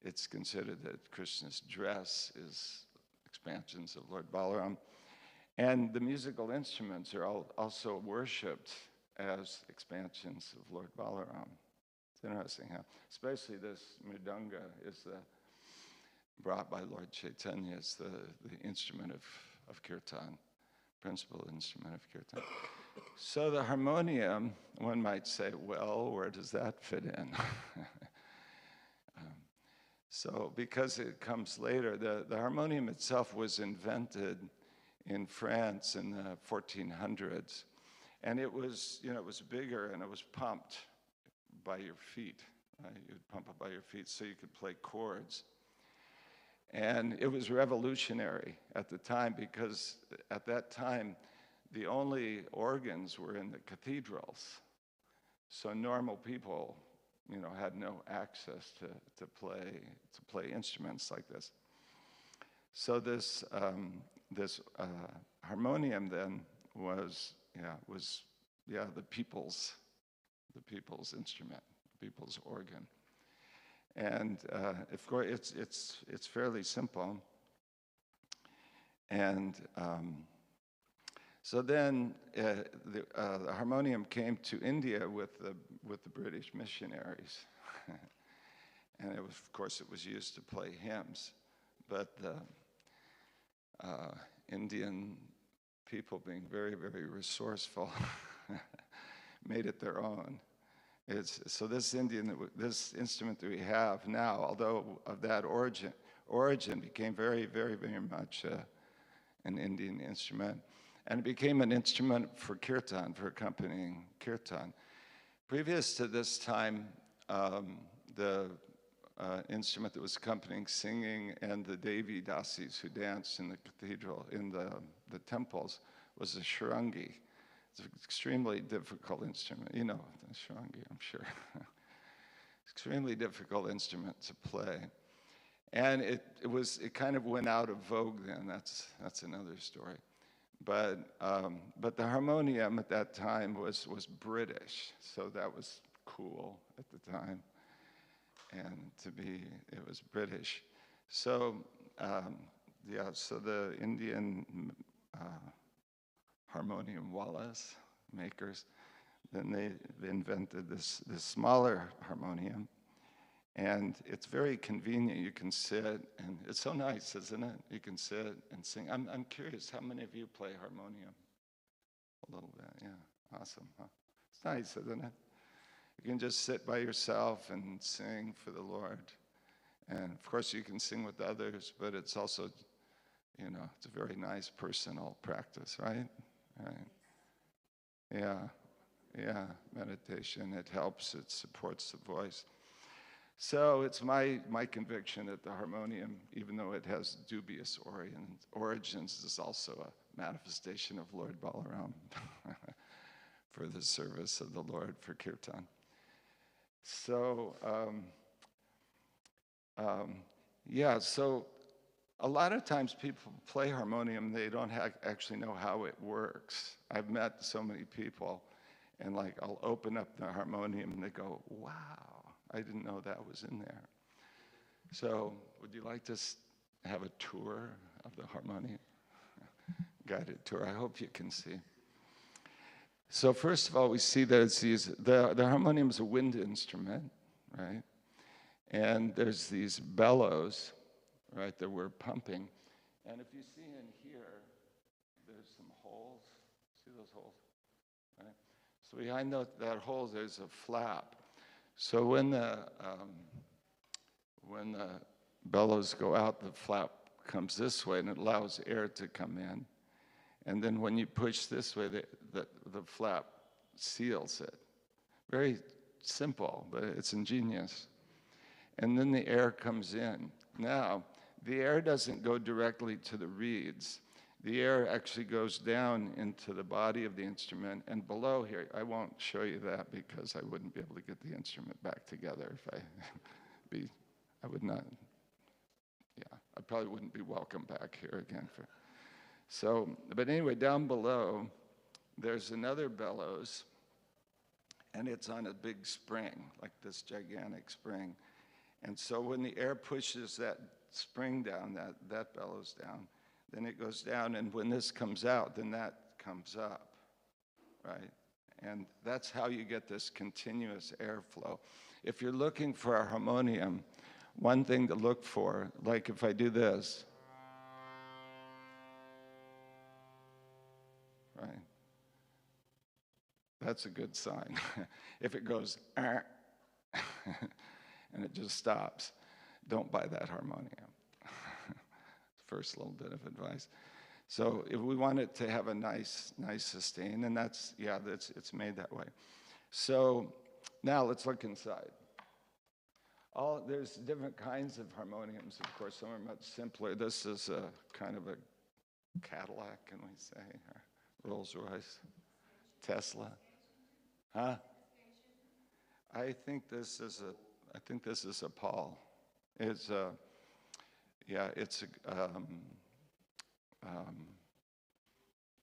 It's considered that Krishna's dress is expansions of Lord Balaram. And the musical instruments are also worshipped as expansions of Lord Balaram. It's interesting how, especially this mridanga is brought by Lord Chaitanya as the instrument of kirtan, principal instrument of kirtan. So the harmonium, one might say, well, where does that fit in? So because it comes later, the harmonium itself was invented in France in the 1400s. And it was, it was bigger and it was pumped by your feet. You'd pump it by your feet so you could play chords. And it was revolutionary at the time because at that time, the only organs were in the cathedrals. So normal people, had no access to play instruments like this. So this harmonium then was the people's instrument, the people's organ. And of course, it's fairly simple. And so then the harmonium came to India with the British missionaries, and of course it was used to play hymns. But the Indian people, being very, very resourceful, made it their own. So this instrument that we have now, although of that origin became very, very, very much an Indian instrument. And it became an instrument for kirtan, for accompanying kirtan. Previous to this time, the instrument that was accompanying singing and the Devi Dasis who danced in the cathedral, in the temples, was a sharangi. It's an extremely difficult instrument. You know the sharangi, I'm sure. Extremely difficult instrument to play. And it kind of went out of vogue then. That's another story. But the harmonium at that time was British, so that was cool at the time, and it was British. So, so the Indian harmonium wallas makers, then they invented this smaller harmonium. And it's very convenient. You can sit, and it's so nice, isn't it? You can sit and sing. I'm curious, how many of you play harmonium? A little bit, yeah. Awesome, huh? It's nice, isn't it? You can just sit by yourself and sing for the Lord. And of course, you can sing with others, but it's also, it's a very nice personal practice, right? Right. Yeah, meditation. It helps, it supports the voice. So it's my conviction that the harmonium, even though it has dubious origins, is also a manifestation of Lord Balaram for the service of the Lord for Kirtan. So, so a lot of times people play harmonium, they don't actually know how it works. I've met so many people, and I'll open up the harmonium and they go, wow, I didn't know that was in there. So would you like to have a tour of the harmonium? Guided tour, I hope you can see. So first of all, we see that it's the harmonium is a wind instrument, right? And there's these bellows, right, that we're pumping. And if you see in here, there's some holes. See those holes? Right? So behind that hole, there's a flap. So when the bellows go out, the flap comes this way, and it allows air to come in. And then when you push this way, the flap seals it. Very simple, but it's ingenious. And then the air comes in. Now, the air doesn't go directly to the reeds. The air actually goes down into the body of the instrument, and below here, I won't show you that because I wouldn't be able to get the instrument back together if I would not, I probably wouldn't be welcome back here again. But anyway, down below, there's another bellows, and it's on a big spring, like this gigantic spring. And so when the air pushes that spring down, that bellows down, then it goes down, and when this comes out, then that comes up, right? And that's how you get this continuous airflow. If you're looking for a harmonium, one thing to look for, like if I do this, right? That's a good sign. If it goes, and it just stops, don't buy that harmonium. First little bit of advice. So if we want it to have a nice sustain, and it's made that way. So now let's look inside. There's different kinds of harmoniums, of course. Some are much simpler. This is a kind of a Cadillac, can we say, or Rolls Royce, Tesla. Huh? I think this is a Paul. It's a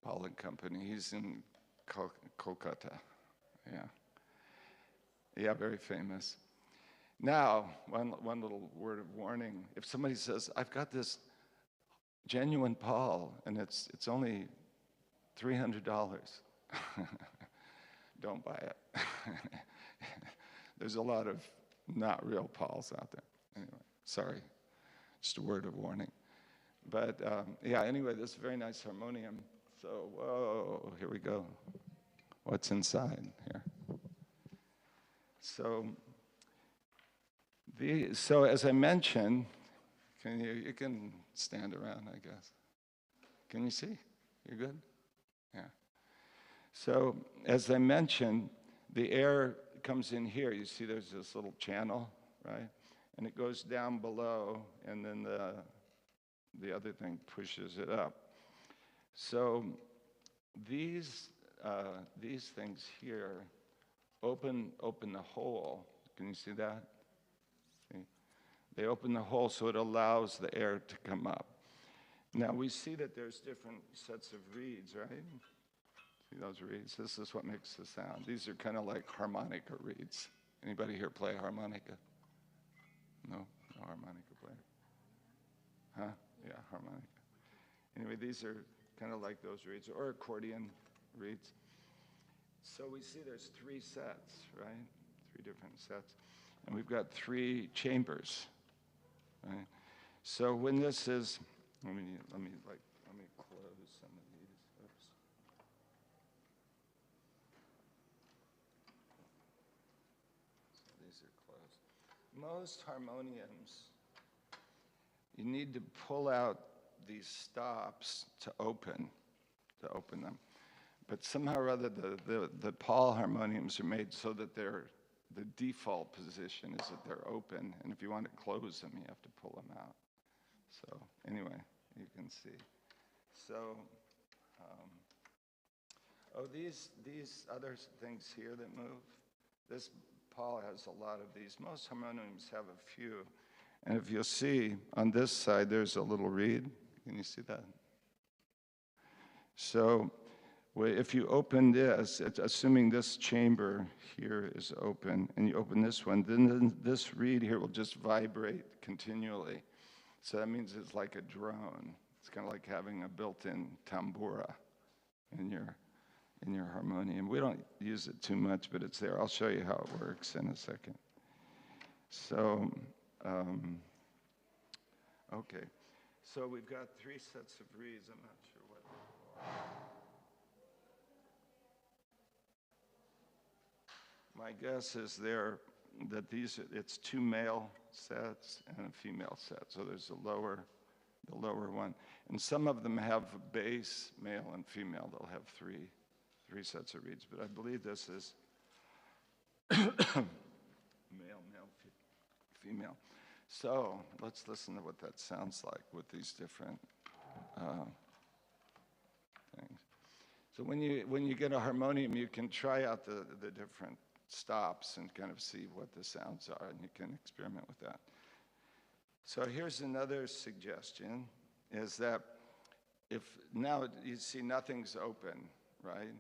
Paul and Company. He's in Kolkata. Yeah, very famous. Now, one little word of warning: if somebody says, "I've got this genuine Paul, and it's only $300," don't buy it. There's a lot of not real Pauls out there. Anyway, sorry. Just a word of warning. But anyway, this is a very nice harmonium. So, whoa, here we go. What's inside here? So as I mentioned, you can stand around, I guess. Can you see? You're good? Yeah. So as I mentioned, the air comes in here. You see there's this little channel, right? And it goes down below, and then the other thing pushes it up. So these things here open the hole. Can you see that? See? They open the hole so it allows the air to come up. Now we see that there's different sets of reeds, right? See those reeds? This is what makes the sound. These are kind of like harmonica reeds. Anybody here play harmonica? No? No harmonica player? Huh? Yeah, harmonica. Anyway, these are kind of like those reeds, or accordion reeds. So we see there's 3 sets, right? 3 different sets. And we've got 3 chambers, right? So when this is, let me close some of these. Oops. So these are closed. Most harmoniums, you need to pull out these stops to open them. But somehow or other, the Paul harmoniums are made so that the default position is that they're open, and if you want to close them, you have to pull them out. So anyway, you can see. So, these other things here that move, this Paul has a lot of these. Most harmoniums have a few. And if you'll see, on this side, there's a little reed. Can you see that? So if you open this, assuming this chamber here is open, and you open this one, then this reed here will just vibrate continually. So that means it's like a drone. It's kind of like having a built-in tambura in your harmonium. We don't use it too much, but it's there. I'll show you how it works in a second. So, okay. So we've got 3 sets of reeds. I'm not sure what they are. My guess is that it's 2 male sets and a female set. So there's the lower one. And some of them have a base, male and female. They'll have three sets of reeds. But I believe this is male, female. So let's listen to what that sounds like with these different things. So when you get a harmonium, you can try out the different stops and kind of see what the sounds are, and you can experiment with that. So here's another suggestion, is that if now you see nothing's open, right?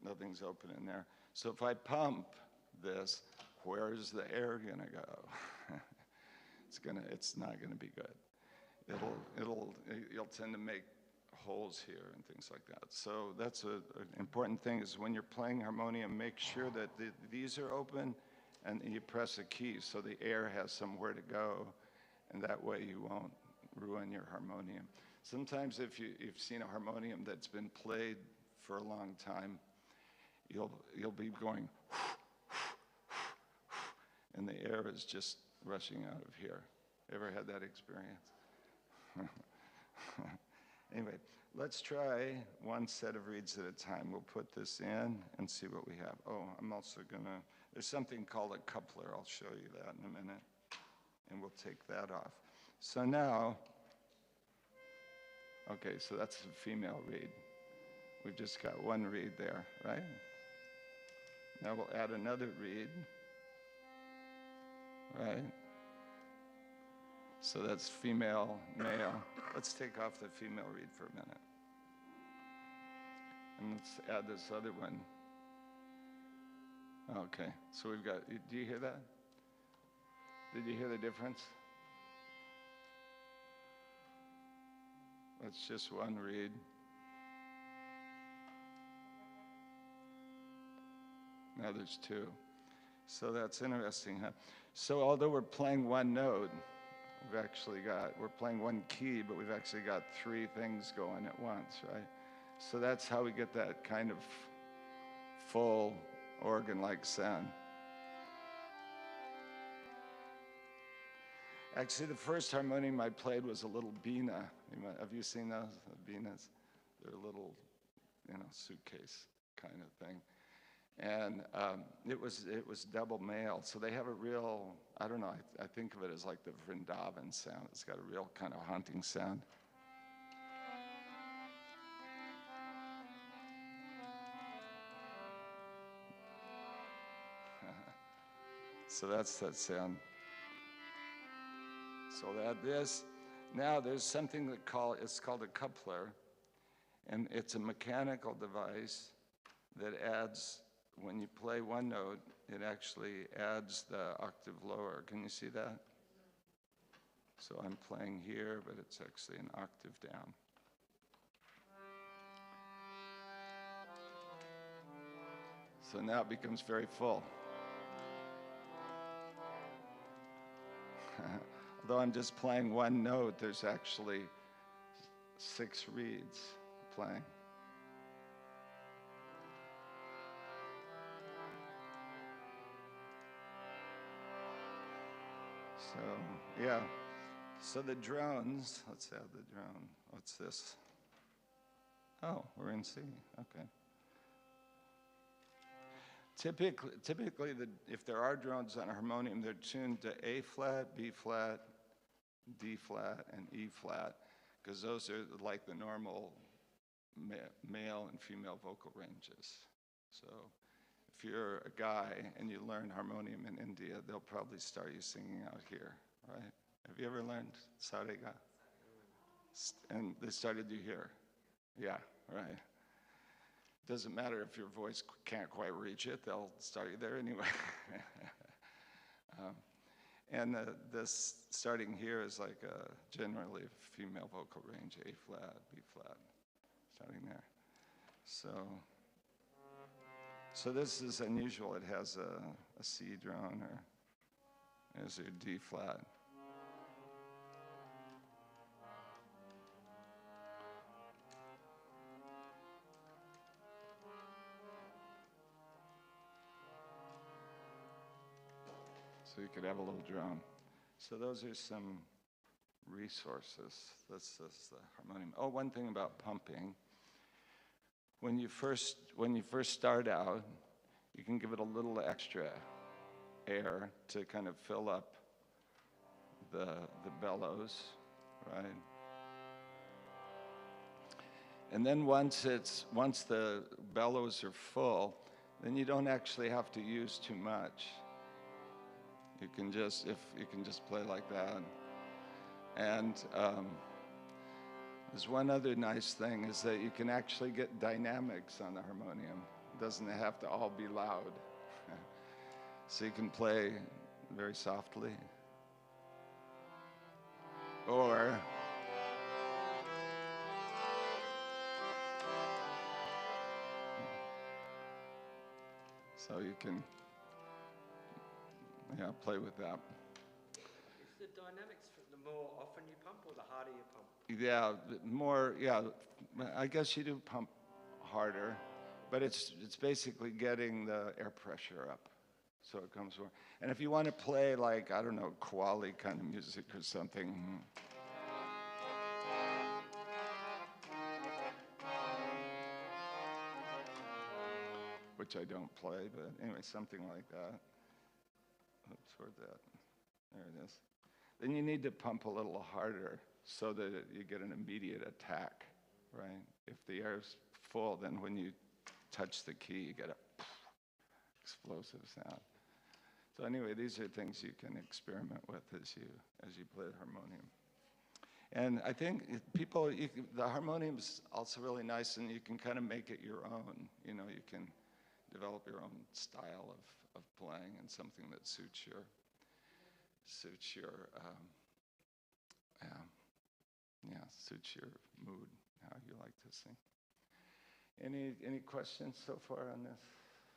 Nothing's open in there. So if I pump this, where's the air gonna go? It's not gonna be good. You'll tend to make holes here and things like that. So that's an important thing, is when you're playing harmonium, make sure that these are open and you press a key so the air has somewhere to go, and that way you won't ruin your harmonium. Sometimes if you've seen a harmonium that's been played for a long time, you'll be going and the air is just rushing out of here. Ever had that experience? Anyway, let's try one set of reeds at a time. We'll put this in and see what we have. Oh, I'm also there's something called a coupler. I'll show you that in a minute. And we'll take that off. So now, okay, so that's a female reed. We've just got one reed there, right? Now we'll add another reed, right? So that's female, male. Let's take off the female reed for a minute. And let's add this other one. Okay, so we've got, do you hear that? Did you hear the difference? That's just one reed. Now there's 2. So that's interesting, huh? So although we're playing one note, we're playing one key, but we've actually got 3 things going at once, right? So that's how we get that kind of full organ-like sound. Actually, the first harmonium I played was a little bina. Have you seen those, the binas? They're a little, suitcase kind of thing. And it was double male, so they have a real, I don't know, I think of it as like the Vrindavan sound. It's got a real kind of haunting sound. So that's that sound. So we'll add this. Now there's something it's called a coupler, and it's a mechanical device that adds, when you play one note, it actually adds the octave lower. Can you see that? So I'm playing here, but it's actually an octave down. So now it becomes very full. Although I'm just playing one note, there's actually 6 reeds playing. So, yeah. So the drones, let's add the drone. What's this? Oh, we're in C, okay. Typically if there are drones on a harmonium, they're tuned to A flat, B flat, D flat, and E flat, because those are like the normal male and female vocal ranges. So if you're a guy and you learn harmonium in India, they'll probably start you singing out here, right? Have you ever learned Sarega? And they started you here? Yeah, right. Doesn't matter if your voice can't quite reach it, they'll start you there anyway. And this starting here is like generally a female vocal range, A flat, B flat, starting there. So this is unusual. It has a C drone, or is there D flat? So you could have a little drone. So those are some resources. This is the harmonium. Oh, one thing about pumping. When you first start out, you can give it a little extra air to kind of fill up the bellows, right? And then once the bellows are full, then you don't actually have to use too much. You can just play like that. And there's one other nice thing is that you can actually get dynamics on the harmonium. It doesn't have to all be loud. So you can play very softly. Or so you can play with that. Is the dynamics the more often you pump or the harder you pump? I guess you do pump harder, but it's basically getting the air pressure up, so it comes more. And if you want to play like, I don't know, qawwali kind of music or something, which I don't play, but anyway, something like that. Oops, where'd that? There it is. Then you need to pump a little harder so that you get an immediate attack, right? If the air's full, then when you touch the key, you get a explosive sound. So anyway, these are things you can experiment with as you play the harmonium. And I think the harmonium's also really nice, and you can kind of make it your own. You know, you can develop your own style of playing and something that suits your mood, how you like to sing. Any questions so far on this? I have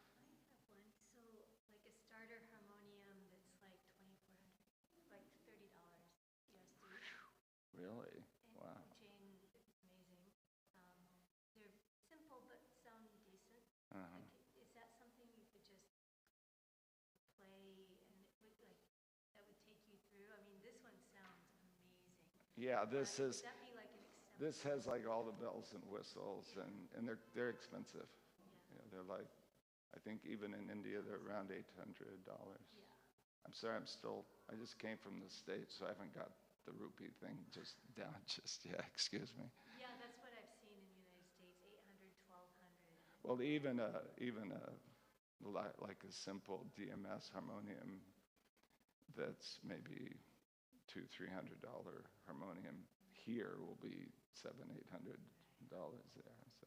one. So, like a starter harmonium that's like $2,400, like $30 USD. Really? And Wow. Jane, it's amazing. They're simple but sound decent. Uh-huh. Like, is that something you could just play and it would that would take you through? I mean, this one sounds amazing. Yeah, this Would that be like an exception? This has like all the bells and whistles, and they're expensive. Yeah. They're like, I think even in India they're around $800. Yeah. I'm sorry, I just came from the States, so I haven't got the rupee thing just down just yet. Excuse me. Yeah, that's what I've seen in the United States, 800, 1,200. Well, even like a simple DMS harmonium that's maybe $200-300 harmonium here will be $700-800 there. So,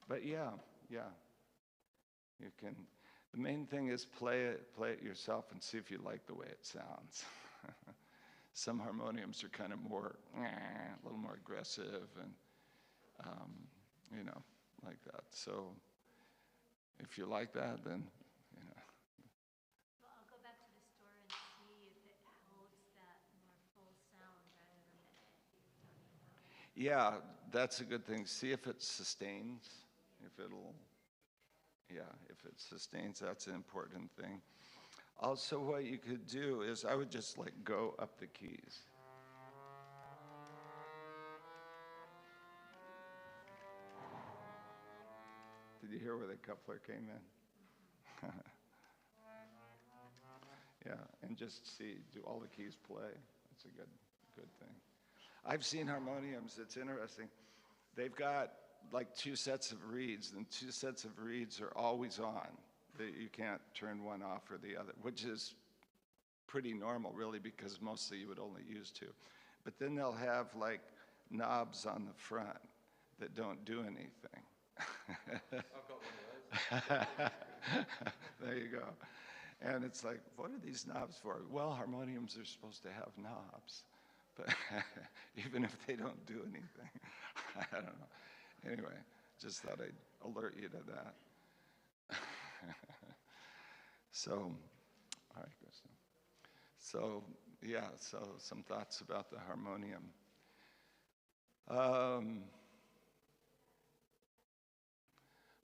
but yeah, Yeah. You can, the main thing is play it yourself and see if you like the way it sounds. Some harmoniums are kind of more, a little more aggressive and, like that. So if you like that, then, Well, I'll go back to the store and see if it holds that more full sound rather than the you're talking about. yeah, that's a good thing. See if it sustains, if it sustains, that's an important thing. Also, what you could do is I would just like go up the keys. Did you hear where the coupler came in? Yeah, and just see, do all the keys play? That's a good thing. I've seen harmoniums, it's interesting. They've got like 2 sets of reeds, and 2 sets of reeds are always on. You can't turn one off or the other, which is pretty normal, really, because mostly you would only use 2. But then they'll have like knobs on the front that don't do anything. I've got one of those. There you go. And it's like, what are these knobs for? Well, harmoniums are supposed to have knobs, but even if they don't do anything, I don't know. Anyway, just thought I'd alert you to that. So, all right, Kristen. So, yeah, so some thoughts about the harmonium.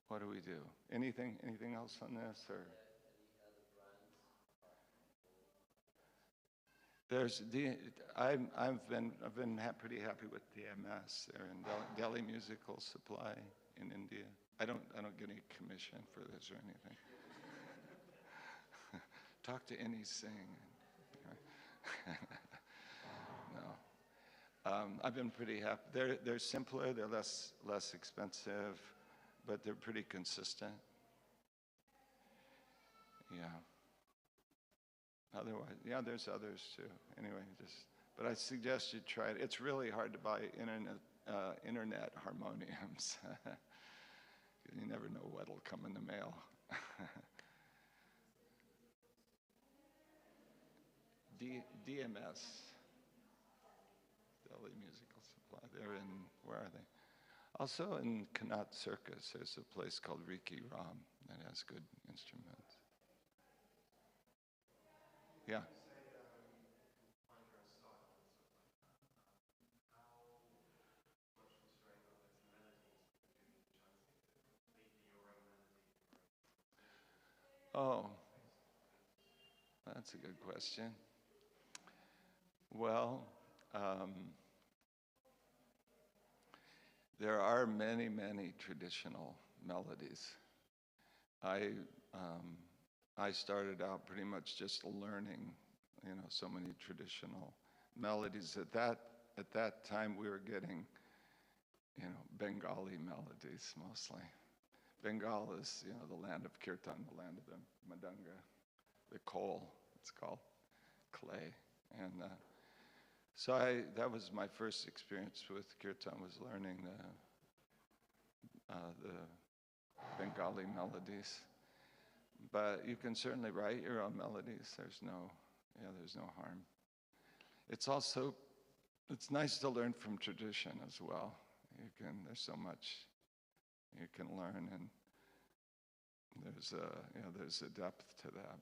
What do we do? Anything else on this, or? I've been pretty happy with DMS. They're in Delhi Musical Supply in India. I don't get any commission for this or anything. Talk to any Singh. No. I've been pretty happy. They're simpler. They're less expensive, but they're pretty consistent. Yeah. Otherwise, yeah, there's others too. Anyway, but I suggest you try it. It's really hard to buy internet harmoniums. You never know what'll come in the mail. DMS, Delhi Musical Supply. They're in, where are they? Also in Kanat Circus, there's a place called Riki Ram that has good instruments. Yeah. Oh, that's a good question. Well, there are many, many traditional melodies. I started out pretty much just learning, so many traditional melodies. At that time, we were getting, Bengali melodies mostly. Bengal is, the land of Kirtan, the land of the Madanga, the coal, it's called, clay. And so that was my first experience with Kirtan, was learning the Bengali melodies. But you can certainly write your own melodies. There's no harm. It's nice to learn from tradition as well. There's so much you can learn, and there's a depth to that.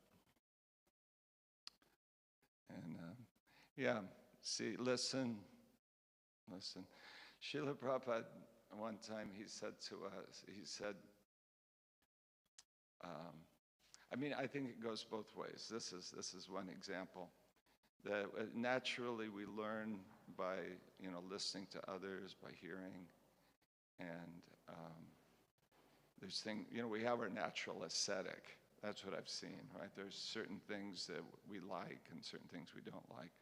And listen. Srila Prabhupada, one time he said to us, I think it goes both ways. This is one example. That naturally we learn by, listening to others, by hearing, and there's things, we have our natural aesthetic. That's what I've seen, right? There's certain things that we like and certain things we don't like.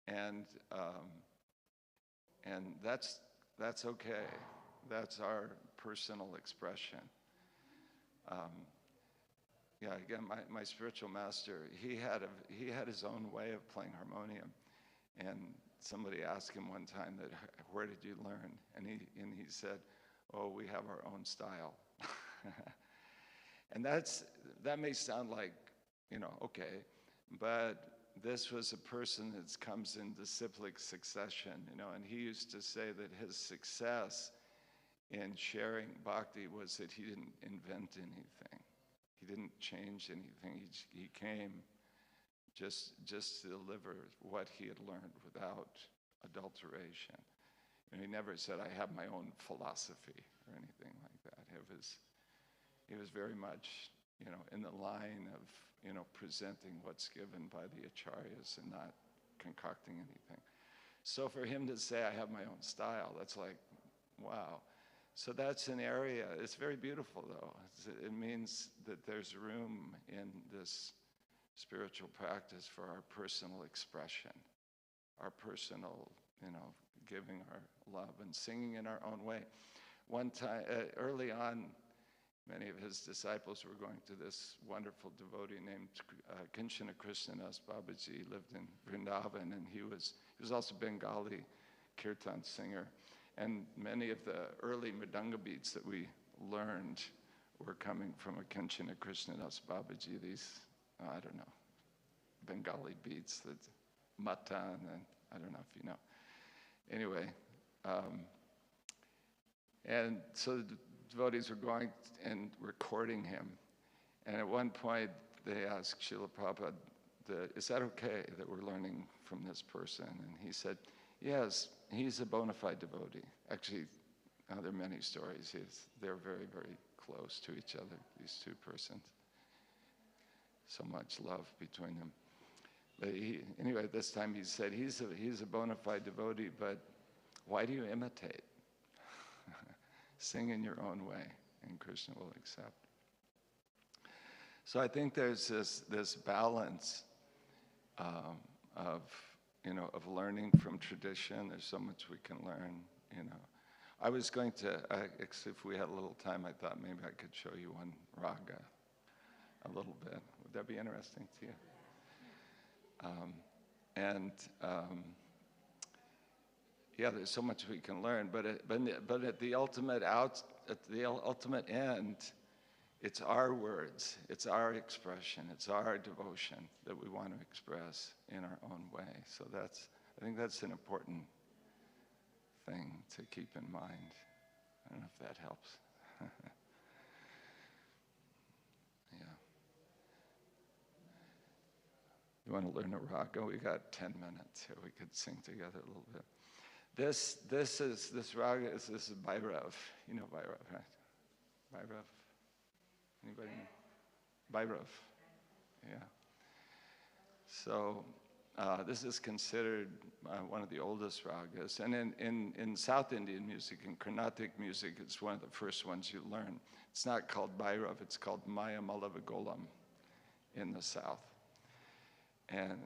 And that's okay. That's our personal expression. Again, my spiritual master, he had his own way of playing harmonium, and somebody asked him one time that, where did you learn? And he said, oh, we have our own style. And that may sound like, okay, but this was a person that comes in disciplic succession, and he used to say that his success in sharing bhakti was that he didn't invent anything. He didn't change anything. He came just to deliver what he had learned without adulteration. And he never said, I have my own philosophy or anything like that. He was very much, in the line of, presenting what's given by the acharyas and not concocting anything. So for him to say, I have my own style, that's like, wow. So that's an area, it's very beautiful though. It means that there's room in this spiritual practice for our personal expression, our personal, giving our love and singing in our own way. One time, early on, many of his disciples were going to this wonderful devotee named Kinshana Krishnadas Babaji. He lived in Vrindavan, and he was also Bengali Kirtan singer. And many of the early Mridanga beats that we learned were coming from a Kinshana Krishnadas Babaji, these, I don't know, Bengali beats, that matan, and I don't know if you know. Anyway, and so the devotees were going and recording him. And at one point, they asked Srila Prabhupada, is that okay that we're learning from this person? And he said, yes, he's a bona fide devotee. Actually, there are many stories. They're very, very close to each other, these two persons. So much love between them. But anyway, this time he said, he's a bona fide devotee, but why do you imitate? Sing in your own way, and Krishna will accept. So I think there's this balance of learning from tradition. There's so much we can learn, I was going to, if we had a little time, I thought maybe I could show you one raga a little bit. Would that be interesting to you? Yeah, there's so much we can learn, but at the ultimate end, it's our words, it's our expression, it's our devotion that we want to express in our own way. So I think that's an important thing to keep in mind. I don't know if that helps. Yeah. You want to learn a raga? We got 10 minutes here. We could sing together a little bit. This raga is Bhairav. You know Bhairav, right? Bhairav. Anybody know? Bhairav. Yeah. So this is considered one of the oldest ragas. And in South Indian music, in Carnatic music, it's one of the first ones you learn. It's not called Bhairav, it's called Maya Malavigolam in the South. And,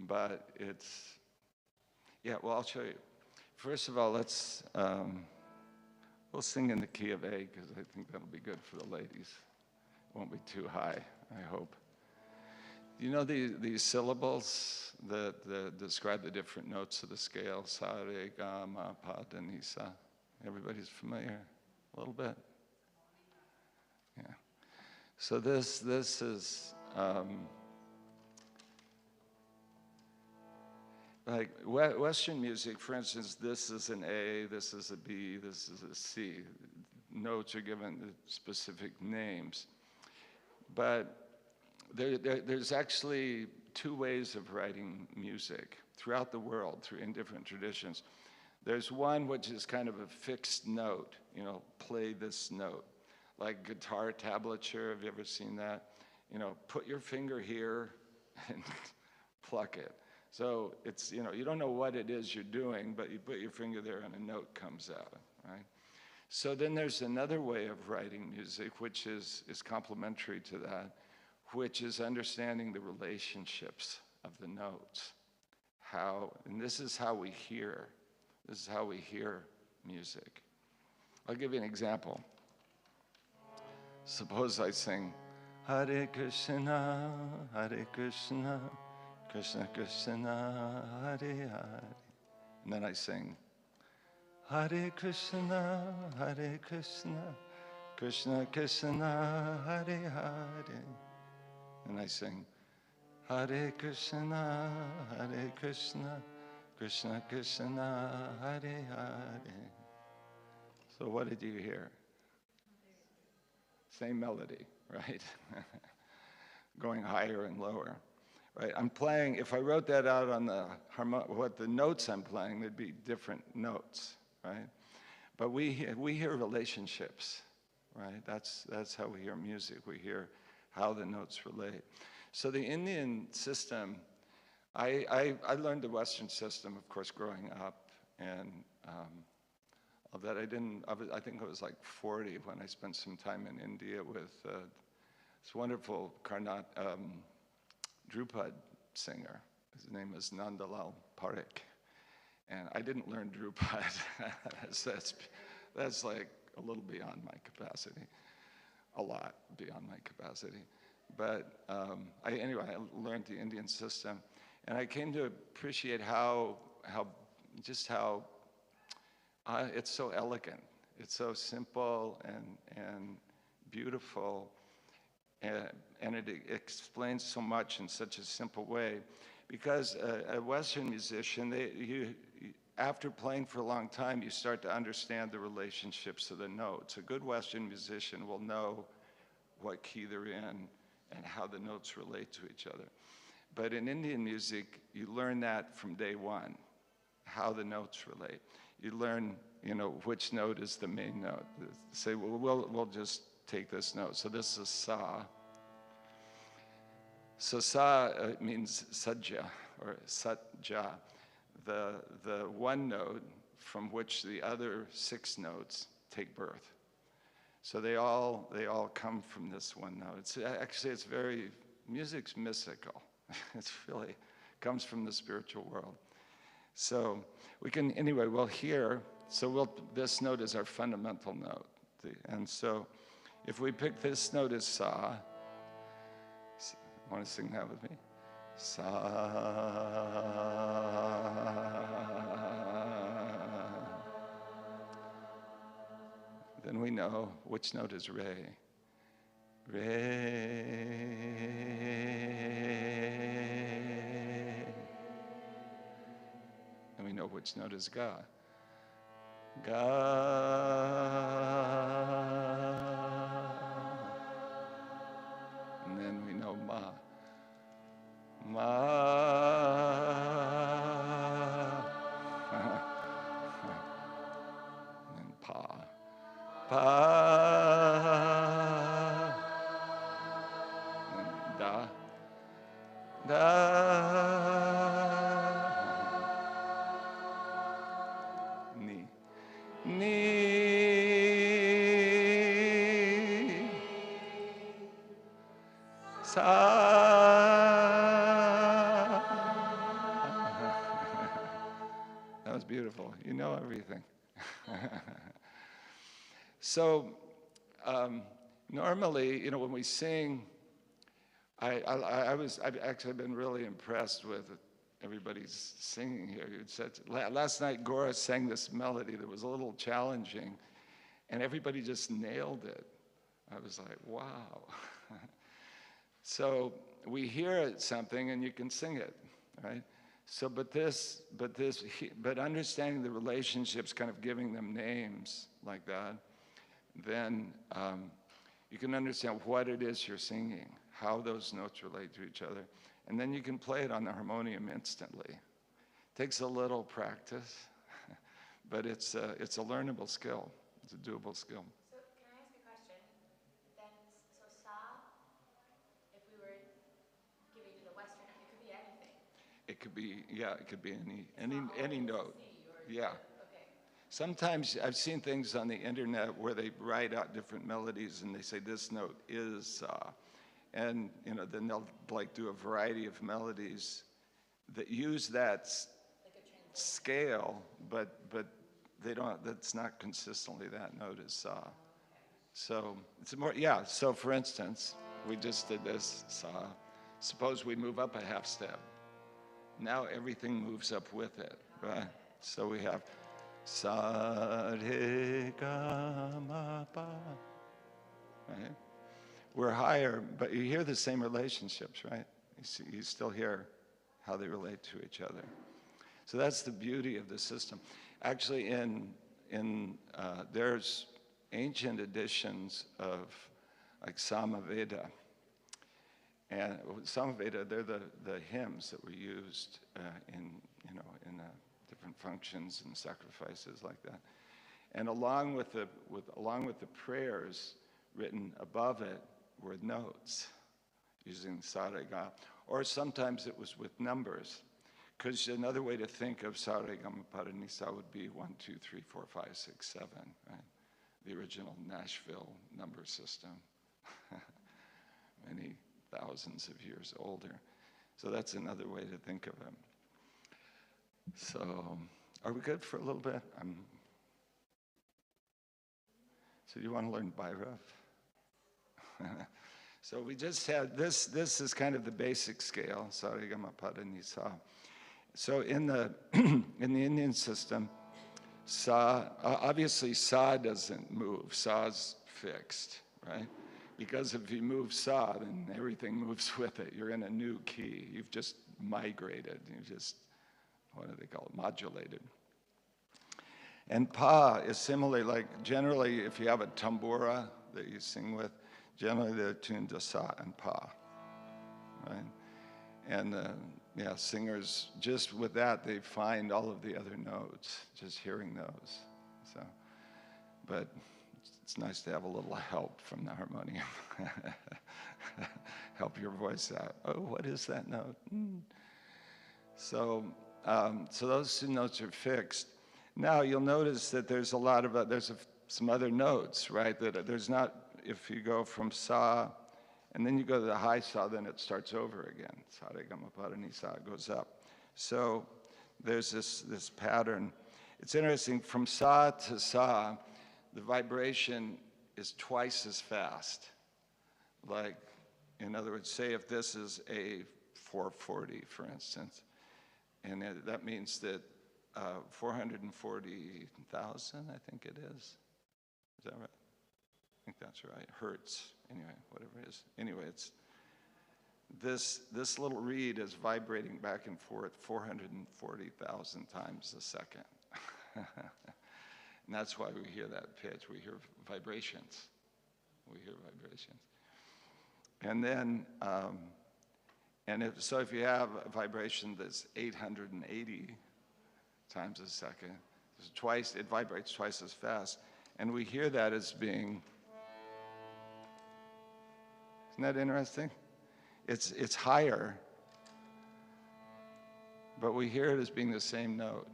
but it's, yeah, well, I'll show you. First of all, we'll sing in the key of A, because I think that'll be good for the ladies. It won't be too high, I hope. You know these syllables that describe the different notes of the scale? Sa, re, ga, ma, pa, da, ni, sa. Everybody's familiar? A little bit? Yeah. So this is, like Western music, for instance, this is an A, this is a B, this is a C. Notes are given specific names. But there's actually two ways of writing music throughout the world, in different traditions. There's one which is kind of a fixed note, play this note. Like guitar tablature, have you ever seen that? Put your finger here and pluck it. So it's, you don't know what it is you're doing, but you put your finger there and a note comes out, right? So then there's another way of writing music, which is complementary to that, which is understanding the relationships of the notes. And this is how we hear. This is how we hear music. I'll give you an example. Suppose I sing, Hare Krishna, Hare Krishna, Krishna Krishna, Hare Hare. And then I sing, Hare Krishna, Krishna Krishna Krishna, Hare Hare. And I sing, Hare Krishna, Krishna Krishna, Hare Hare. So what did you hear? Same melody, right? Going higher and lower, right? I'm playing, if I wrote that out on the what the notes I'm playing, they'd be different notes, right? But we hear relationships, right? That's how we hear music. We hear how the notes relate. So the Indian system, I learned the Western system, of course, growing up, and that I think I was like 40 when I spent some time in India with this wonderful Drupad singer. His name is Nandalal Parekh. And I didn't learn Drupad. that's like a little beyond my capacity, a lot beyond my capacity. But anyway, I learned the Indian system, and I came to appreciate how it's so elegant. It's so simple and beautiful, and it explains so much in such a simple way. Because a Western musician, after playing for a long time, you start to understand the relationships of the notes. A good Western musician will know what key they're in and how the notes relate to each other. But in Indian music, you learn that from day one, how the notes relate. You learn, which note is the main note. Say, well, we'll just take this note. So this is sa. So sa means sajja or satja, the one note from which the other 6 notes take birth. So they all come from this one note. Music's mystical. It's really comes from the spiritual world. So we'll hear. So this note is our fundamental note, and so if we pick this note as sa. Want to sing that with me? Sa. Then we know which note is re. Re. And we know which note is ga. Ga. And then we know ma. Ma. And pa. Pa. And da. Da. Ni. Ni. Sa. That was beautiful. You know everything. So normally, when we sing, I've actually been really impressed with everybody's singing here. Last night, Gora sang this melody that was a little challenging, and everybody just nailed it. I was like, wow. So we hear something, and you can sing it, right? So, but understanding the relationships, kind of giving them names like that, then you can understand what it is you're singing, how those notes relate to each other, and then you can play it on the harmonium instantly. Takes a little practice, but it's a learnable skill. It's a doable skill. So can I ask a question? Then, so sa, if we were giving it a Western, it could be anything. It could be any note. Yeah. Okay. Sometimes I've seen things on the internet where they write out different melodies and they say this note is sa. And then they'll do a variety of melodies that use that scale, but they don't. That's not consistently that note is sa. So it's more. Yeah. So for instance, we just did this sa. Suppose we move up a half step. Now everything moves up with it, right? So we have sa re ga ma pa. right? We're higher, but you hear the same relationships, right? You still hear how they relate to each other. So that's the beauty of the system. Actually, there's ancient editions of like Samaveda. And Samaveda, they're the hymns that were used in different functions and sacrifices like that. And along with the prayers written above it were notes using sarega, or sometimes it was with numbers. Because another way to think of Saregamapadanisa would be 1, 2, 3, 4, 5, 6, 7, right? The original Nashville number system, many thousands of years older. So that's another way to think of it. So, are we good for a little bit? So you want to learn Bhairav? So we just had this is kind of the basic scale, Saregamapadanisa. So in the in the Indian system, sa obviously sa doesn't move. Sa's fixed, right? Because if you move sa, then everything moves with it. You're in a new key. You've just migrated. You've just, what do they call it? Modulated. And pa is similar. Like generally, if you have a tambura that you sing with, generally they're tuned to sa and pa, right? And yeah, singers, just with that, they find all of the other notes, just hearing those. So, but it's nice to have a little help from the harmonium. Help your voice out. Oh, what is that note? So those two notes are fixed. Now you'll notice that there's a lot of, some other notes, right? That there's not, if you go from sa, and then you go to the high sa, then it starts over again. Saregamapadanisa goes up. So there's this pattern. It's interesting, from sa to sa, the vibration is twice as fast. Like, in other words, say if this is a 440, for instance, and that means that 440,000, I think it is. Is that right? I think that's right. Hertz, anyway, whatever it is. Anyway, it's this little reed is vibrating back and forth 440,000 times a second. And that's why we hear that pitch. We hear vibrations. We hear vibrations. And then, if you have a vibration that's 880 times a second, it vibrates twice as fast. And we hear that as being, isn't that interesting? It's higher, but we hear it as being the same note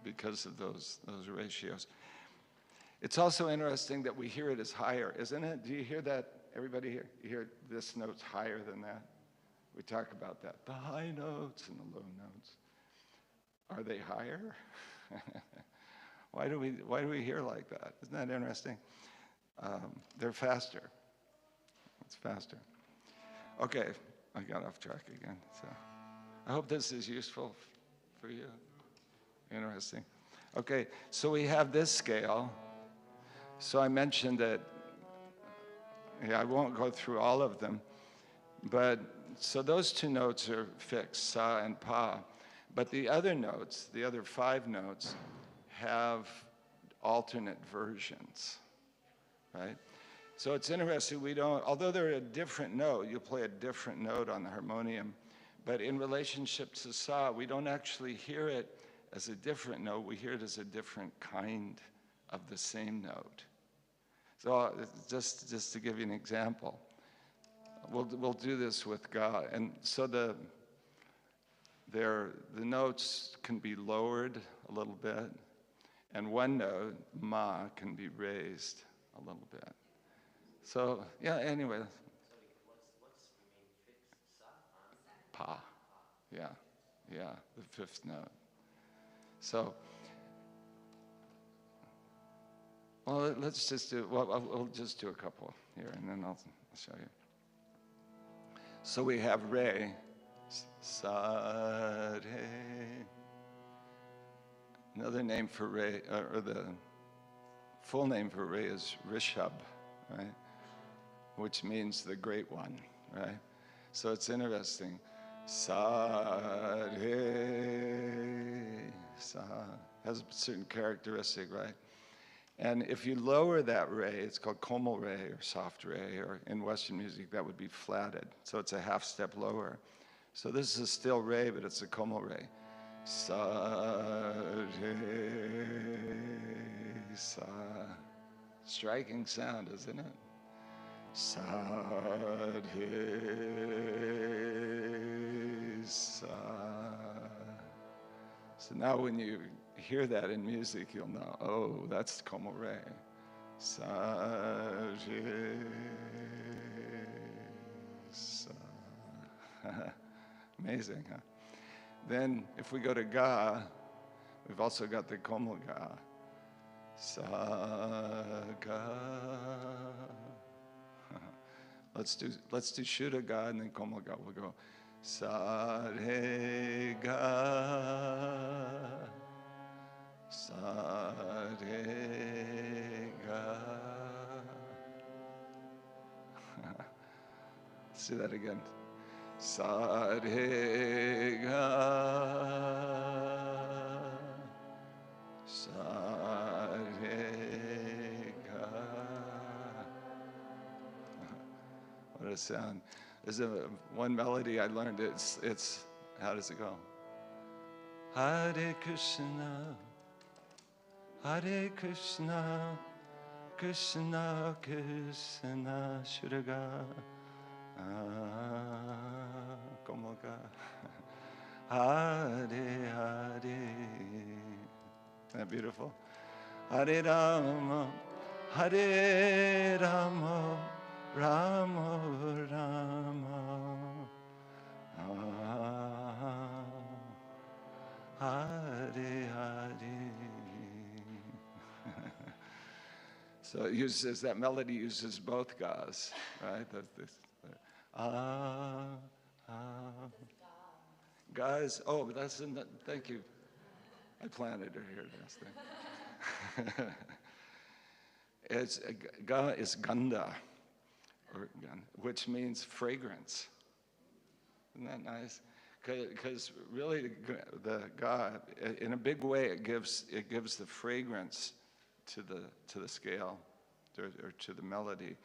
because of those ratios. It's also interesting that we hear it as higher, isn't it? Do you hear that, everybody here? You hear this note's higher than that? We talk about that, the high notes and the low notes. Are they higher? Why do we hear like that? Isn't that interesting? They're faster. It's faster. Okay, I got off track again. So I hope this is useful for you. Interesting. Okay, so we have this scale. So I mentioned that, yeah, I won't go through all of them, but so those two notes are fixed, sa and pa. But the other notes, the other 5 notes, have alternate versions, right? So it's interesting, although they're a different note, you play a different note on the harmonium, but in relationship to sa, we don't actually hear it as a different note, we hear it as a different kind of the same note. So just to give you an example, we'll do this with God. And so the notes can be lowered a little bit, and one note, ma, can be raised a little bit. So, yeah, anyway. What's the main fixed sa? Pa. Yeah, the 5th note. So, well, let's just do, we'll just do a couple here, and then I'll show you. So we have re, sa, re. Another name for re, or the full name for re is Rishabh, right? which means the great one, right? So it's interesting. Sa, re, sa has a certain characteristic, right? And if you lower that re, it's called komal re or soft re, or in Western music that would be flatted. So it's a half step lower. So this is a still re, but it's a komal re. Sa, re, sa. Striking sound, isn't it? Sa, re, sa. So now when you hear that in music, you'll know, oh, that's komal re. Sa, re, sa. Amazing, huh? Then if we go to ga, we've also got the komal ga. Sa, ga. Let's do Shuddha ga and then komal ga. We'll go sa, re, ga. Sa, re, ga. Let's do that again. Sa, re, ga. Sa, re, ga. What a sound. There's one melody I learned. It's how does it go? Hare Krishna, Hare Krishna, Krishna Krishna Shuraga, Komoga, Hare Hare. Isn't that beautiful? Hare Rama, Hare Rama, Rama Rama, Hare Hare. So it uses, that melody uses both gas, right? Guys, oh, that's in the, thank you. I planted her here last thing. It's ga is ganda, or which means fragrance. Isn't that nice? Because really, the ga, in a big way, it gives the fragrance to the scale, or to the melody.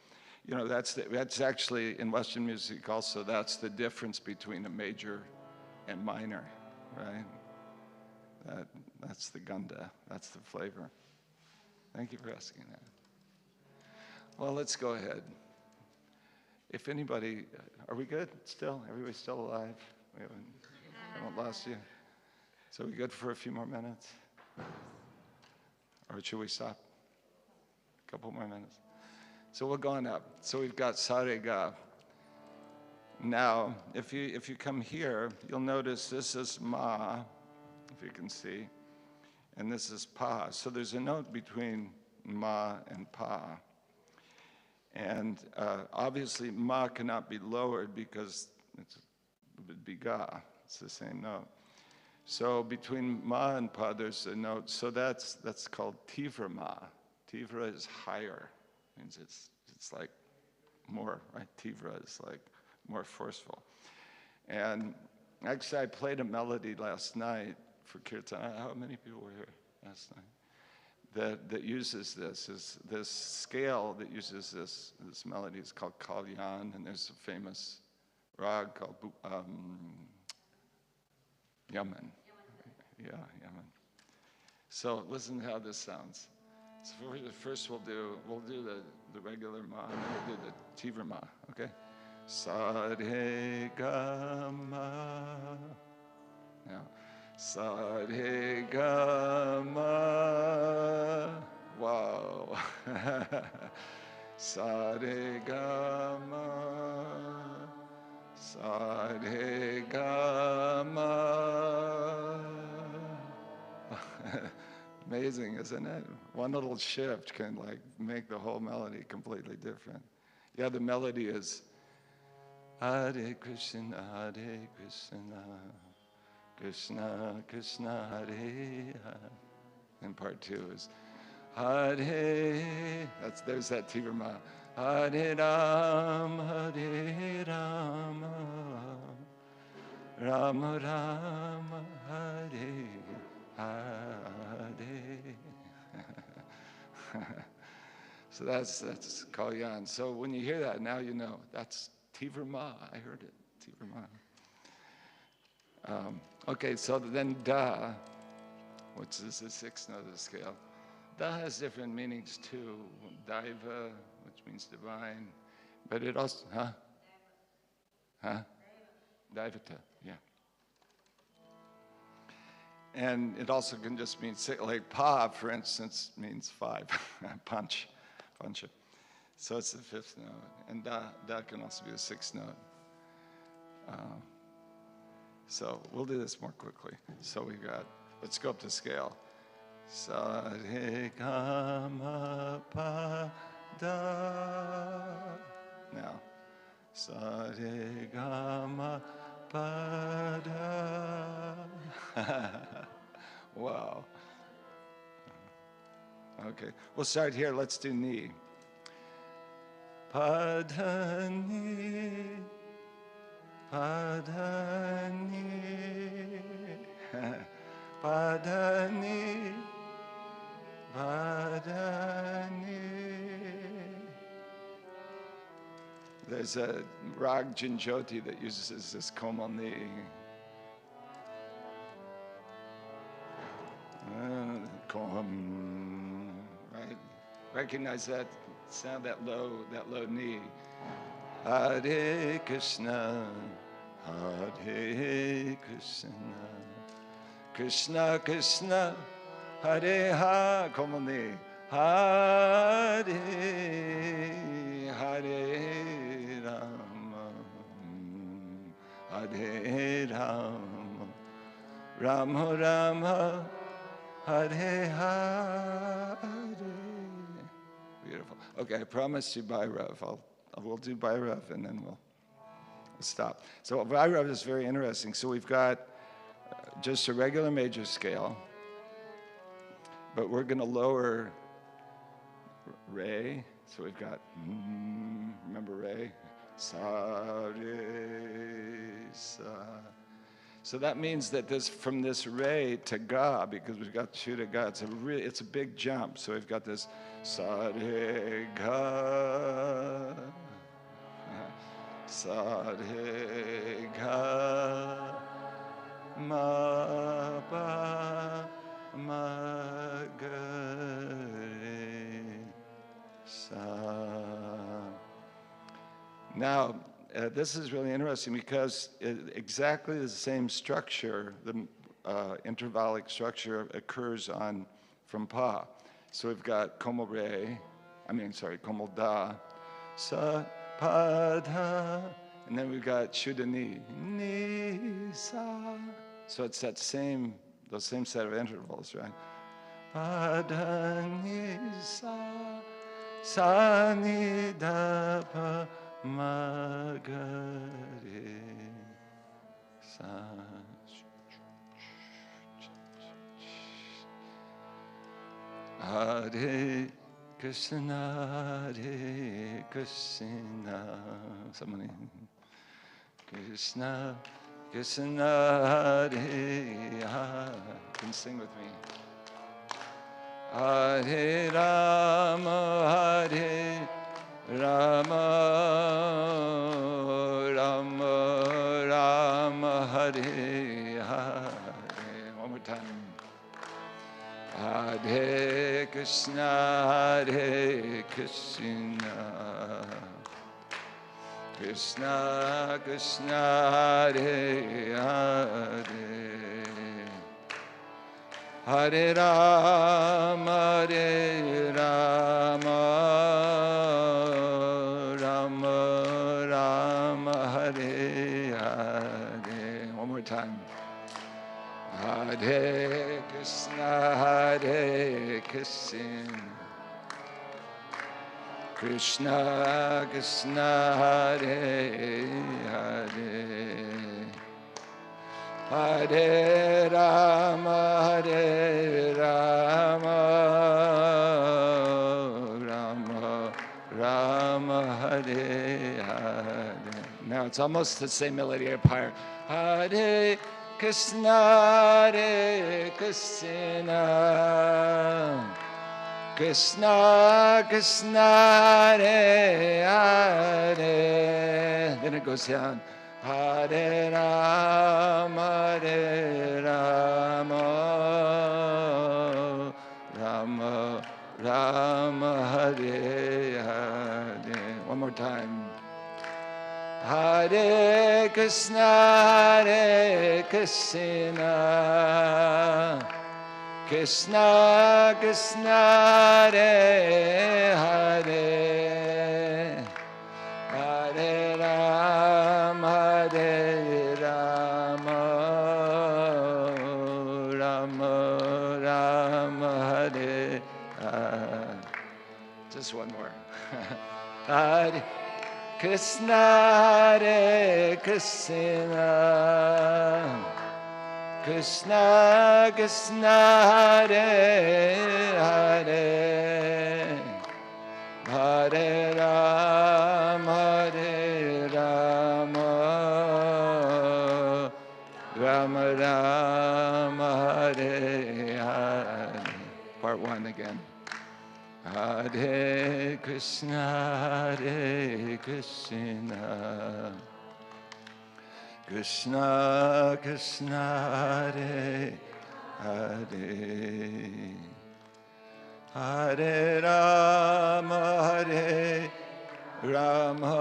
You know, that's actually in Western music also. That's the difference between a major and minor, right? That's the ganda. That's the flavor. Thank you for asking that. Well, let's go ahead. If anybody, are we good still? Everybody's still alive? We haven't lost you. So we good for a few more minutes? Or should we stop? A couple more minutes. So we're going up. So we've got Sarega. Now, if you come here, you'll notice this is Ma, if you can see, and this is Pa. So there's a note between Ma and Pa. And obviously, Ma cannot be lowered because it would be Ga. It's the same note. So between Ma and Pa, there's a note. So that's called Tivra Ma. Tivra is higher. Means it's like more, right? Tivra is like more forceful. And actually, I played a melody last night for Kirtan. How many people were here last night? That uses this scale that uses this melody is called Kalyan, and there's a famous rag called Yaman. Yeah, Yaman. So listen to how this sounds. So first we'll do the regular Ma, and then we'll do the Tivra Ma, okay? Sa re ga ma. Now, sa re ga ma. Wow. Sa re ga ma. Sa re ga ma. Amazing, isn't it? One little shift can like make the whole melody completely different. Yeah, the melody is Hare Krishna, Hare Krishna, Krishna Krishna, Hare Hare. And part two is Hare. There's that Tivra Ma. Hare Rama, Rama Rama, Hare Hare. So that's Kalyan. So when you hear that, now you know. That's Tivrama. I heard it. Tivrama. Okay, so then Da, which is the sixth note of the scale. Da has different meanings too. Daiva, which means divine. But it also, Daivata, yeah. And it also can just mean, like Pa, for instance, means five, punch, puncha. So it's the fifth note. And Da can also be the sixth note. So we'll do this more quickly. So we got, let's go up to scale. Sa re ga ma pa da. Now, sa re ga ma pa da. Wow. Okay, we'll start here. Let's do ni. Pa da ni. Padani, Padani, Padani. There's a Rag Jinjoti that uses this Komalni. Right? Recognize that sound, that low ni. Hare Krishna, Hare Krishna, Krishna Krishna, Hare Hare, Komani, Hare Hare Rama, Hare Rama, Rama Rama, Hare Hare. Beautiful. Okay, I promised you Bhairav. We'll do Bhairav and then we'll stop. So Bhairav is very interesting. So we've got just a regular major scale, but we're going to lower Re. So we've got, remember Re? Sa, Re, Sa. So that means that this, from this Re to Ga, because we've got Shu to Ga, it's a big jump. So we've got this Sa, Re, Ga. Sa, Re, Ga, Ma, Ba, Ma, Ga, Re, Sa. Now, this is really interesting because exactly the same structure, the intervallic structure occurs from Pa. So we've got Komal Da, Sa, Pa, Da, and then we've got Shuddha Ni, Ni, Sa. So it's those same set of intervals, right? Pa, Da, Ni, Sa, Sa, Ni, Da, Pa, Ma, Ga, Re, Sa. Hare Krishna, Hare Krishna. Somebody. Krishna, Krishna, Hare Hare. You can sing with me. Hare Rama, Hare Rama, Rama Rama, Hare Hare. One more time. Hare Krishna, Hare Krishna, Krishna Krishna, Hare Hare, Hare Rama, Hare Rama, Rama Rama, Hare Hare. One more time. Hare Krishna, Hare Krishna, Krishna Krishna, Hare Hare, Hare Rama, Hare Rama, Rama Rama, it's almost the same melody up higher. Hare Krishna, Hare Krishna, Krishna Krishna, Hare Hare. Then it goes down. Hare Rama, Hare Rama, Rama Rama, Hare Hare. One more time. Hare Krishna, Hare Krishna, Krishna Krishna, Hare Hare, Hare Rama, Hare Rama, Rama Rama, Hare Hare. Just one more. Hare Krishna, Hare Krishna, Krishna Krishna, Hare Hare, Hare Rama, Hare Rama, Rama Rama, Hare Hare. Part one again. Hare Krishna, Hare Krishna, Krishna Krishna, Hare Hare, Hare Rama, Hare Rama,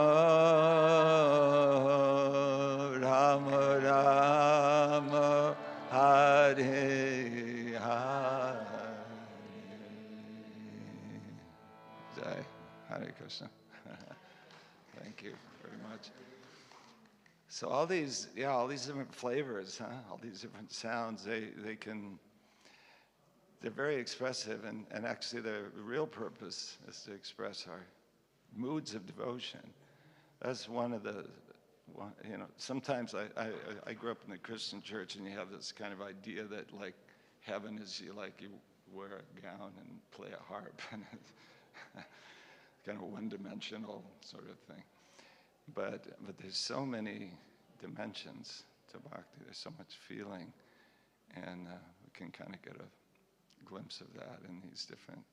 Rama Rama, Hare Hare. Jai, Hare Krishna. Thank you very much. So all these different flavors, all these different sounds, they're very expressive, and actually their real purpose is to express our moods of devotion. That's sometimes I grew up in the Christian church, and you have this kind of idea that like heaven is you wear a gown and play a harp, and it's kind of one-dimensional sort of thing. But there's so many dimensions to bhakti. There's so much feeling, and we can kind of get a glimpse of that in these different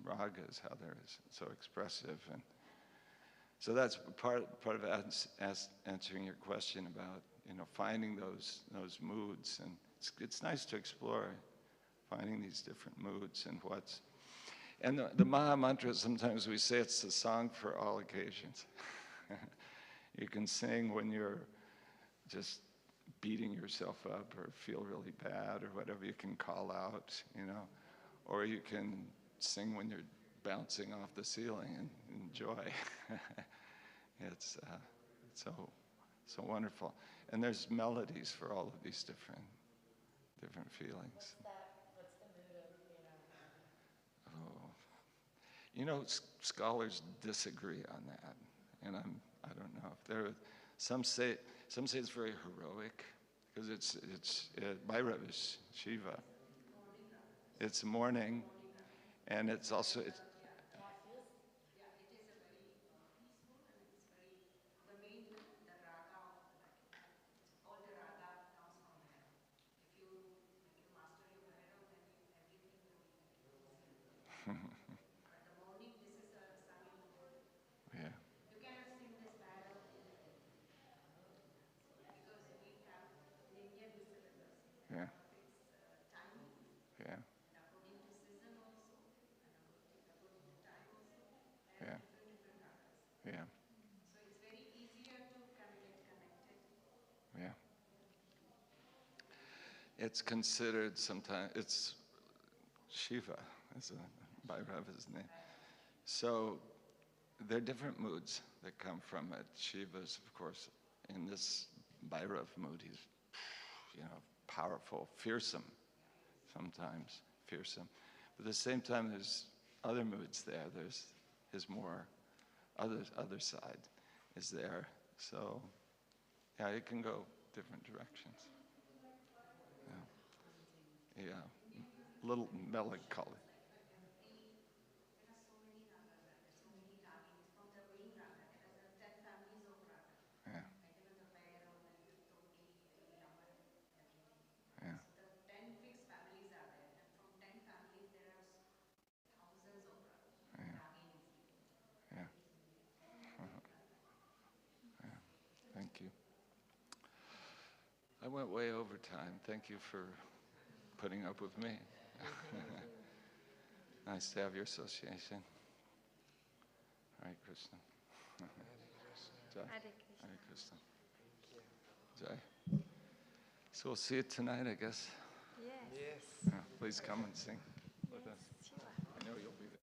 ragas, how they're so expressive. And so that's part of answering your question about finding those moods. And it's nice to explore finding these different moods and what's. And the Maha Mantra, sometimes we say it's the song for all occasions. You can sing when you're just beating yourself up or feel really bad or whatever. You can call out, or you can sing when you're bouncing off the ceiling and enjoy. It's so wonderful. And there's melodies for all of these different feelings. What's the mood of, Oh, scholars disagree on that, and I don't know if some say it's very heroic because it's Bhairava is Shiva. It's morning, and it's also it is a very peaceful, and it's very, the main, the raga, all the raga comes from there. If you master your Bhairava, then everything will be easy. But the morning, this is a sunny mood. yeah. You cannot sing this Bhairava because we have in India this syllabus. Yeah. It's timing, Yeah. and according to season also, and according to time also, Yeah. different ragas. Yeah. So it's very easier to get connected. Yeah. It's considered sometimes, it's Shiva, is Bhairava's name. So there are different moods that come from it. Shiva's, of course, in this Bhairava mood, he's, powerful, fearsome, sometimes fearsome. But at the same time, there's other moods there. There's his more other side is there. So, yeah, it can go different directions. Yeah, little melancholy. There are so many ragas, so many ragins. From the main raga, there are 10 families of raga. Yeah, Like I went way over time. Thank you for putting up with me. Nice to have your association. Hare Krishna. Jai. Hare Krishna. Jai. So we'll see you tonight, I guess. Yes. Yeah, please come and sing with us. Sure. I know you'll be there.